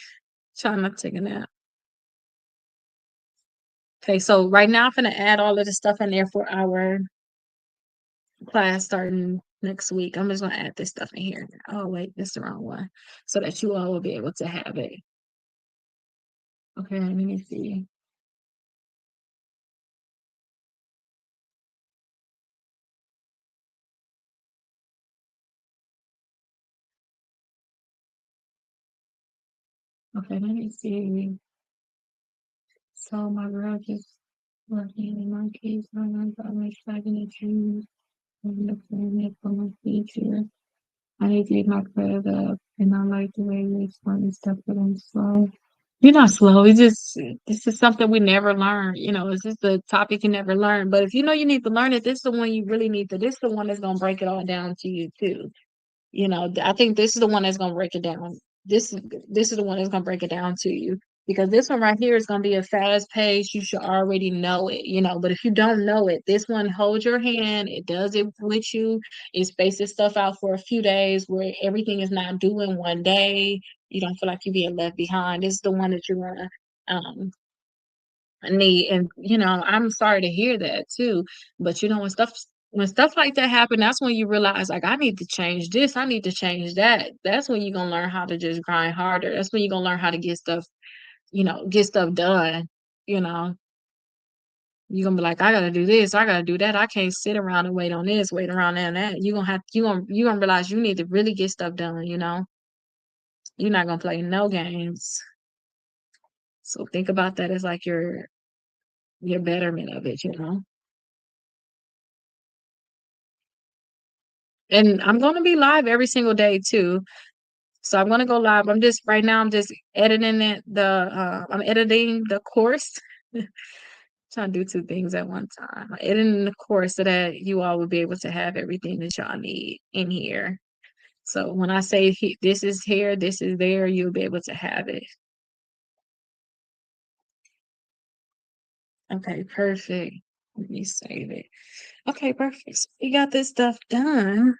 trying not to take a nap. Okay, so right now I'm gonna add all of the stuff in there for our class starting next week. I'm just gonna add this stuff in here. Oh wait, this is the wrong one. So that you all will be able to have it. Okay, let me see. Okay, let me see. So my girl just working in my case. I'm excited to choose. I'm looking at for my future. I need to get my credit up, and I like the way you explain stuff, but I'm slow. You're not slow. It's just this is something we never learn. It's just a topic you never learn. But if you know you need to learn it, this is the one you really need to. This is the one that's gonna break it all down to you too. I think this is the one that's gonna break it down. This is the one that's gonna break it down to you because this one right here is gonna be a fast pace. You should already know it. But if you don't know it, this one holds your hand. It does it with you. It spaces stuff out for a few days where everything is not due in one day. You don't feel like you're being left behind. This is the one that you're gonna need. And I'm sorry to hear that too. But when stuff like that happen, that's when you realize like I need to change this, I need to change that. That's when you're gonna learn how to just grind harder. That's when you're gonna learn how to get stuff done. You know, you're gonna be like, I gotta do this, I gotta do that. I can't sit around and wait on this, wait around and that. You're gonna realize you need to really get stuff done. You're not gonna play no games. So think about that as like your betterment of it. And I'm going to be live every single day too. So I'm going to go live. I'm just editing I'm editing the course. Trying to do two things at one time. I'm editing the course so that you all will be able to have everything that y'all need in here. So when I say this is here, this is there, you'll be able to have it. Okay, perfect. Let me save it. Okay, perfect. So we got this stuff done.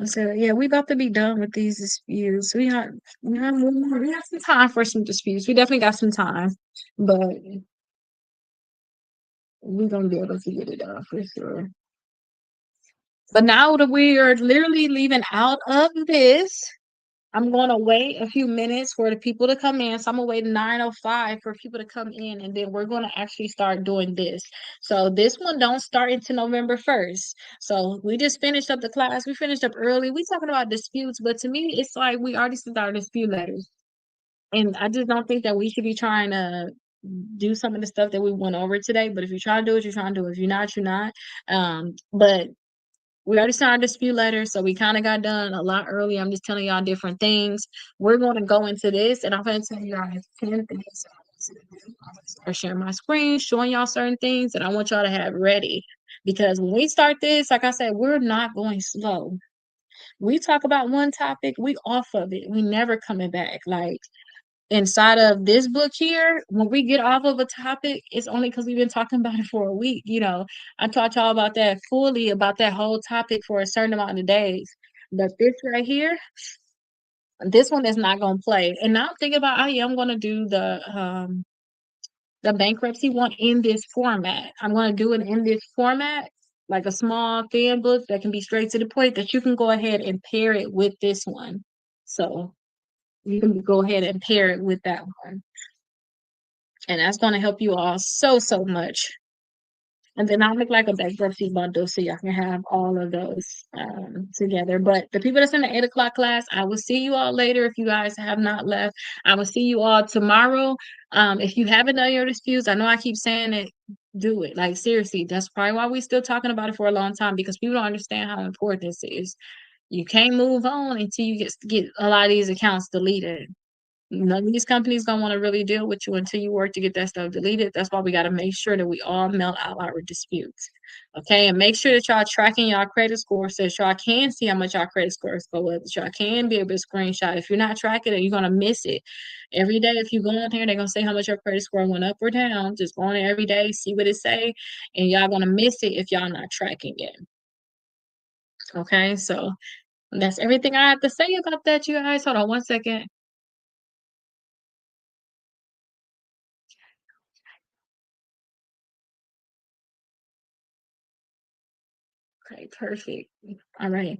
So yeah, we about to be done with these disputes. We have some time for some disputes. We definitely got some time, but we're gonna be able to get it done for sure. But now that we are literally leaving out of this, I'm gonna wait a few minutes for the people to come in. So I'm gonna wait 9:05 for people to come in, and then we're gonna actually start doing this. So this one don't start until November 1st. So we just finished up the class. We finished up early. We talking about disputes, but to me, it's like we already sent our dispute letters. And I just don't think that we should be trying to do some of the stuff that we went over today. But if you're trying to do it, you're trying to do it. If you're not, you're not. But we already signed our dispute letter, so we kind of got done a lot early. I'm just telling y'all different things. We're going to go into this, and I'm going to tell you guys 10 things that I want you to do. I'm going to start sharing my screen, showing y'all certain things that I want y'all to have ready. Because when we start this, like I said, we're not going slow. We talk about one topic, we off of it. We never coming back. Like inside of this book here, when we get off of a topic, it's only because we've been talking about it for a week. I taught y'all about that fully, about that whole topic for a certain amount of days. But this right here, this one is not gonna play. And now I'm thinking about I am gonna do the bankruptcy one in this format. I'm gonna do it in this format, like a small thin book that can be straight to the point that you can go ahead and pair it with this one. So you can go ahead and pair it with that one. And that's going to help you all so much. And then I'll make like a bankruptcy bundle so y'all can have all of those together. But the people that's in the 8 o'clock class, I will see you all later. If you guys have not left, I will see you all tomorrow. If you haven't done your disputes, I know I keep saying it, do it. Like seriously, that's probably why we still talking about it for a long time, because people don't understand how important this is. You can't move on until you get a lot of these accounts deleted. None of these companies gonna want to really deal with you until you work to get that stuff deleted. That's why we got to make sure that we all melt out our disputes. Okay, and make sure that y'all tracking y'all credit score so that y'all can see how much y'all credit scores go up. That y'all can be able to screenshot. If you're not tracking it, you're gonna miss it. Every day, if you go on here, they're gonna say how much your credit score went up or down. Just go on there every day, see what it say, and y'all gonna miss it if y'all not tracking it. Okay, so that's everything I have to say about that, you guys. Hold on one second. Okay, perfect. All right.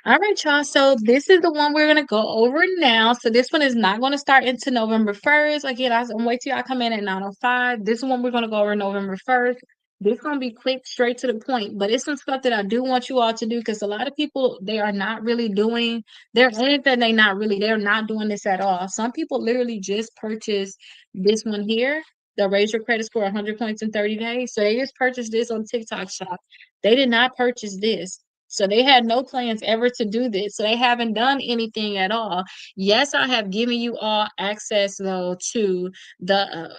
All right, y'all. So this is the one we're gonna go over now. So this one is not gonna start into November 1st. Again, I'm wait till y'all come in at 9:05. This one we're gonna go over November 1st. This gonna be quick, straight to the point. But it's some stuff that I do want you all to do, because a lot of people, they are not really doing. They're anything they're not doing this at all. Some people literally just purchased this one here. They'll raise your credit score 100 points in 30 days. So they just purchased this on TikTok Shop. They did not purchase this. So they had no plans ever to do this. So they haven't done anything at all. Yes, I have given you all access though to the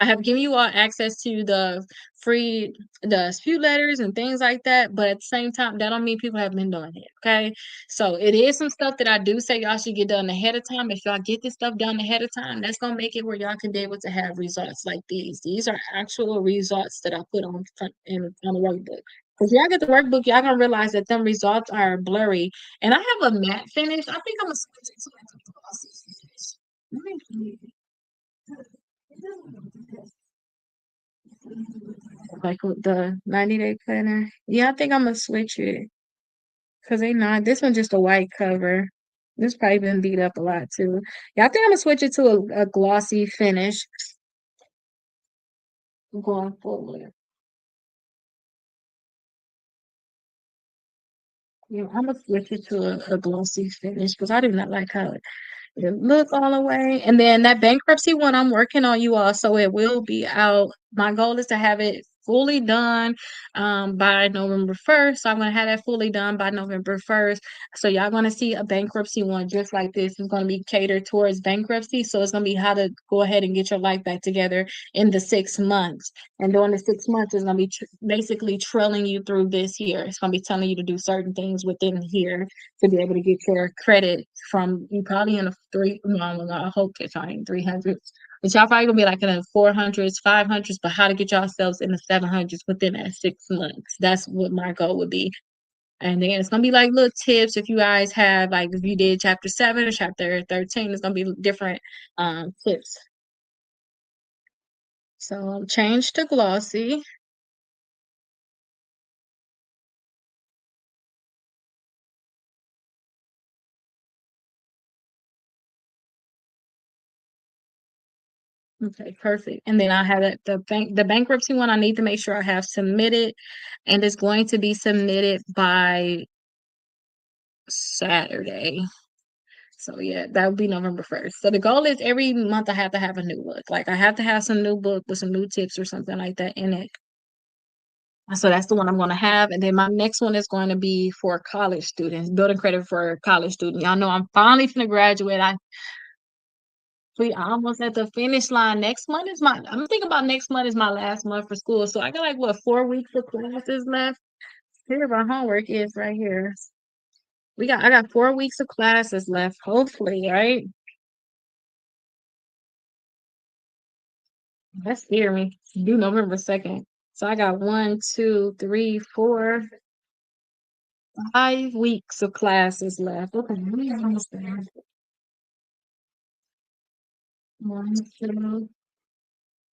I have given you all access to the free the dispute letters and things like that, but at the same time, that don't mean people have been doing it. Okay. So it is some stuff that I do say y'all should get done ahead of time. If y'all get this stuff done ahead of time, that's gonna make it where y'all can be able to have results like these. These are actual results that I put on on the workbook. If y'all get the workbook, y'all gonna realize that them results are blurry. And I have a matte finish. I think I'm gonna switch it to like a glossy finish. Like with the 90-day planner. Yeah, I think I'm gonna switch it. Cause they not this one's just a white cover. This probably been beat up a lot too. Yeah, I think I'm gonna switch it to a glossy finish going forward. Yeah, I'm gonna switch it to a glossy finish because I do not like how it look all the way. And then that bankruptcy one, I'm working on, you all, so it will be out. My goal is to have it fully done by November 1st. So I'm gonna have that fully done by November 1st. So y'all gonna see a bankruptcy one just like this. It's gonna be catered towards bankruptcy. So it's gonna be how to go ahead and get your life back together in the 6 months. And during the 6 months, it's gonna be basically trailing you through this year. It's gonna be telling you to do certain things within here to be able to get your credit from you probably in a three. No, I hope it's not in 300s. But y'all probably gonna be like in the 400s, 500s, but how to get yourselves in the 700s within that 6 months. That's what my goal would be. And then it's gonna be like little tips if you guys have like if you did chapter 7 or chapter 13, it's gonna be different tips. So change to glossy. Okay, perfect. And then I have the bankruptcy one I need to make sure I have submitted, and it's going to be submitted by Saturday. So yeah, that would be November 1st. So the goal is every month I have to have a new book. Like I have to have some new book with some new tips or something like that in it. So that's the one I'm going to have. And then my next one is going to be for college students, building credit for college students. Y'all know I'm finally going to graduate. We almost at the finish line. I'm thinking about next month is my last month for school. So I got like what, 4 weeks of classes left. Here my homework is right here. I got 4 weeks of classes left, hopefully, right? That's scary me. Due November 2nd. So I got 5 weeks of classes left. Okay, let me understand. 1, 2,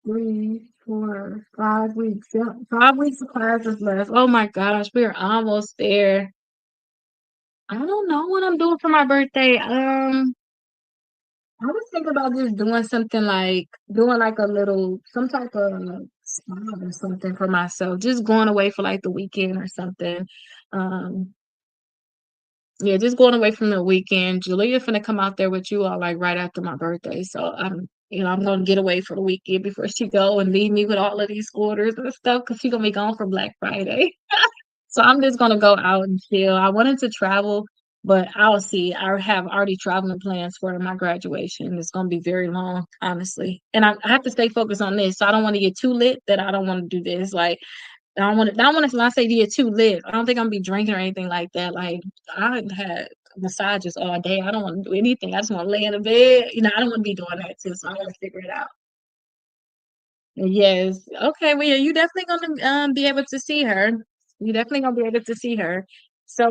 3, 4, 5 weeks. Yep, 5 weeks of classes left. Oh my gosh, we are almost there. I don't know what I'm doing for my birthday. I was thinking about just doing like a little some type of spa or something for myself. Just going away for like the weekend or something. Um, yeah, just going away from the weekend. Julia finna come out there with you all like right after my birthday. So I'm gonna get away for the weekend before she go and leave me with all of these orders and stuff because she gonna be gone for Black Friday. So I'm just gonna go out and chill. I wanted to travel, but I'll see. I have already traveling plans for my graduation. It's gonna be very long, honestly. And I have to stay focused on this. So I don't want to get too lit that I don't want to do this. Like I don't want to when I say get too lit. I don't think I'm gonna be drinking or anything like that. Like I had massages all day. I don't want to do anything. I just want to lay in the bed. I don't want to be doing that too. So I gotta figure it out. Yes. Okay. Well, yeah, you definitely gonna be able to see her. You definitely gonna be able to see her. So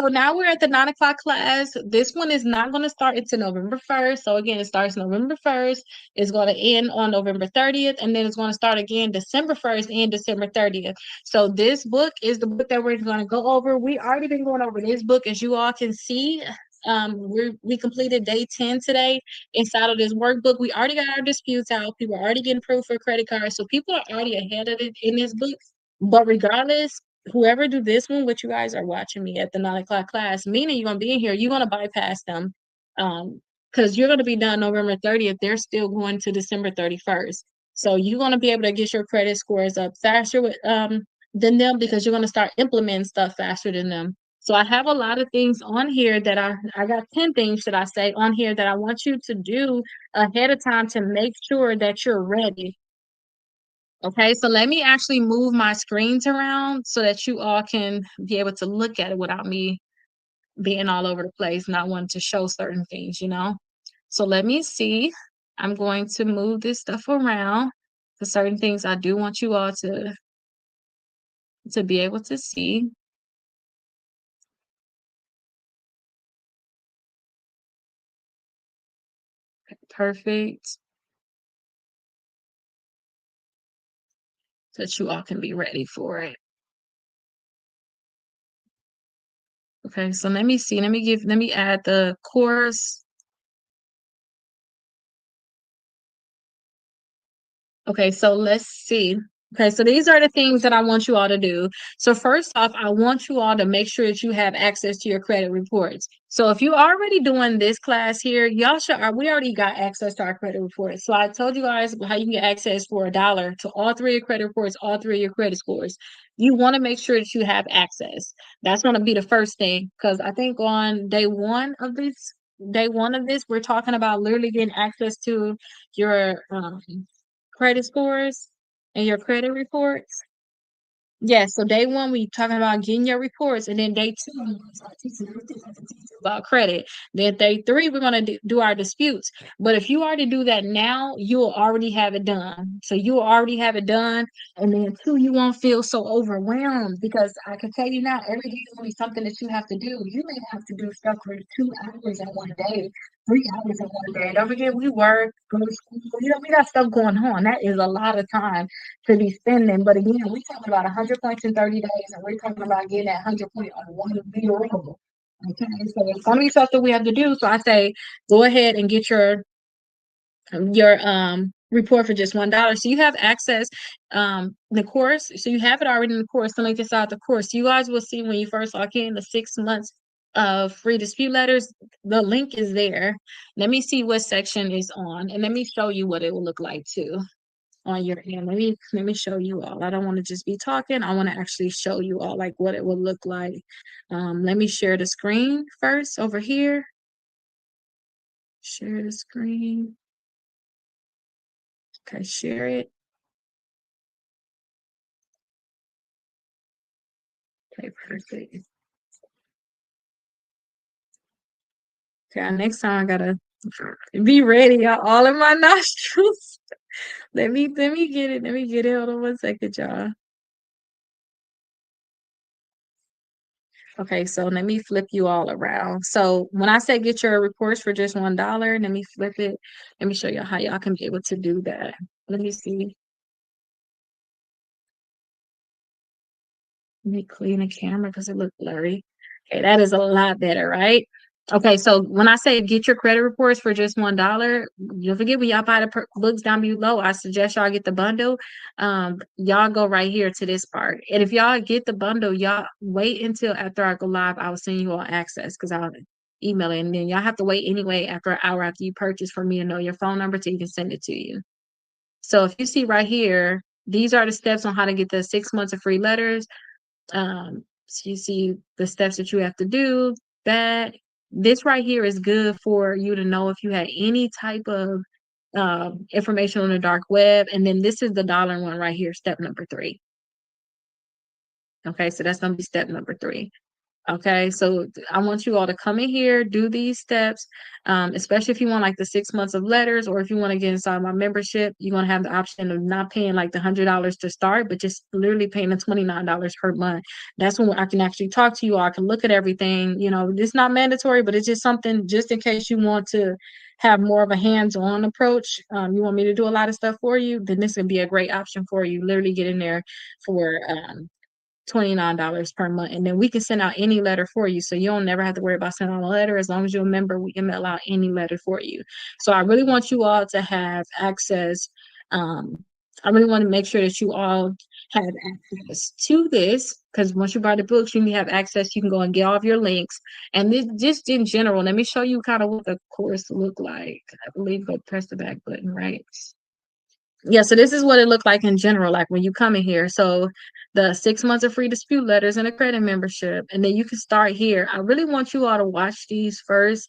now we're at the 9 o'clock class. This one is not gonna start until November 1st. So again, it starts November 1st. It's gonna end on November 30th, and then it's gonna start again December 1st and December 30th. So this book is the book that we're gonna go over. We already been going over this book, as you all can see. We completed day 10 today inside of this workbook. We already got our disputes out. People are already getting proof for credit cards. So people are already ahead of it in this book. But regardless, whoever do this one, which you guys are watching me at the 9 o'clock class, meaning you're gonna be in here, you're gonna bypass them. Because you're gonna be done November 30th. They're still going to December 31st. So you're gonna be able to get your credit scores up faster with than them because you're gonna start implementing stuff faster than them. So I have a lot of things on here that I got 10 things, should I say, on here that I want you to do ahead of time to make sure that you're ready. Okay, so let me actually move my screens around so that you all can be able to look at it without me being all over the place, not wanting to show certain things. So let me see. I'm going to move this stuff around for certain things I do want you all to be able to see. Perfect. So that you all can be ready for it. Okay, so let me see. Let me add the course. Okay, so let's see. Okay, so these are the things that I want you all to do. So first off, I want you all to make sure that you have access to your credit reports. So if you're already doing this class here, we already got access to our credit reports. So I told you guys how you can get access for $1 to all three of your credit reports, all three of your credit scores. You want to make sure that you have access. That's going to be the first thing because I think on day 1 of this, we're talking about literally getting access to your credit scores and your credit reports. Yes, so day 1 we talking about getting your reports, and then day 2 we're gonna start teaching everything about credit. Then day 3 we're gonna do our disputes. But if you already do that now, you'll already have it done. So you'll already have it done, and then 2 you won't feel so overwhelmed because I can tell you now, every day is gonna be something that you have to do. You may have to do stuff for 2 hours in one day, 3 hours in one day. Don't forget we work, go to school. We got stuff going on. That is a lot of time to be spending. But again, we're talking about 100 points in 30 days, and we're talking about getting that 100 point on one video. Okay, so it's gonna be something we have to do. So I say, go ahead and get your your report for just $1. So you have access the course. So you have it already in the course. The link inside the course. You guys will see when you first log in the 6 months of free dispute letters. The link is there. Let me see what section is on, and let me show you what it will look like too on your end. Let me show you all. I don't want to just be talking. I want to actually show you all like what it will look like. Let me share the screen first over here. Share the screen. Okay, share it. Okay, perfect. Okay, next time I gotta be ready, y'all. All in my nostrils. Let me get it. Let me get it. Hold on 1 second, y'all. Okay, so let me flip you all around. So when I say get your reports for just $1, let me flip it. Let me show you how y'all can be able to do that. Let me see. Let me clean the camera because it looked blurry. Okay, that is a lot better, right? Okay, so when I say get your credit reports for just $1, don't forget when y'all buy the books down below, I suggest y'all get the bundle. Y'all go right here to this part. And if y'all get the bundle, y'all wait until after I go live, I will send you all access because I'll email it. And then y'all have to wait anyway after an hour after you purchase for me to know your phone number to even send it to you. So if you see right here, these are the steps on how to get the 6 months of free letters. So you see the steps that you have to do. That this right here is good for you to know if you had any type of information on the dark web. And then this is the dollar one right here, step number 3. Okay, so that's gonna be step number 3. Okay, so I want you all to come in here, do these steps, especially if you want like the 6 months of letters, or if you want to get inside my membership, you're gonna have the option of not paying like the $100 to start, but just literally paying the $29 per month. That's when I can actually talk to you. I can look at everything. It's not mandatory, but it's just something just in case you want to have more of a hands-on approach. You want me to do a lot of stuff for you, then this would be a great option for you. Literally get in there for $29 per month, and then we can send out any letter for you, so you don't never have to worry about sending out a letter. As long as you're a member, we can mail out any letter for you. So I really want you all to have access. I really want to make sure that you all have access to this, because once you buy the books, you have access. You can go and get all of your links, and this just in general. Let me show you kind of what the course look like. I believe go press the back button, right? Yeah, so this is what it looked like in general, like when you come in here. So the 6 months of free dispute letters and a credit membership, and then you can start here. I really want you all to watch these first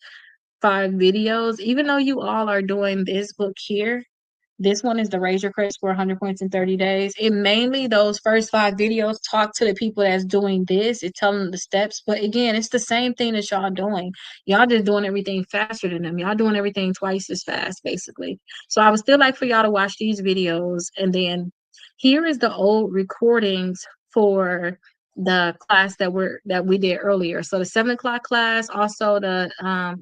5 videos, even though you all are doing this book here. This one is the Raise Your Credit Score 100 points in 30 days. It mainly, those first 5 videos talk to the people that's doing this. It telling them the steps. But again, it's the same thing that y'all doing. Y'all just doing everything faster than them. Y'all doing everything twice as fast, basically. So I would still like for y'all to watch these videos. And then here is the old recordings for the class that we did earlier. So the 7 o'clock class, also the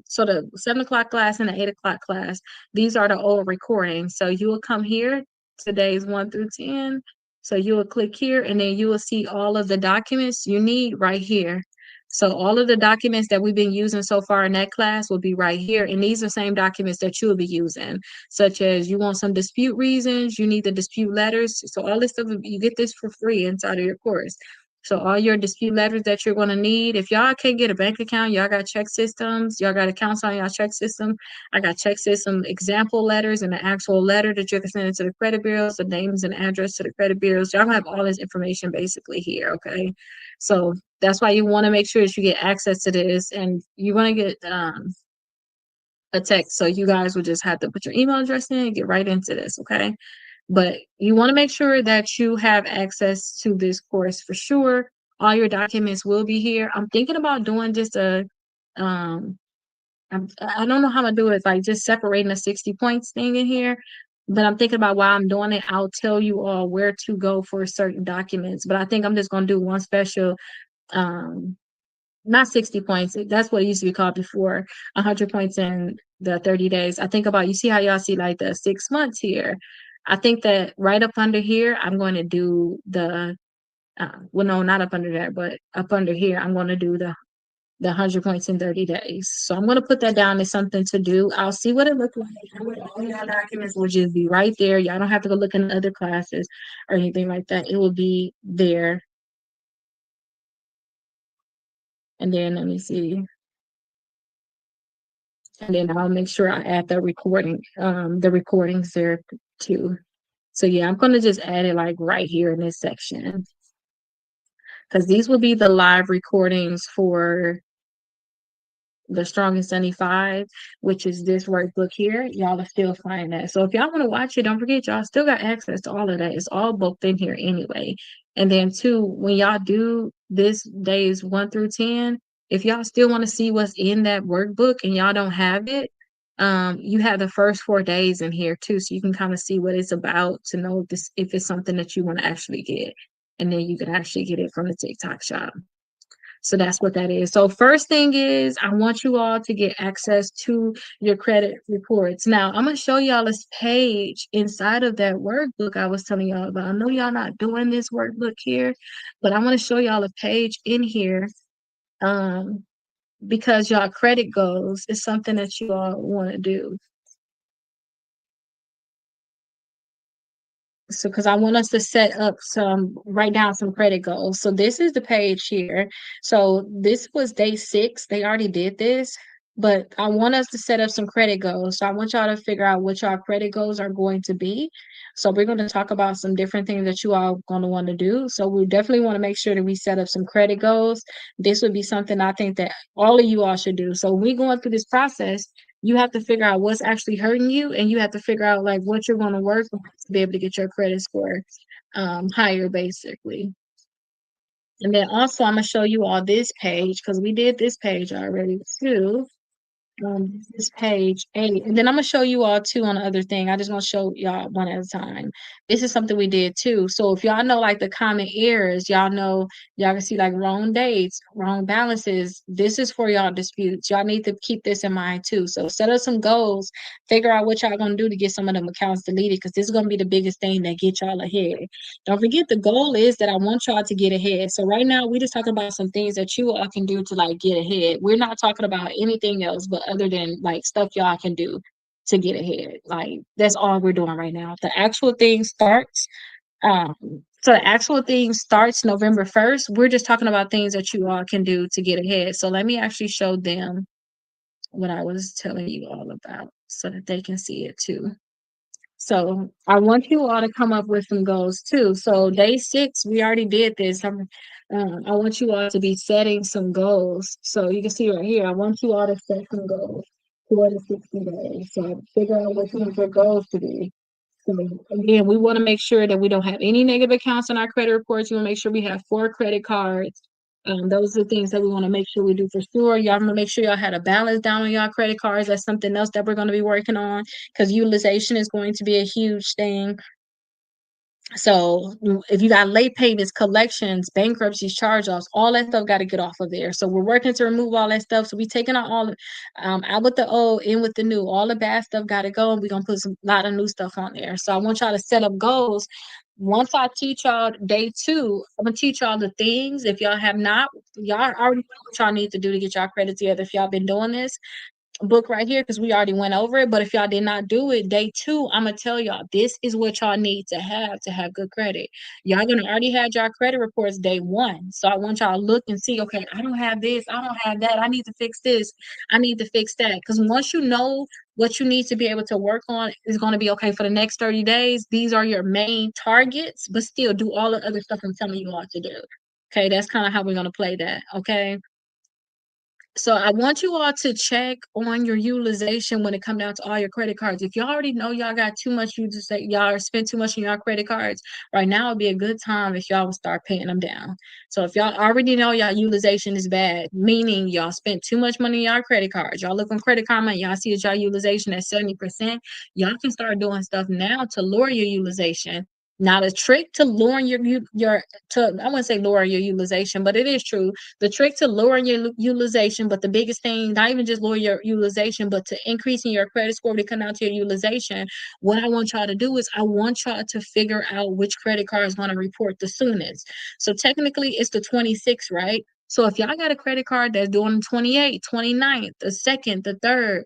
7 o'clock class and the 8 o'clock class. These are the old recordings. So you will come here, today's 1 through 10. So you will click here, and then you will see all of the documents you need right here. So all of the documents that we've been using so far in that class will be right here. And these are same documents that you'll be using, such as you want some dispute reasons, you need the dispute letters. So all this stuff, you get this for free inside of your course. So all your dispute letters that you're going to need, if y'all can't get a bank account, y'all got check systems, y'all got accounts on y'all check system. I got check system example letters and the actual letter that you can send it to the credit bureaus, the names and address to the credit bureaus. Y'all have all this information basically here, okay? So that's why you want to make sure that you get access to this, and you're going to get a text. So you guys will just have to put your email address in and get right into this, okay? But you want to make sure that you have access to this course for sure. All your documents will be here. I'm thinking about doing just um, I don't know how I'm gonna do it, like just separating the 60 points thing in here. But I'm thinking about while I'm doing it, I'll tell you all where to go for certain documents. But I think I'm just gonna do one special, um, not 60 points. That's what it used to be called before, 100 points in the 30 days. I think about, you see how y'all see like the 6 months here. I think that right up under here, I'm going to do the, well, no, not up under that, but up under here, I'm going to do the the 100 points in 30 days. So I'm going to put that down as something to do. I'll see what it looks like. All your documents will just be right there. Y'all don't have to go look in other classes or anything like that. It will be there. And then let me see. And then I'll make sure I add the recordings there too. So yeah, I'm going to just add it like right here in this section, because these will be the live recordings for the strongest 75, which is this workbook here. Y'all will still find that. So if y'all want to watch it, don't forget y'all still got access to all of that. It's all booked in here anyway. And then two, when y'all do this days 1 through 10, if y'all still want to see what's in that workbook and y'all don't have it, you have the first 4 days in here too, so you can kind of see what it's about to know if it's something that you want to actually get, and then you can actually get it from the TikTok shop. So that's what that is. So first thing is, I want you all to get access to your credit reports. Now, I'm going to show y'all this page inside of that workbook I was telling y'all about. I know y'all not doing this workbook here, but I want to show y'all a page in here, because y'all credit goals is something that you all want to do. So, because I want us to write down some credit goals. So this is the page here. So this was day 6. They already did this, but I want us to set up some credit goals. So I want y'all to figure out what y'all credit goals are going to be. So we're going to talk about some different things that you all going to want to do. So we definitely want to make sure that we set up some credit goals. This would be something I think that all of you all should do. So we going through this process, you have to figure out what's actually hurting you, and you have to figure out like what you're going to work on to be able to get your credit score higher, basically. And then also I'm going to show you all this page, because we did this page already too. This is page 8, and then I'm gonna show you all too on the other thing. I just want to show y'all one at a time. This is something we did too. So if y'all know like the common errors, y'all know, y'all can see like wrong dates, wrong balances. This is for y'all disputes. Y'all need to keep this in mind too. So set up some goals, figure out what y'all gonna do to get some of them accounts deleted, because this is gonna be the biggest thing that get y'all ahead. Don't forget, the goal is that I want y'all to get ahead. So right now we just talking about some things that you all can do to like get ahead. We're not talking about anything else but other than like stuff y'all can do to get ahead. Like that's all we're doing right now. The actual thing starts um the actual thing starts November 1st. We're just talking about things that you all can do to get ahead. So let me actually show them what I was telling you all about so that they can see it too. So I want you all to come up with some goals too. So day 6, we already did this. I want you all to be setting some goals. So you can see right here, I want you all to set some goals for the 60 days. So figure out what you want your goals to be. So again, we want to make sure that we don't have any negative accounts on our credit reports. We want to make sure we have 4 credit cards. Those are the things that we want to make sure we do for sure. Y'all want to make sure y'all had a balance down on y'all credit cards. That's something else that we're going to be working on, because utilization is going to be a huge thing. So if you got late payments, collections, bankruptcies, charge-offs, all that stuff got to get off of there. So we're working to remove all that stuff. So we taking out all out with the old, in with the new. All the bad stuff got to go, and we're gonna put a lot of new stuff on there. So I want y'all to set up goals. Once I teach y'all day 2, I'm gonna teach y'all the things. If y'all have not, y'all already know what y'all need to do to get y'all credit together. If y'all been doing this book right here, because we already went over it. But if y'all did not do it, day 2, I'm gonna tell y'all this is what y'all need to have good credit. Y'all gonna already have y'all credit reports day 1. So I want y'all to look and see, okay, I don't have this, I don't have that, I need to fix this, I need to fix that. Because once you know what you need to be able to work on, is going to be okay for the next 30 days. These are your main targets, but still do all the other stuff I'm telling you all to do. Okay, that's kind of how we're gonna play that. Okay. So I want you all to check on your utilization when it comes down to all your credit cards. If y'all already know y'all got too much, you just say y'all spend too much on your credit cards, right now would be a good time if y'all would start paying them down. So if y'all already know y'all utilization is bad, meaning y'all spent too much money on y'all credit cards, y'all look on Credit Karma, y'all see that y'all utilization at 70%, y'all can start doing stuff now to lower your utilization. Now the trick to lowering your to I wouldn't say lower your utilization, but it is true. The trick to lowering your utilization, but the biggest thing, not even just lower your utilization, but to increasing your credit score to come down to your utilization, what I want y'all to do is I want y'all to figure out which credit card is going to report the soonest. So technically it's the 26, right? So if y'all got a credit card that's due on the 28th, 29th, the 2nd, the 3rd,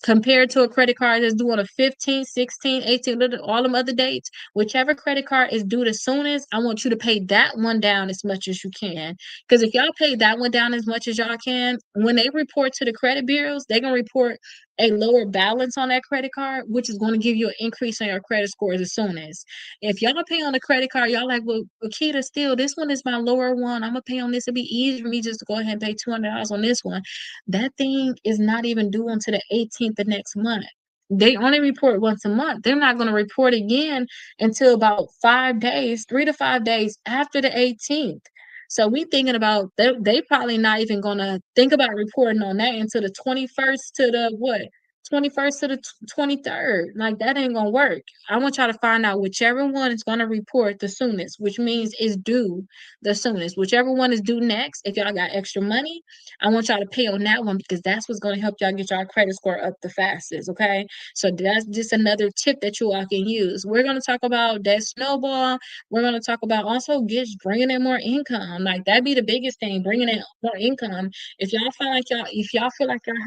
compared to a credit card that's due on the 15th, 16th, 18th, all them other dates, whichever credit card is due the soonest, I want you to pay that one down as much as you can. Because if y'all pay that one down as much as y'all can, when they report to the credit bureaus, they're going to report a lower balance on that credit card, which is going to give you an increase in your credit scores as soon as. If y'all pay on the credit card, y'all like, well, Akita, still, this one is my lower one. I'm gonna pay on this. It'd be easy for me just to go ahead and pay $200 on this one. That thing is not even due until the 18th of next month. They only report once a month. They're not going to report again until about 5 days, 3 to 5 days after the 18th. So we thinking about they probably not even gonna think about reporting on that until the 21st to the what? 21st to the 23rd. Like that ain't gonna work. I want y'all to find out whichever one is gonna report the soonest, which means is due the soonest. Whichever one is due next, if y'all got extra money, I want y'all to pay on that one because that's what's gonna help y'all get y'all credit score up the fastest. Okay. So that's just another tip that you all can use. We're gonna talk about that snowball. We're gonna talk about also just bringing in more income. Like that'd be the biggest thing, bringing in more income. If y'all feel like y'all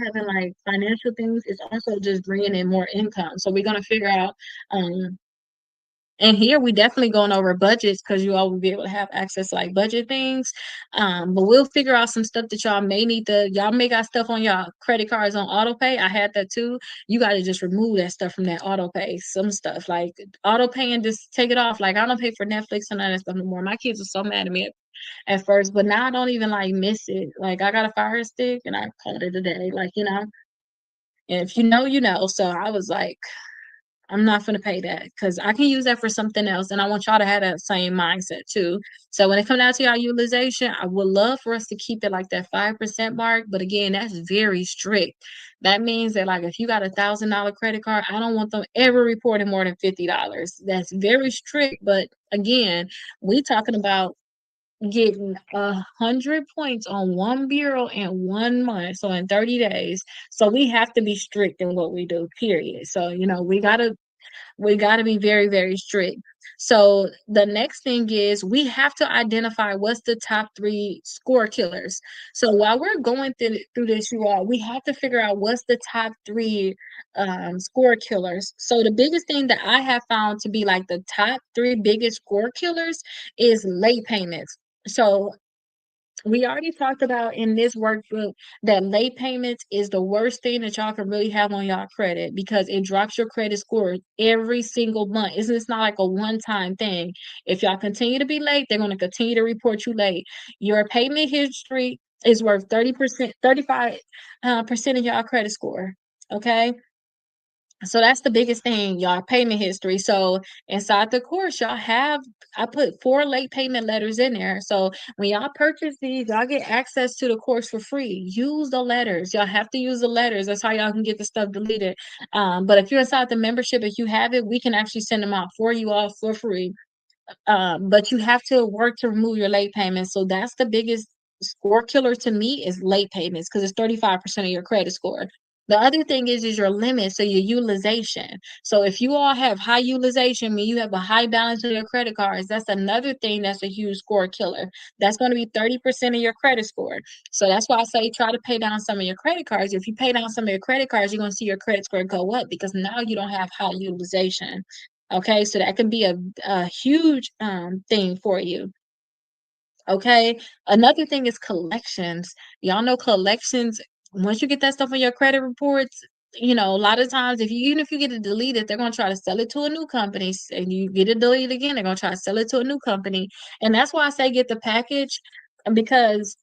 having like financial things, it's also just bringing in more income. So we're gonna figure out and here we definitely going over budgets because you all will be able to have access to like budget things. But we'll figure out some stuff that y'all may got stuff on y'all credit cards on auto pay. I had that too. You got to just remove that stuff from that auto pay. Some stuff like auto pay and just take it off. Like I don't pay for Netflix and none of that stuff anymore. My kids are so mad at me at first, but now I don't even like miss it. Like I got a Fire Stick and I called it a day. And if you know, you know. So I was like, I'm not gonna pay that because I can use that for something else, and I want y'all to have that same mindset too. So when it comes down to y'all utilization, I would love for us to keep it like that 5% mark. But again, that's very strict. That means that like if you got $1,000 credit card, I don't want them ever reporting more than $50. That's very strict. But again, we talking about getting 100 points on one bureau in 1 month, so in 30 days. So we have to be strict in what we do, period. So we gotta be very, very strict. So the next thing is we have to identify what's the top three score killers. So while we're going through this, you all, we have to figure out what's the top three score killers. So the biggest thing that I have found to be like the top three biggest score killers is late payments. So we already talked about in this workbook that late payments is the worst thing that y'all can really have on y'all credit because it drops your credit score every single month. It's not like a one-time thing. If y'all continue to be late, they're going to continue to report you late. Your payment history is worth 30%, 35% percent of y'all credit score. Okay. So that's the biggest thing, y'all payment history. So inside the course, I put 4 late payment letters in there. So when y'all purchase these, y'all get access to the course for free. Use the letters. Y'all have to use the letters. That's how y'all can get the stuff deleted. But if you're inside the membership, if you have it, we can actually send them out for you all for free. But you have to work to remove your late payments. So that's the biggest score killer to me is late payments because it's 35% of your credit score. The other thing is your limit, so your utilization. So if you all have high utilization, mean you have a high balance on your credit cards, that's another thing that's a huge score killer. That's going to be 30% of your credit score. So that's why I say try to pay down some of your credit cards. If you pay down some of your credit cards, you're going to see your credit score go up because now you don't have high utilization. Okay, so that can be a huge thing for you. Okay. Another thing is collections. Y'all know collections, once you get that stuff on your credit reports, a lot of times even if you get it deleted, they're gonna try to sell it to a new company. And you get it deleted again, they're gonna try to sell it to a new company. And that's why I say get the package because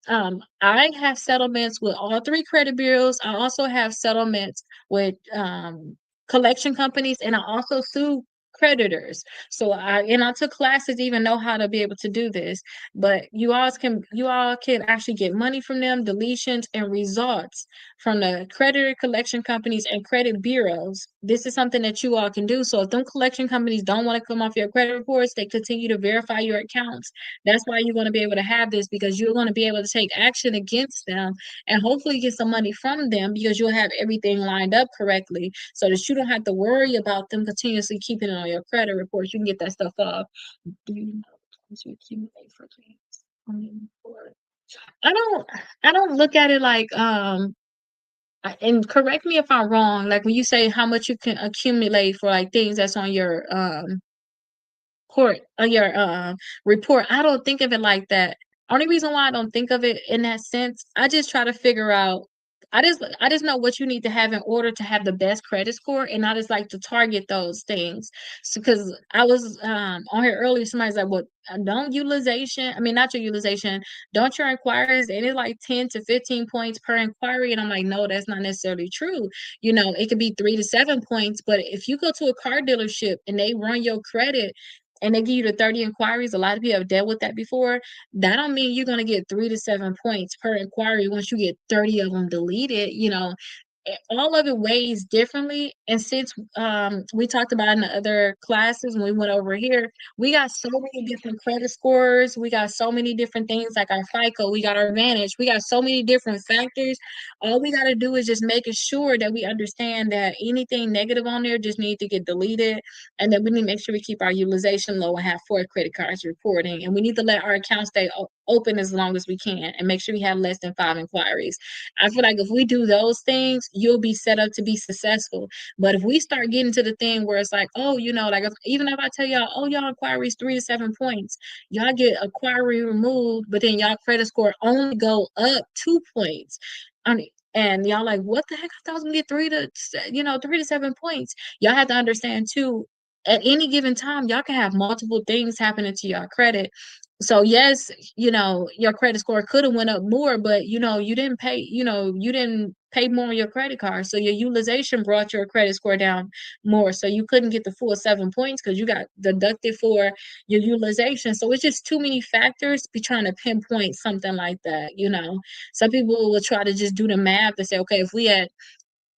I have settlements with all three credit bureaus. I also have settlements with collection companies, and I also sue creditors. So I took classes to even know how to be able to do this. But you all can actually get money from them, deletions and results from the creditor collection companies and credit bureaus. This is something that you all can do. So if them collection companies don't want to come off your credit reports, they continue to verify your accounts. That's why you're going to be able to have this because you're going to be able to take action against them and hopefully get some money from them because you'll have everything lined up correctly so that you don't have to worry about them continuously keeping it on your credit reports. You can get that stuff off. Do you know once you accumulate for claims? I don't I don't look at it like, and correct me if I'm wrong, like, when you say how much you can accumulate for, like, things that's on your, report, I don't think of it like that. Only reason why I don't think of it in that sense, I just try to figure out I just know what you need to have in order to have the best credit score, and I just like to target those things. So, because I was, on here earlier, somebody's like, "Well, don't utilization I mean, not your utilization, don't your inquiries, and it's like 10 to 15 points per inquiry," and I'm like, "No, that's not necessarily true." It could be 3 to 7 points, but if you go to a car dealership and they run your credit and they give you the 30 inquiries, a lot of people have dealt with that before. That don't mean you're gonna get 3 to 7 points per inquiry once you get 30 of them deleted. All of it weighs differently, and since, we talked about in the other classes when we went over here, we got so many different credit scores, we got so many different things like our FICO, we got our Advantage, we got so many different factors. All we gotta do is just making sure that we understand that anything negative on there just need to get deleted, and then we need to make sure we keep our utilization low and have 4 credit cards reporting, and we need to let our account stay open as long as we can and make sure we have less than 5 inquiries. I feel like if we do those things, you'll be set up to be successful. But if we start getting to the thing where it's like, oh, like even if I tell y'all, oh, y'all inquiries 3 to 7 points, y'all get inquiry removed, but then y'all credit score only go up 2 points. I mean, and y'all like, what the heck? I thought I was gonna get 3 to 7 points. Y'all have to understand too. At any given time, y'all can have multiple things happening to your credit. So yes, your credit score could have went up more, but you didn't pay more on your credit card. So your utilization brought your credit score down more. So you couldn't get the full 7 points because you got deducted for your utilization. So it's just too many factors be trying to pinpoint something like that. Some people will try to just do the math and say, okay, if we had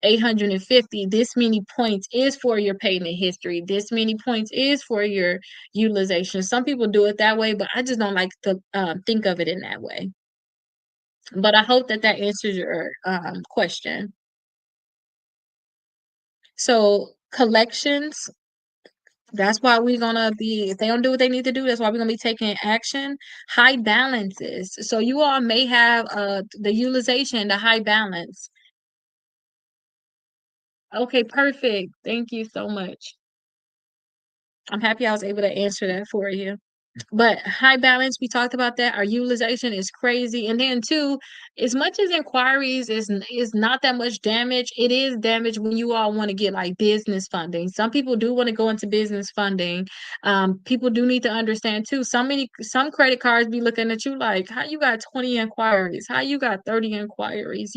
850, this many points is for your payment history, this many points is for your utilization. Some people do it that way, but I just don't like to think of it in that way. But I hope that answers your question. So collections, that's why we're gonna be, if they don't do what they need to do, that's why we're gonna be taking action. High balances, so you all may have the utilization, the high balance. Okay, perfect, thank you so much. I'm happy I was able to answer that for you. But high balance, we talked about that. Our utilization is crazy. And then too, as much as inquiries is not that much damage, it is damage when you all want to get like business funding. Some people do want to go into business funding. People do need to understand too. Some credit cards be looking at you like, how you got 20 inquiries? How you got 30 inquiries?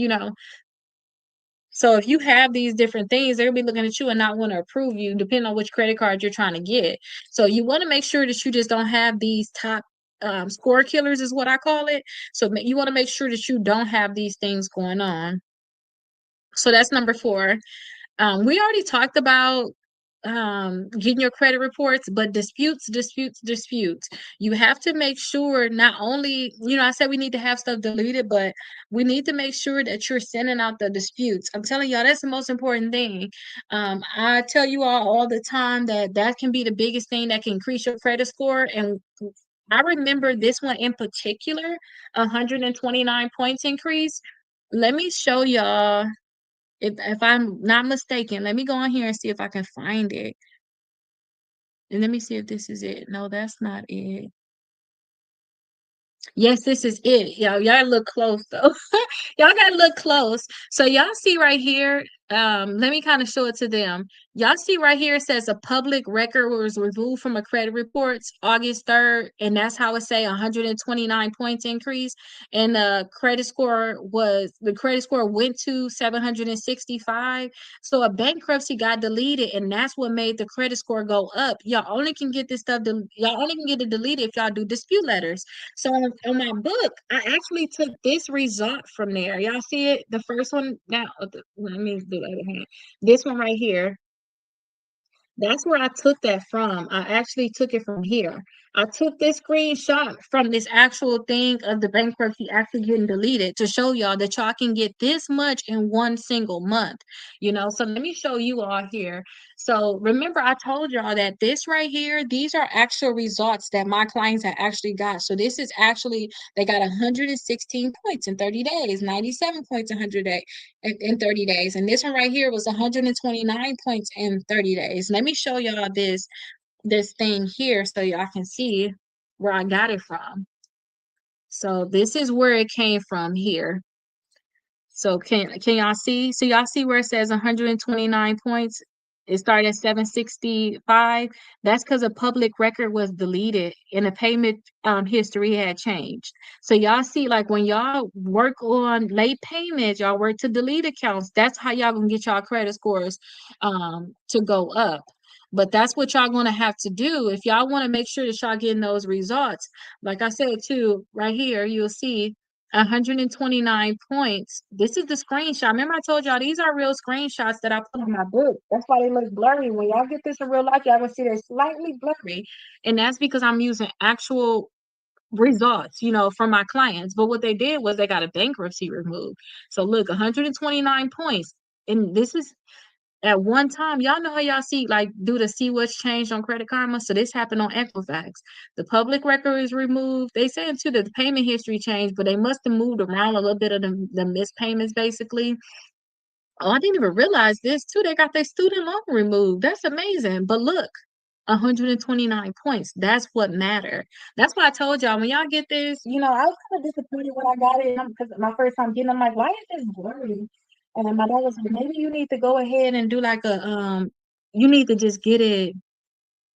So if you have these different things, they'll be looking at you and not want to approve you, depending on which credit card you're trying to get. So you want to make sure that you just don't have these top score killers, is what I call it. So you want to make sure that you don't have these things going on. So that's number 4. We already talked about getting your credit reports, but disputes. You have to make sure not only, I said we need to have stuff deleted, but we need to make sure that you're sending out the disputes. I'm telling y'all, that's the most important thing. I tell you all the time that can be the biggest thing that can increase your credit score. And I remember this one in particular, 129 points increase. Let me show y'all if I'm not mistaken, let me go on here and see if I can find it. And let me see if this is it. No, that's not it. Yes, this is it. Y'all look close though. Y'all gotta look close. So y'all see right here. Let me kind of show it to them. Y'all see right here, it says a public record was removed from a credit reports August 3rd, and that's how it say 129 points increase. And the credit score went to 765. So a bankruptcy got deleted, and that's what made the credit score go up. Y'all only can get it deleted if y'all do dispute letters. So on my book, I actually took this result from there. Y'all see it? The first one. Now, let me do the other hand. This one right here. That's where I took that from. I actually took it from here. I took this screenshot from this actual thing of the bankruptcy actually getting deleted to show y'all that y'all can get this much in one single month. So let me show you all here. So remember, I told y'all that this right here, these are actual results that my clients have actually got. So this is actually, they got 116 points in 30 days, 97 points in 30 days. And this one right here was 129 points in 30 days. Let me show y'all this thing here so y'all can see where I got it from. So this is where it came from here. So can y'all see? So y'all see where it says 129 points? It started at 765. That's because a public record was deleted and the payment history had changed. So y'all see, like when y'all work on late payments, y'all work to delete accounts. That's how y'all gonna get y'all credit scores to go up. But that's what y'all gonna have to do if y'all want to make sure that y'all getting those results. Like I said too, right here, you'll see 129 points. This is the screenshot. Remember, I told y'all these are real screenshots that I put in my book. That's why they look blurry. When y'all get this in real life, y'all gonna see they're slightly blurry. And that's because I'm using actual results, from my clients. But what they did was they got a bankruptcy removed. So look, 129 points. And this is at one time. Y'all know how y'all see, like, do to see what's changed on Credit Karma. So this happened on Equifax. The public record is removed. They saying too that the payment history changed, but they must have moved around a little bit of the missed payments, basically. Oh, I didn't even realize this too. They got their student loan removed. That's amazing. But look, 129 points. That's what matter. That's why I told y'all when y'all get this, I was kind of disappointed when I got it because my first time getting, I'm like, why is this blurry? And my dad was like, maybe you need to go ahead and do like you need to just get it,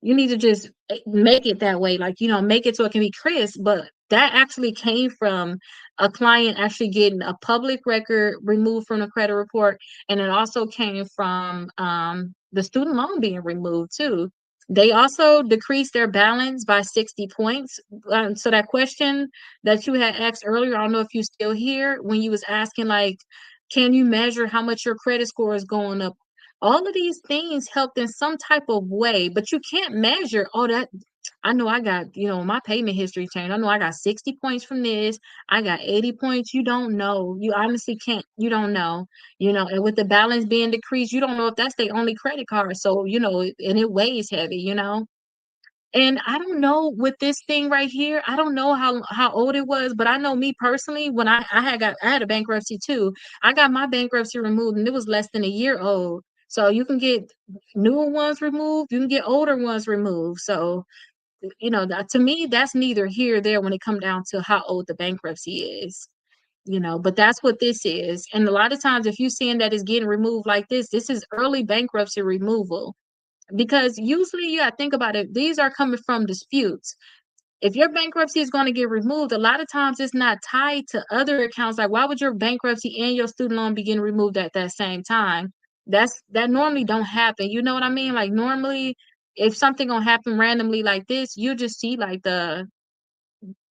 you need to just make it that way, like, make it so it can be crisp. But that actually came from a client actually getting a public record removed from the credit report. And it also came from the student loan being removed too. They also decreased their balance by 60 points. So that question that you had asked earlier, I don't know if you still here, when you was asking, like, can you measure how much your credit score is going up? All of these things helped in some type of way, but you can't measure, oh, that I know I got, my payment history changed. I know I got 60 points from this. I got 80 points. You don't know. You honestly can't, you don't know, and with the balance being decreased, you don't know if that's their only credit card. So, and it weighs heavy. And I don't know with this thing right here, I don't know how old it was, but I know me personally, when I had a bankruptcy too. I got my bankruptcy removed and it was less than a year old. So you can get newer ones removed, you can get older ones removed. So, to me, that's neither here or there when it come down to how old the bankruptcy is. But that's what this is. And a lot of times if you seeing that it's getting removed like this is early bankruptcy removal. Because usually you gotta think about it, these are coming from disputes. If your bankruptcy is going to get removed, a lot of times it's not tied to other accounts. Like, why would your bankruptcy and your student loan be getting removed at that same time? That normally don't happen. You know what I mean? Like, normally, if something gonna happen randomly like this, you just see like the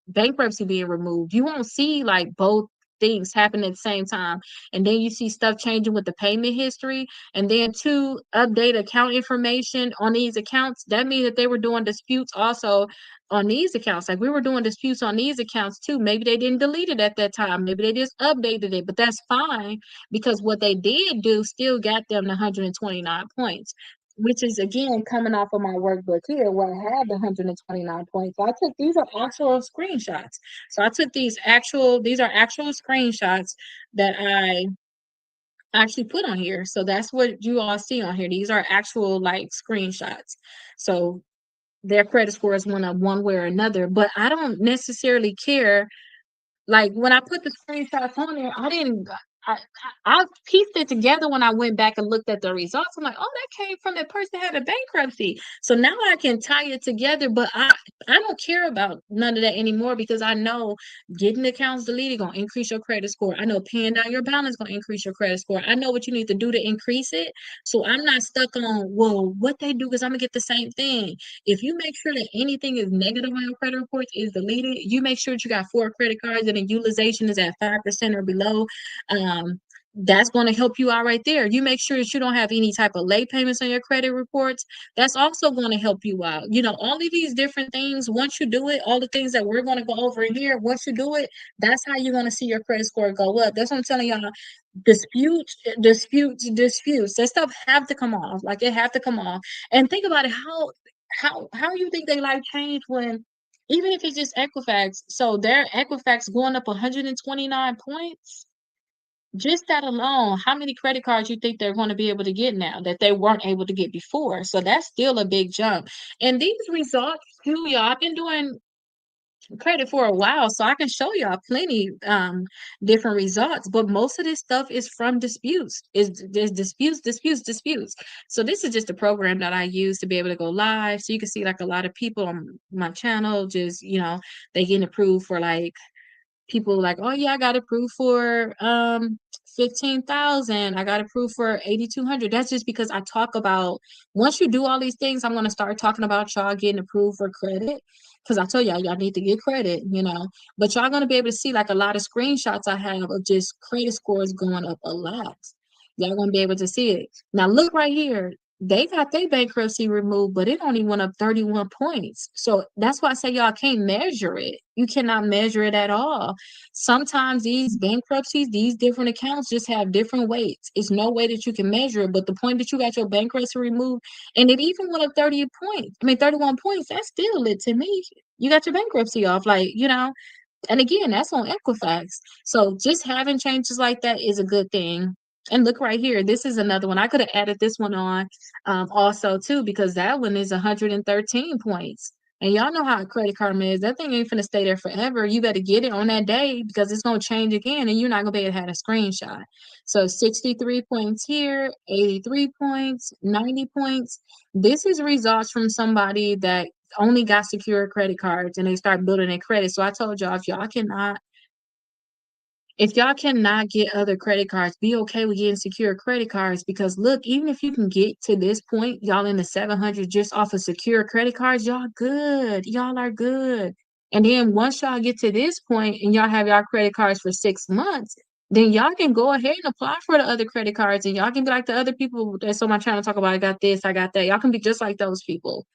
bankruptcy being removed. You won't see like both things happen at the same time. And then you see stuff changing with the payment history. And then to update account information on these accounts, that means that they were doing disputes also on these accounts. Like we were doing disputes on these accounts too. Maybe they didn't delete it at that time. Maybe they just updated it, but that's fine because what they did do still got them the 129 points, which is again coming off of my workbook here where I had the 129 points. So I took, these are actual screenshots. So I took these are actual screenshots that I actually put on here. So that's what you all see on here. These are actual like screenshots. So their credit scores went up one way or another, but I don't necessarily care. Like when I put the screenshots on there, I, I pieced it together when I went back and looked at the results. I'm like, oh, that came from that person that had a bankruptcy. So now I can tie it together, but I don't care about none of that anymore because I know getting accounts deleted gonna increase your credit score. I know paying down your balance gonna increase your credit score. I know what you need to do to increase it. So I'm not stuck on, well, what they do because I'm gonna get the same thing. If you make sure that anything is negative on your credit reports is deleted, you make sure that you got 4 credit cards and the utilization is at 5% or below. That's going to help you out right there. You make sure that you don't have any type of late payments on your credit reports. That's also going to help you out. All of these different things, once you do it, all the things that we're going to go over here, once you do it, that's how you're going to see your credit score go up. That's what I'm telling y'all. Disputes. That stuff have to come off. Like, it have to come off. And think about it. How you think they life change when, even if it's just Equifax, so their Equifax going up 129 points, just that alone, how many credit cards you think they're going to be able to get now that they weren't able to get before? So that's still a big jump. And these results too, y'all, I've been doing credit for a while, so I can show y'all plenty different results. But most of this stuff is from disputes. There's disputes. So this is just a program that I use to be able to go live. So you can see like a lot of people on my channel just, they getting approved for like people like, oh yeah, I got approved for 15,000. I got approved for 8,200. That's just because I talk about, once you do all these things, I'm gonna start talking about y'all getting approved for credit. Cause I tell y'all need to get credit. But y'all gonna be able to see like a lot of screenshots I have of just credit scores going up a lot. Y'all gonna be able to see it. Now look right here. They got their bankruptcy removed, but it only went up 31 points. So that's why I say y'all can't measure it. You cannot measure it at all. Sometimes these bankruptcies, these different accounts just have different weights. It's no way that you can measure it. But the point that you got your bankruptcy removed, and it even went up 30 points. I mean, 31 points, that's still lit to me. You got your bankruptcy off, and again, that's on Equifax. So just having changes like that is a good thing. And look right here, this is another one. I could have added this one on also too, because that one is 113 points. And y'all know how a credit card is. That thing ain't finna stay there forever. You better get it on that day because it's gonna change again and you're not gonna be able to have a screenshot. So 63 points here, 83 points, 90 points. This is results from somebody that only got secure credit cards and they start building their credit. So I told y'all, if y'all cannot get other credit cards, be okay with getting secure credit cards, because look, even if you can get to this point, y'all in the 700 just off of secure credit cards, y'all good. Y'all are good. And then once y'all get to this point and y'all have y'all credit cards for 6 months, then y'all can go ahead and apply for the other credit cards and y'all can be like the other people that's on my channel talk about, I got this, I got that. Y'all can be just like those people.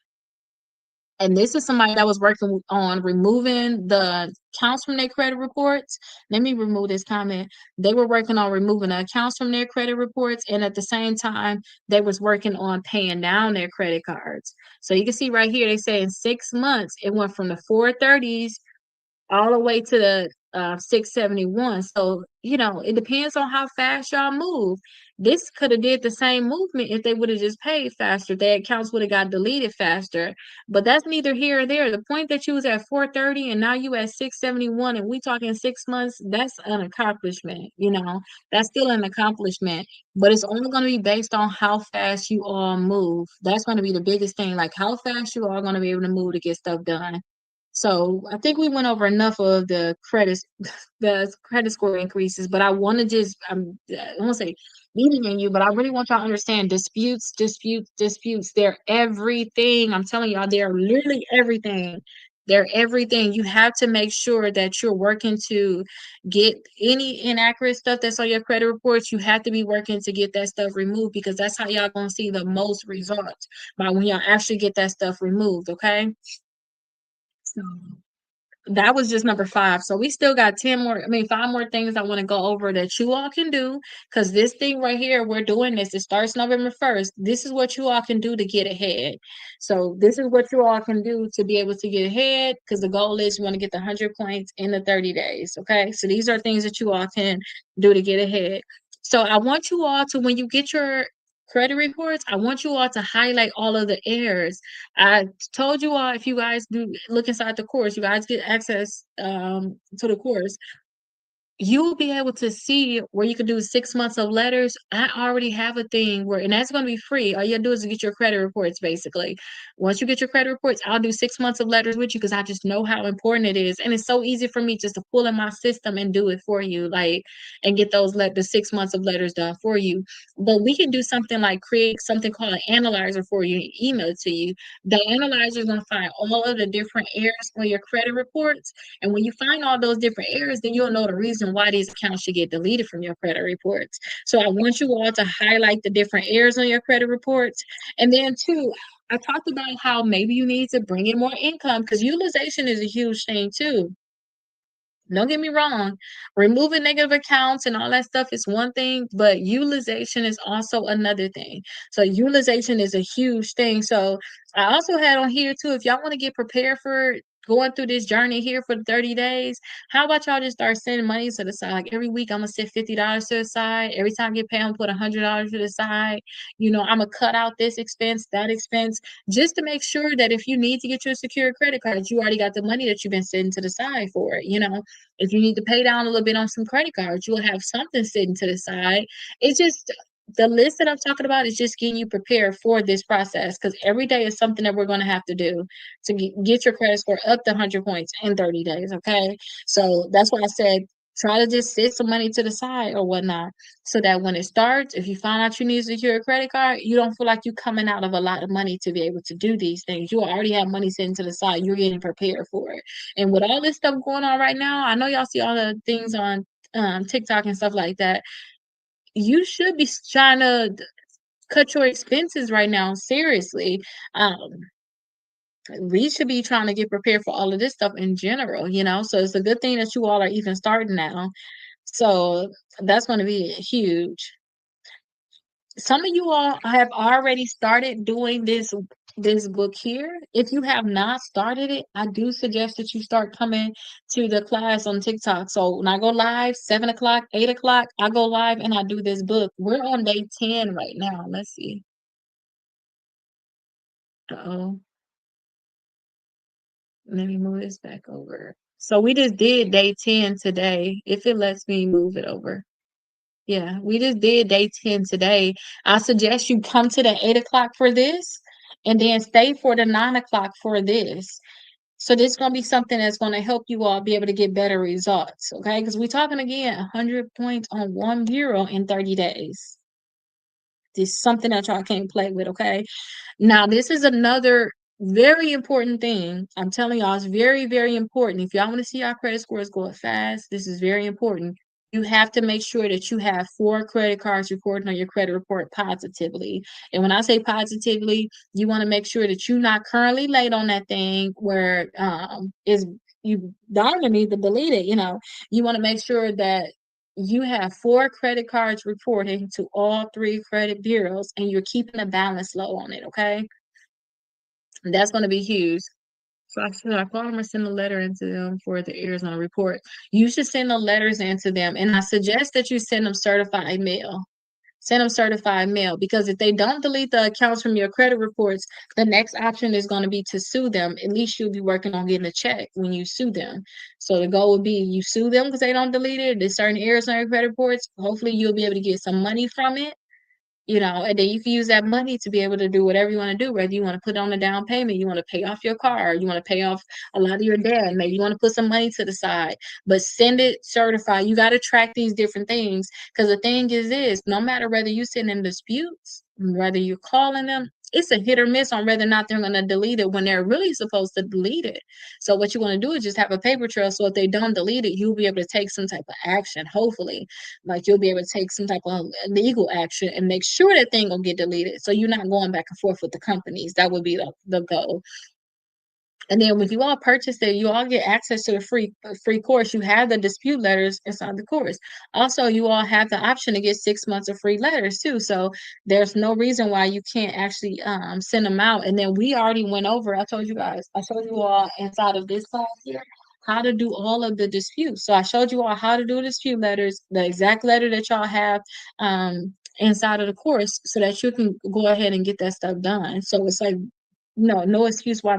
And this is somebody that was working on removing the accounts from their credit reports. Let me remove this comment. They were working on removing the accounts from their credit reports, and at the same time, they was working on paying down their credit cards. So you can see right here, they say in 6 months, it went from the 430s all the way to the 671. So, it depends on how fast y'all move. This could have did the same movement if they would have just paid faster. Their accounts would have got deleted faster. But that's neither here or there. The point that you was at 430 and now you at 671 and we talking 6 months, that's an accomplishment. That's still an accomplishment. But it's only going to be based on how fast you all move. That's going to be the biggest thing. Like how fast you are going to be able to move to get stuff done. So I think we went over enough of the credit score increases, but I want to I don't want to say leading in you, but I really want y'all to understand disputes. They're everything. I'm telling y'all, they're literally everything. They're everything. You have to make sure that you're working to get any inaccurate stuff that's on your credit reports. You have to be working to get that stuff removed, because that's how y'all gonna see the most results by when y'all actually get that stuff removed. Okay. So that was just number 5. So we still got 5 more things I want to go over that you all can do. Because this thing right here, we're doing this. It starts November 1st. This is what you all can do to get ahead. So this is what you all can do to be able to get ahead. Because the goal is you want to get the 100 points in the 30 days. Okay. So these are things that you all can do to get ahead. So I want you all to, when you get your credit reports, I want you all to highlight all of the errors. I told you all, if you guys do look inside the course, you guys get access to the course. You'll be able to see where you can do 6 months of letters. I already have a thing where, and that's going to be free. All you gotta do is get your credit reports, basically. Once you get your credit reports, I'll do 6 months of letters with you because I just know how important it is. And it's so easy for me just to pull in my system and do it for you, and get the 6 months of letters done for you. But we can do something like create something called an analyzer for you and email it to you. The analyzer is going to find all of the different errors on your credit reports. And when you find all those different errors, then you'll know the reason reason why these accounts should get deleted from your credit reports. So I want you all to highlight the different errors on your credit reports. And then two, I talked about how maybe you need to bring in more income because utilization is a huge thing too. Don't get me wrong, removing negative accounts and all that stuff is one thing, but utilization is also another thing. So utilization is a huge thing. So I also had on here too, if y'all want to get prepared for going through this journey here for 30 days, how about y'all just start sending money to the side? Like every week, I'm gonna set $50 to the side. Every time I get paid, I'm gonna put $100 to the side. I'm gonna cut out this expense, that expense, just to make sure that if you need to get your secure credit card, you already got the money that you've been setting to the side for it. If you need to pay down a little bit on some credit cards, you'll have something sitting to the side. It's just the list that I'm talking about is just getting you prepared for this process because every day is something that we're going to have to do to get your credit score up to 100 points in 30 days. Okay. So that's why I said try to just set some money to the side or whatnot so that when it starts, if you find out you need to secure a credit card, you don't feel like you're coming out of a lot of money to be able to do these things. You already have money sitting to the side. You're getting prepared for it. And with all this stuff going on right now, I know y'all see all the things on TikTok and stuff like that. You should be trying to cut your expenses right now. Seriously. We should be trying to get prepared for all of this stuff in general. So it's a good thing that you all are even starting now. So that's going to be huge. Some of you all have already started doing this book here. If you have not started it, I do suggest that you start coming to the class on TikTok. So when I go live, 7 o'clock, 8 o'clock, I go live and I do this book. We're on day 10 right now. Let's see. Uh-oh. Let me move this back over. So we just did day 10 today. If it lets me move it over. Yeah, we just did day 10 today. I suggest you come to the 8 o'clock for this and then stay for the 9 o'clock for this. So this is going to be something that's going to help you all be able to get better results. Okay. Because we're talking again 100 points on 1 bureau in 30 days. This is something that y'all can't play with. Okay. Now, this is another very important thing. I'm telling y'all, it's very, very important. If y'all want to see our credit scores go up fast, this is very important. You have to make sure that you have 4 credit cards recording on your credit report positively. And when I say positively, you want to make sure that you're not currently late on that thing where is you darn need to delete it. You want to make sure that you have 4 credit cards reporting to all 3 credit bureaus and you're keeping the balance low on it, okay? That's going to be huge. So I said, I call them or send a letter into them for the errors on the report. You should send the letters into them. And I suggest that you send them certified mail. Send them certified mail because if they don't delete the accounts from your credit reports, the next option is going to be to sue them. At least you'll be working on getting a check when you sue them. So the goal would be you sue them because they don't delete it. There's certain errors on your credit reports. Hopefully you'll be able to get some money from it. And then you can use that money to be able to do whatever you want to do, whether you want to put on a down payment, you want to pay off your car, you want to pay off a lot of your debt, maybe you want to put some money to the side, but send it certified. You got to track these different things because the thing is this, no matter whether you sit in disputes, whether you're calling them, it's a hit or miss on whether or not they're going to delete it when they're really supposed to delete it. So what you want to do is just have a paper trail. So if they don't delete it, you'll be able to take some type of action, hopefully. Like you'll be able to take some type of legal action and make sure that thing will get deleted. So you're not going back and forth with the companies. That would be the goal. And then when you all purchase it, you all get access to the free course. You have the dispute letters inside the course. Also, you all have the option to get 6 months of free letters too. So there's no reason why you can't actually send them out. And then we already went over. I told you guys. I showed you all inside of this class here how to do all of the disputes. So I showed you all how to do dispute letters, the exact letter that y'all have inside of the course, so that you can go ahead and get that stuff done. So it's like no excuse why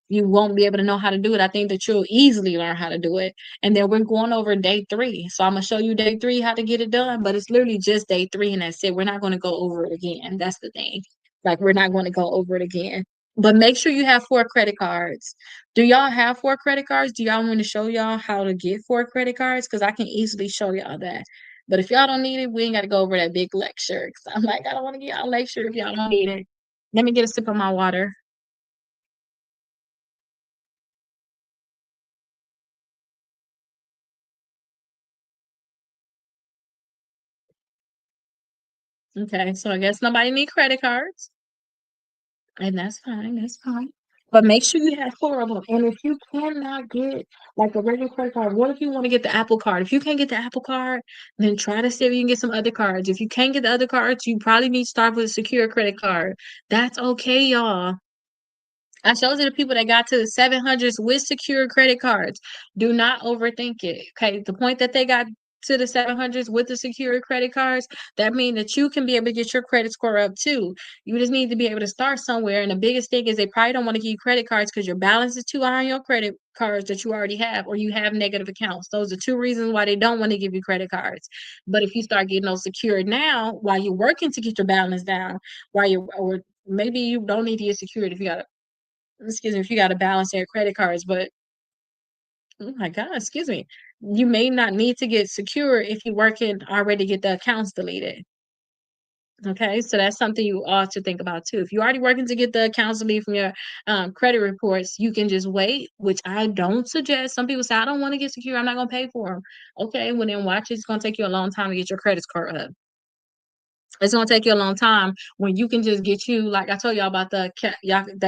you won't be able to know how to do it. I think that you'll easily learn how to do it. And then we're going over day 3. So I'm going to show you day 3 how to get it done, but it's literally just day 3 and that's it. We're not going to go over it again. That's the thing. Like we're not going to go over it again. But make sure you have 4 credit cards. Do y'all have 4 credit cards? Do y'all want to show y'all how to get 4 credit cards? Because I can easily show y'all that. But if y'all don't need it, we ain't got to go over that big lecture. Because I'm like, I don't want to get y'all a lecture if y'all don't need it. Let me get a sip of my water. Okay, so I guess nobody need credit cards, and that's fine. That's fine. But make sure you have four of them. And if you cannot get like a regular credit card, what if you want to get the Apple card? If you can't get the Apple card, then try to see if you can get some other cards. If you can't get the other cards, you probably need to start with a secure credit card. That's okay, y'all. I showed you the people that got to the 700s with secure credit cards. Do not overthink it. Okay. The point that they got to the 700s with the secure credit cards, that means that you can be able to get your credit score up too. You just need to be able to start somewhere. And the biggest thing is they probably don't want to give you credit cards because your balance is too high on your credit cards that you already have, or you have negative accounts. Those are two reasons why they don't want to give you credit cards. But if you start getting those secured now while you're working to get your balance down, while you're, or maybe you don't need to get secured if you got excuse me, if you got to balance their credit cards, but oh my God, excuse me, you may not need to get secure if you working already get the accounts deleted. Okay, so that's something you ought to think about too. If you're already working to get the accounts deleted from your credit reports, you can just wait, which I don't suggest. Some people say, I don't want to get secure, I'm not going to pay for them. Okay, well, then watch it. It's going to take you a long time to get your credit score up. It's gonna take you a long time when you can just get you, like I told y'all about the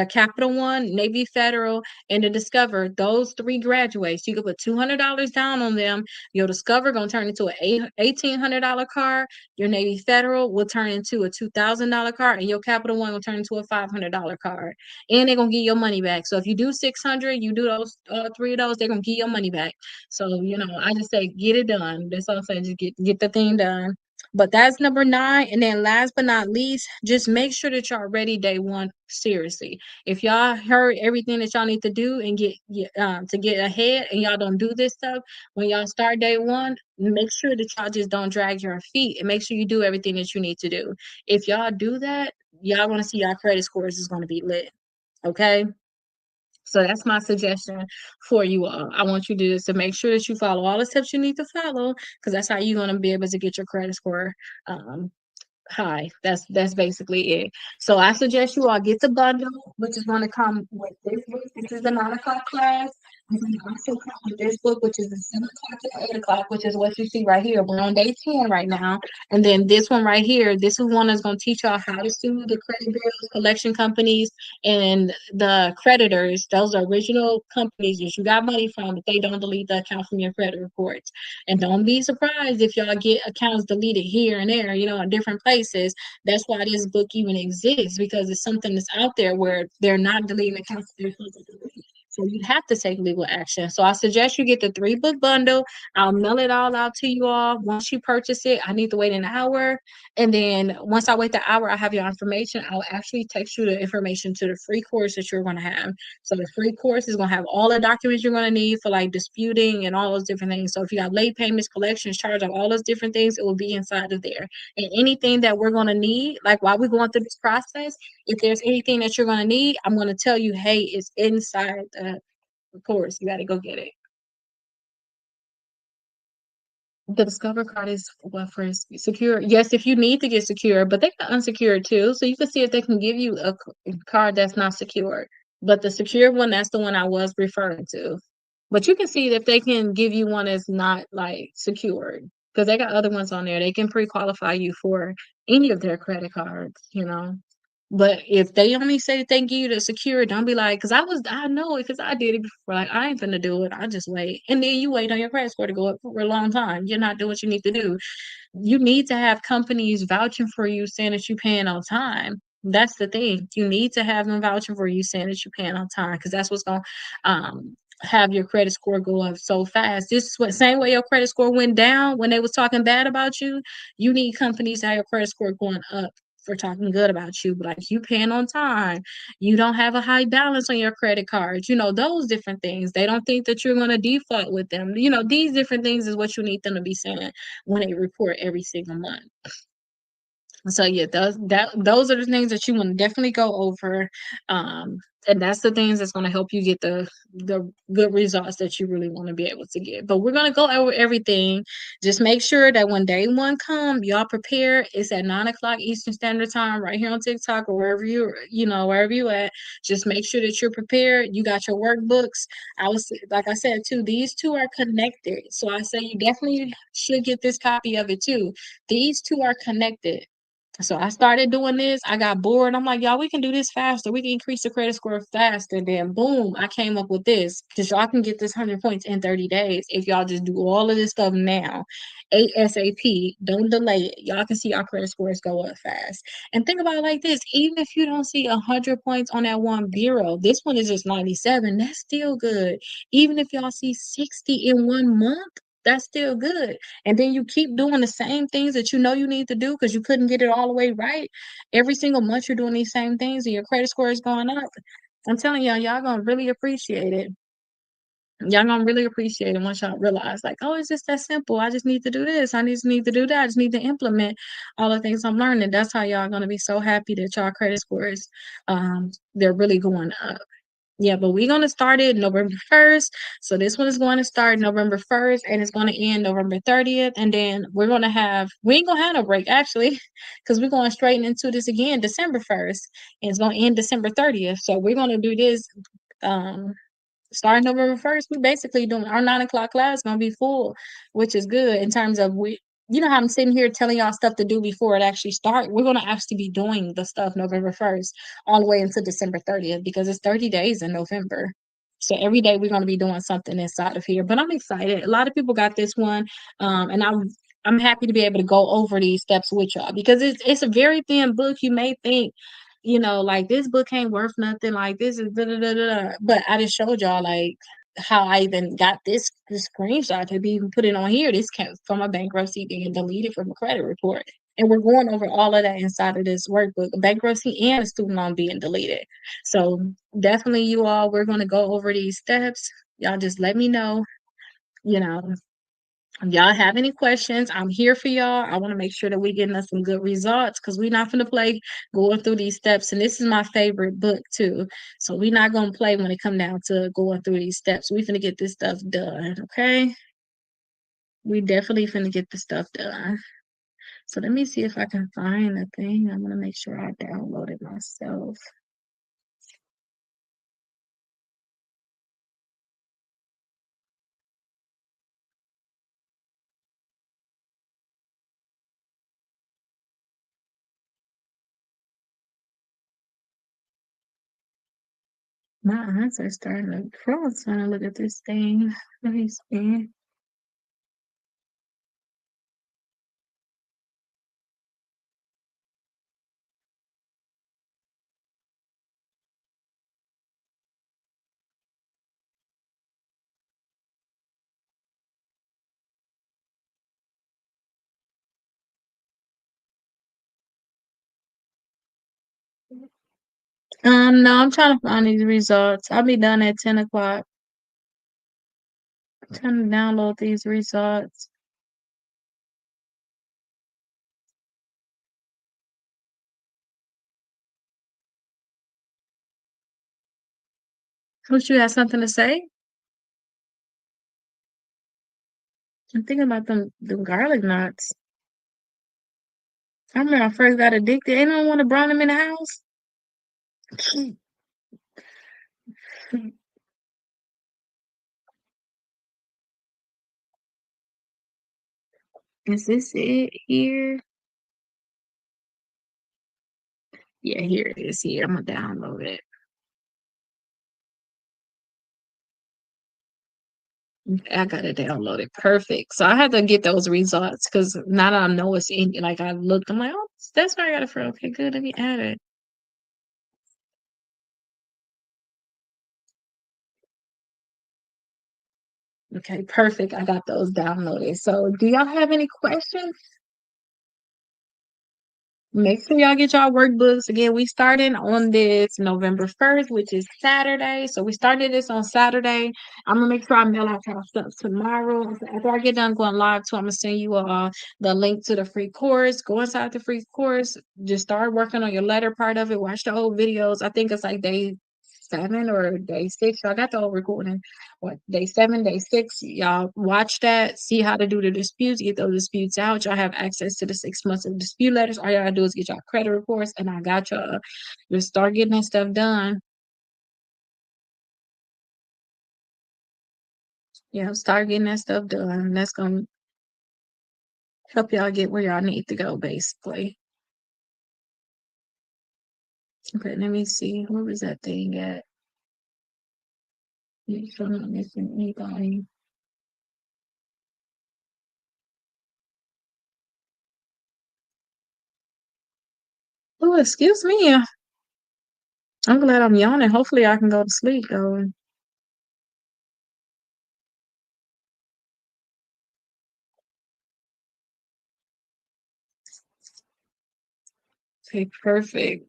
Capital One, Navy Federal, and the Discover. Those three graduates, you can put $200 down on them. Your Discover gonna turn into an $1,800 car. Your Navy Federal will turn into a $2,000 car, and your Capital One will turn into a $500 car. And they're gonna give your money back. So if you do 600, you do those three of those, they're gonna give your money back. So I just say get it done. That's all I'm saying. Just get the thing done. But that's number nine. And then last but not least, just make sure that y'all ready day one. Seriously. If y'all heard everything that y'all need to do and to get ahead and y'all don't do this stuff, when y'all start day one, make sure that y'all just don't drag your feet and make sure you do everything that you need to do. If y'all do that, y'all want to see y'all credit scores is going to be lit. Okay. So that's my suggestion for you all. I want you to make sure that you follow all the steps you need to follow because that's how you're going to be able to get your credit score um, high. That's basically it. So I suggest you all get the bundle, which is going to come with this book. This is the 9 o'clock class. And then also come with this book, which is the 7 o'clock to 8 o'clock, which is what you see right here. We're on day 10 right now. And then this one right here, this is one that's going to teach y'all how to sue the credit bureaus, collection companies, and the creditors. Those are original companies that you got money from, but they don't delete the account from your credit reports. And don't be surprised if y'all get accounts deleted here and there, in different places. That's why this book even exists, because it's something that's out there where they're not deleting accounts. So you have to take legal action. So I suggest you get the 3 book bundle. I'll mail it all out to you all. Once you purchase it, I need to wait an hour. And then once I wait the hour, I have your information. I'll actually text you the information to the free course that you're going to have. So the free course is going to have all the documents you're going to need for like disputing and all those different things. So if you got late payments, collections, charge of all those different things, it will be inside of there. And anything that we're going to need, like while we're going through this process, if there's anything that you're going to need, I'm going to tell you, hey, it's inside the course. You got to go get it. The Discover card is what for secure. Yes, if you need to get secure, but they got unsecured too. So you can see if they can give you a card that's not secured. But the secure one, that's the one I was referring to. But you can see if they can give you one that's not like secured because they got other ones on there. They can pre-qualify you for any of their credit cards. But if they only say that they give you the secure, don't be like, I know because I did it before. Like, I ain't finna do it. I just wait. And then you wait on your credit score to go up for a long time. You're not doing what you need to do. You need to have companies vouching for you saying that you're paying on time. That's the thing. You need to have them vouching for you saying that you're paying on time because that's what's going to have your credit score go up so fast. This is what same way your credit score went down when they was talking bad about you. You need companies to have your credit score going up for talking good about you, like you paying on time, you don't have a high balance on your credit cards, those different things. They don't think that you're going to default with them. These different things is what you need them to be saying when they report every single month. So yeah, those are the things that you want to definitely go over. And that's the things that's going to help you get the good results that you really want to be able to get. But we're going to go over everything. Just make sure that when day one come, y'all prepare. It's at 9 o'clock Eastern Standard Time, right here on TikTok or wherever wherever you at. Just make sure that you're prepared. You got your workbooks. Like I said too, these two are connected. So I say you definitely should get this copy of it too. These two are connected. So I started doing this. I got bored. I'm like, y'all, we can do this faster. We can increase the credit score faster. Then boom, I came up with this because y'all can get this 100 points in 30 days if y'all just do all of this stuff now. ASAP. Don't delay it. Y'all can see our credit scores go up fast. And think about it like this: even if you don't see 100 points on that one bureau, this one is just 97. That's still good. Even if y'all see 60 in 1 month, that's still good. And then you keep doing the same things that you know you need to do because you couldn't get it all the way right. Every single month you're doing these same things and your credit score is going up. I'm telling y'all gonna really appreciate it. Y'all gonna really appreciate it once y'all realize, like, oh, it's just that simple. I just need to do this. I just need to do that. I just need to implement all the things I'm learning. That's how y'all gonna be so happy that y'all credit scores, they're really going up. Yeah, but we're gonna start it November 1st. So this one is going to start November 1st and it's gonna end November 30th. And then we ain't gonna have no break actually, because we're going straight into this again December 1st. And it's gonna end December 30th. So we're gonna do this um starting November 1st. We basically doing our 9 o'clock class gonna be full, which is good in terms of you know how I'm sitting here telling y'all stuff to do before it actually start. We're gonna actually be doing the stuff November 1st all the way into December 30th because it's 30 days in November. So every day we're gonna be doing something inside of here. But I'm excited. A lot of people got this one. And I'm happy to be able to go over these steps with y'all because it's a very thin book. You may think, like this book ain't worth nothing. Like this is da da da da. But I just showed y'all like how I even got this screenshot to be even put it on here. This came from a bankruptcy being deleted from a credit report. And we're going over all of that inside of this workbook, bankruptcy and a student loan being deleted. So definitely you all, we're gonna go over these steps. Y'all just let me know, you know, if y'all have any questions, I'm here for y'all. I want to make sure that we getting us some good results because we're not gonna play going through these steps. And this is my favorite book too. So we're not gonna play when it come down to going through these steps. We finna get this stuff done, okay? We definitely finna get the stuff done. So let me see if I can find the thing. I'm gonna make sure I download it myself. My eyes are starting to cross when I look at this thing. Let me see. No, I'm trying to find these results. I'll be done at 10 o'clock. I'm trying to download these results. Coach, you have something to say? I'm thinking about them garlic knots. I remember I first got addicted. Anyone want to bring them in the house? Is this it here? Yeah, here it is here. I'm gonna download it. I got it downloaded. Perfect. So I had to get those results because now that I know it's in, like I looked, I'm like, oh, that's where I got it from. Okay, good. Let me add it. Okay, perfect. I got those downloaded. So do y'all have any questions? Make sure y'all get y'all workbooks. Again, we starting on this November 1st, which is Saturday. So we started this on Saturday. I'm gonna make sure I mail out y'all stuff tomorrow. After I get done going live too, I'm gonna send you the link to the free course. Go inside the free course. Just start working on your letter part of it. Watch the old videos. I think it's like day 7 or day 6. So I got the whole recording. What day 7, day 6? Y'all watch that, see how to do the disputes, get those disputes out. Y'all have access to the 6 months of dispute letters. All y'all gotta do is get y'all credit reports, and I got y'all. Just start getting that stuff done. Yeah, start getting that stuff done. That's gonna help y'all get where y'all need to go, basically. Okay, let me see. Where was that thing at? Make sure I'm not missing anybody. Oh, excuse me. I'm glad I'm yawning. Hopefully I can go to sleep though. Okay, perfect.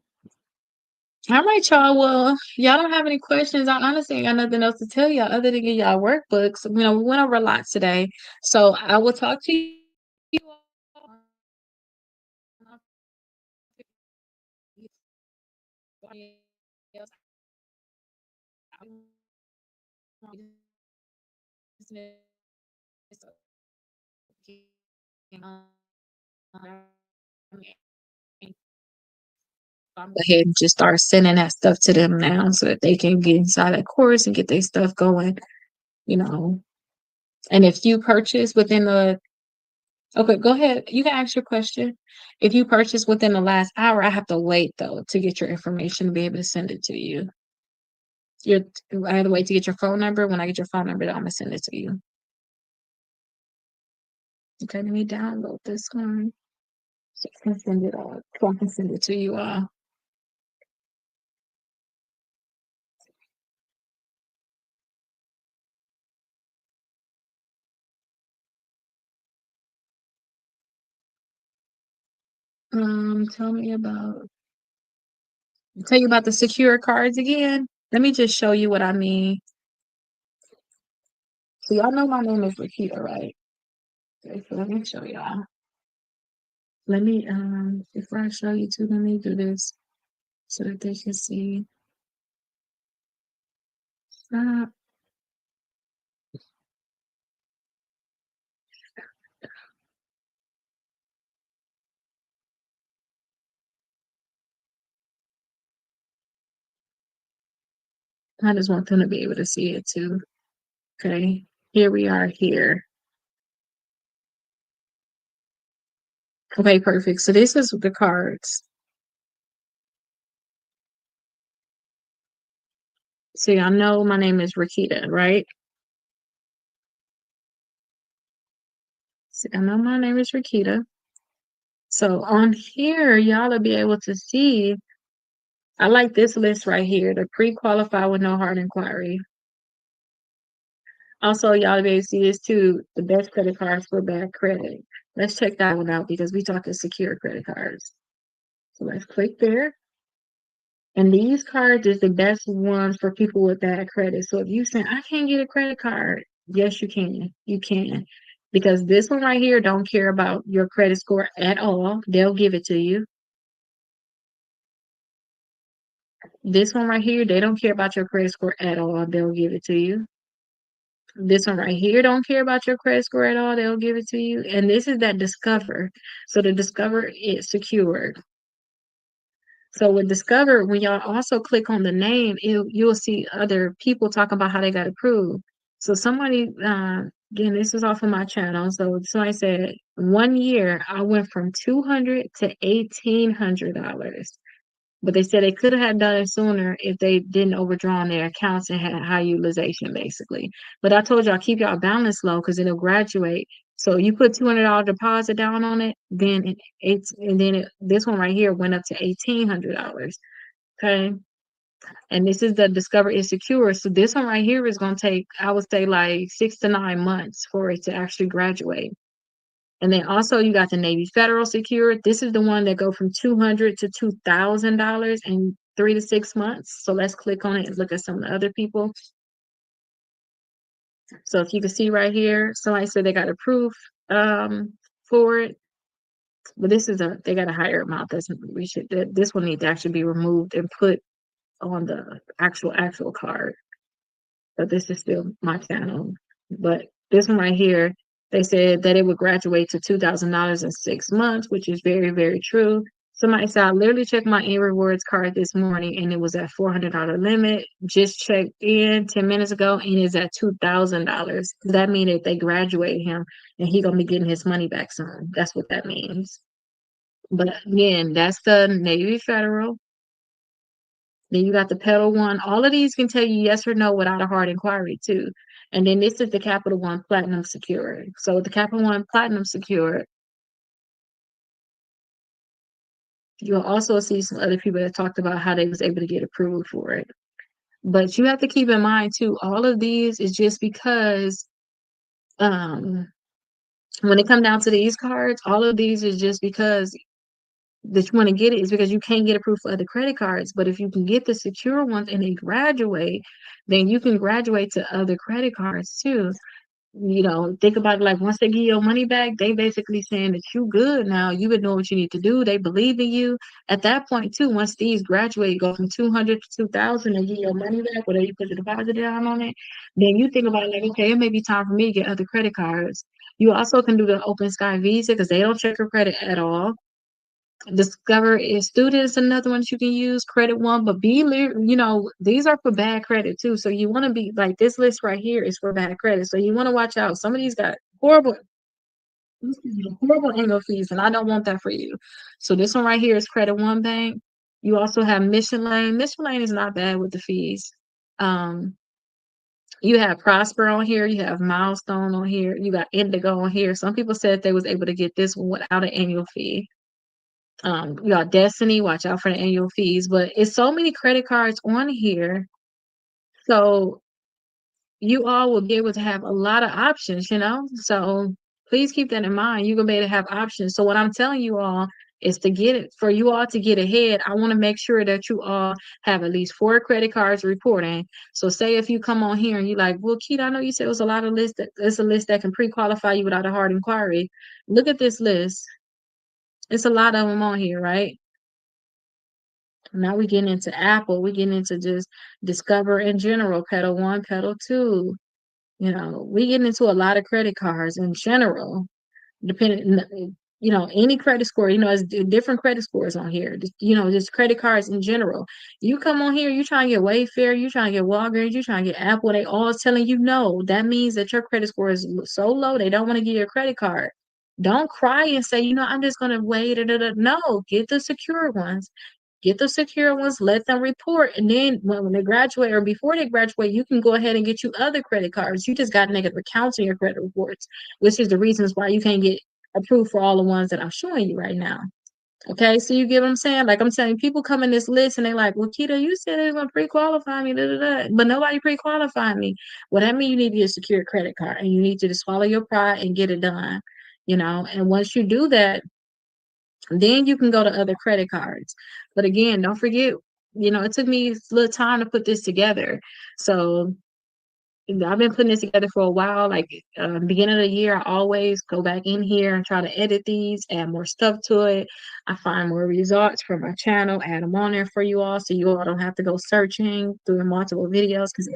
All right, y'all. Well, y'all don't have any questions. I honestly ain't got nothing else to tell y'all other than give y'all workbooks. We went over a lot today. So I will talk to you all. I'm go ahead and just start sending that stuff to them now so that they can get inside that course and get their stuff going, you know. And if you purchase within the okay, go ahead. You can ask your question. If you purchase within the last hour, I have to wait though to get your information to be able to send it to you. Your I have to wait to get your phone number. When I get your phone number, I'm gonna send it to you. Okay, let me download this one. So I can send it all. So I can send it to you all. Tell me about tell you about the secure cards again. Let me just show you what I mean. So y'all know my name is Rakita, right? Okay, so let me show y'all. Let me before I show you too, let me do this so that they can see. Uh, I just want them to be able to see it too. Okay, here we are here. Okay, perfect. So this is the cards. So y'all know my name is Rakita, right? So I know my name is Rakita. So on here, y'all will be able to see. I like this list right here, the pre-qualify with no hard inquiry. Also, y'all will be able to see this too, the best credit cards for bad credit. Let's check that one out because we talking secure credit cards. So let's click there. And these cards is the best ones for people with bad credit. So if you say, I can't get a credit card, yes, you can. You can. Because this one right here don't care about your credit score at all. They'll give it to you. This one right here, they don't care about your credit score at all. They'll give it to you. This one right here don't care about your credit score at all. They'll give it to you. And this is that Discover. So the Discover is secured. So with Discover, when y'all also click on the name, you'll see other people talking about how they got approved. So somebody, again, this is off of my channel. So somebody said 1 year I went from $200 to $1,800. But they said they could have done it sooner if they didn't overdraw on their accounts and had high utilization, basically. But I told y'all keep y'all balance low because it'll graduate. So you put $200 deposit down on it, then this one right here went up to $1,800. Okay, and this is the Discover is secure. So this one right here is gonna take, I would say, like 6 to 9 months for it to actually graduate. And then also you got the Navy Federal Secured. This is the one that go from $200 to $2,000 in 3 to 6 months. So let's click on it and look at some of the other people. So if you can see right here, somebody said they got approved for it, but they got a higher amount. This one needs to actually be removed and put on the actual card. But this is still my channel. But this one right here, they said that it would graduate to $2,000 in 6 months, which is very, very true. Somebody said, I literally checked my rewards card this morning and it was at $400 limit. Just checked in 10 minutes ago and it's at $2,000. That means that they graduate him and he gonna be getting his money back soon. That's what that means. But again, that's the Navy Federal. Then you got the Pedal One. All of these can tell you yes or no without a hard inquiry too. And then this is the Capital One Platinum Secure. So the Capital One Platinum Secure, you'll also see some other people that talked about how they was able to get approved for it. But you have to keep in mind too, all of these is just because um when it comes down to these cards, all of these is just because that you want to get it is because you can't get approved for other credit cards. But if you can get the secure ones and they graduate, then you can graduate to other credit cards too. Think about it, like once they give your money back, they basically saying that you good now. You would know what you need to do. They believe in you. At that point too, once these graduate, go from 200 to 2,000 and give your money back, whatever you put the deposit down on it, then you think about it like, okay, it may be time for me to get other credit cards. You also can do the Open Sky Visa because they don't check your credit at all. Discover is Student is another one that you can use. Credit One, but these are for bad credit too. So you want to be like this list right here is for bad credit. So you want to watch out. Some of these got horrible annual fees, and I don't want that for you. So this one right here is Credit One Bank. You also have Mission Lane. Mission Lane is not bad with the fees. Um, you have Prosper on here. You have Milestone on here. You got Indigo on here. Some people said they was able to get this one without an annual fee. You got Destiny, watch out for the annual fees, but it's so many credit cards on here. So you all will be able to have a lot of options. So please keep that in mind. You're gonna be able to have options. So what I'm telling you all is to get it for you all to get ahead. I want to make sure that you all have at least 4 credit cards reporting. So say if you come on here and you're like, well, Keita, I know you said it was a lot of lists that it's a list that can pre-qualify you without a hard inquiry. Look at this list. It's a lot of them on here, right? Now we getting into Apple. We getting into just Discover in general, Pedal One, Pedal Two. We getting into a lot of credit cards in general. Depending, any credit score. It's different credit scores on here. Just credit cards in general. You come on here, you trying to get Wayfair, you trying to get Walgreens, you trying to get Apple. They all telling you no. That means that your credit score is so low they don't want to give you a credit card. Don't cry and say, I'm just gonna wait. No, get the secure ones. Get the secure ones, let them report, and then when they graduate or before they graduate, you can go ahead and get you other credit cards. You just got negative accounts in your credit reports, which is the reasons why you can't get approved for all the ones that I'm showing you right now. Okay, so you get what I'm saying? Like I'm saying, people come in this list and they like, well, Keita, you said they're gonna pre-qualify me, da, da, da. But nobody pre-qualified me. Well, that means you need to get a secure credit card and you need to just swallow your pride and get it done. And once you do that, then you can go to other credit cards. But again, don't forget, it took me a little time to put this together. So I've been putting this together for a while. Like beginning of the year, I always go back in here and try to edit these, add more stuff to it. I find more results for my channel, add them on there for you all, so you all don't have to go searching through multiple videos because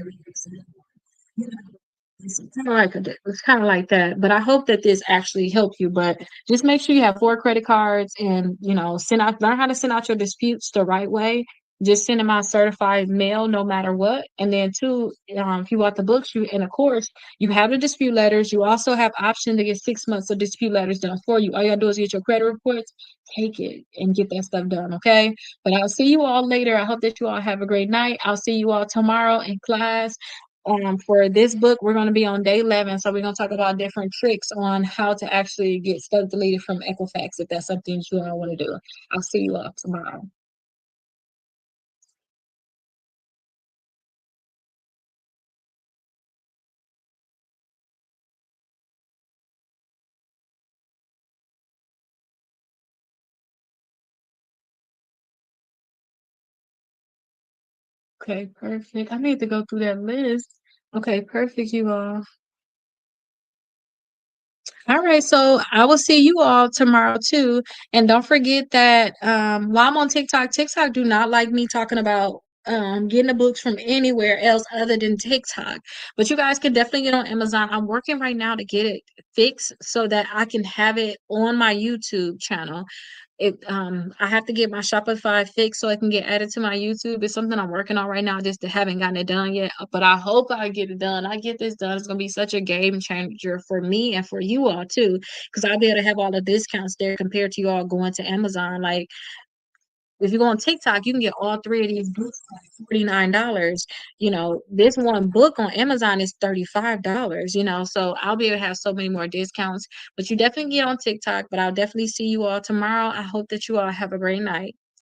it's kind of like that, but I hope that this actually helped you. But just make sure you have 4 credit cards, and learn how to send out your disputes the right way. Just send them out certified mail, no matter what. And then two, if you want the books, and of course you have the dispute letters. You also have option to get 6 months of dispute letters done for you. All you gotta do is get your credit reports, take it, and get that stuff done. Okay. But I'll see you all later. I hope that you all have a great night. I'll see you all tomorrow in class. For this book, we're going to be on day 11. So we're going to talk about different tricks on how to actually get stuff deleted from Equifax if that's something you all want to do. I'll see you all tomorrow. Okay, perfect. I need to go through that list. Okay, perfect, you all. All right, so I will see you all tomorrow too. And don't forget that while I'm on TikTok, TikTok do not like me talking about getting the books from anywhere else other than TikTok. But you guys can definitely get on Amazon. I'm working right now to get it fixed so that I can have it on my YouTube channel. I have to get my Shopify fixed so I can get added to my YouTube. It's something I'm working on right now, just haven't gotten it done yet. But I hope I get it done. I get this done. It's gonna be such a game changer for me and for you all too, because I'll be able to have all the discounts there compared to you all going to Amazon. Like If you go on TikTok, you can get all three of these books for $49. This one book on Amazon is $35, so I'll be able to have so many more discounts. But you definitely get on TikTok, but I'll definitely see you all tomorrow. I hope that you all have a great night.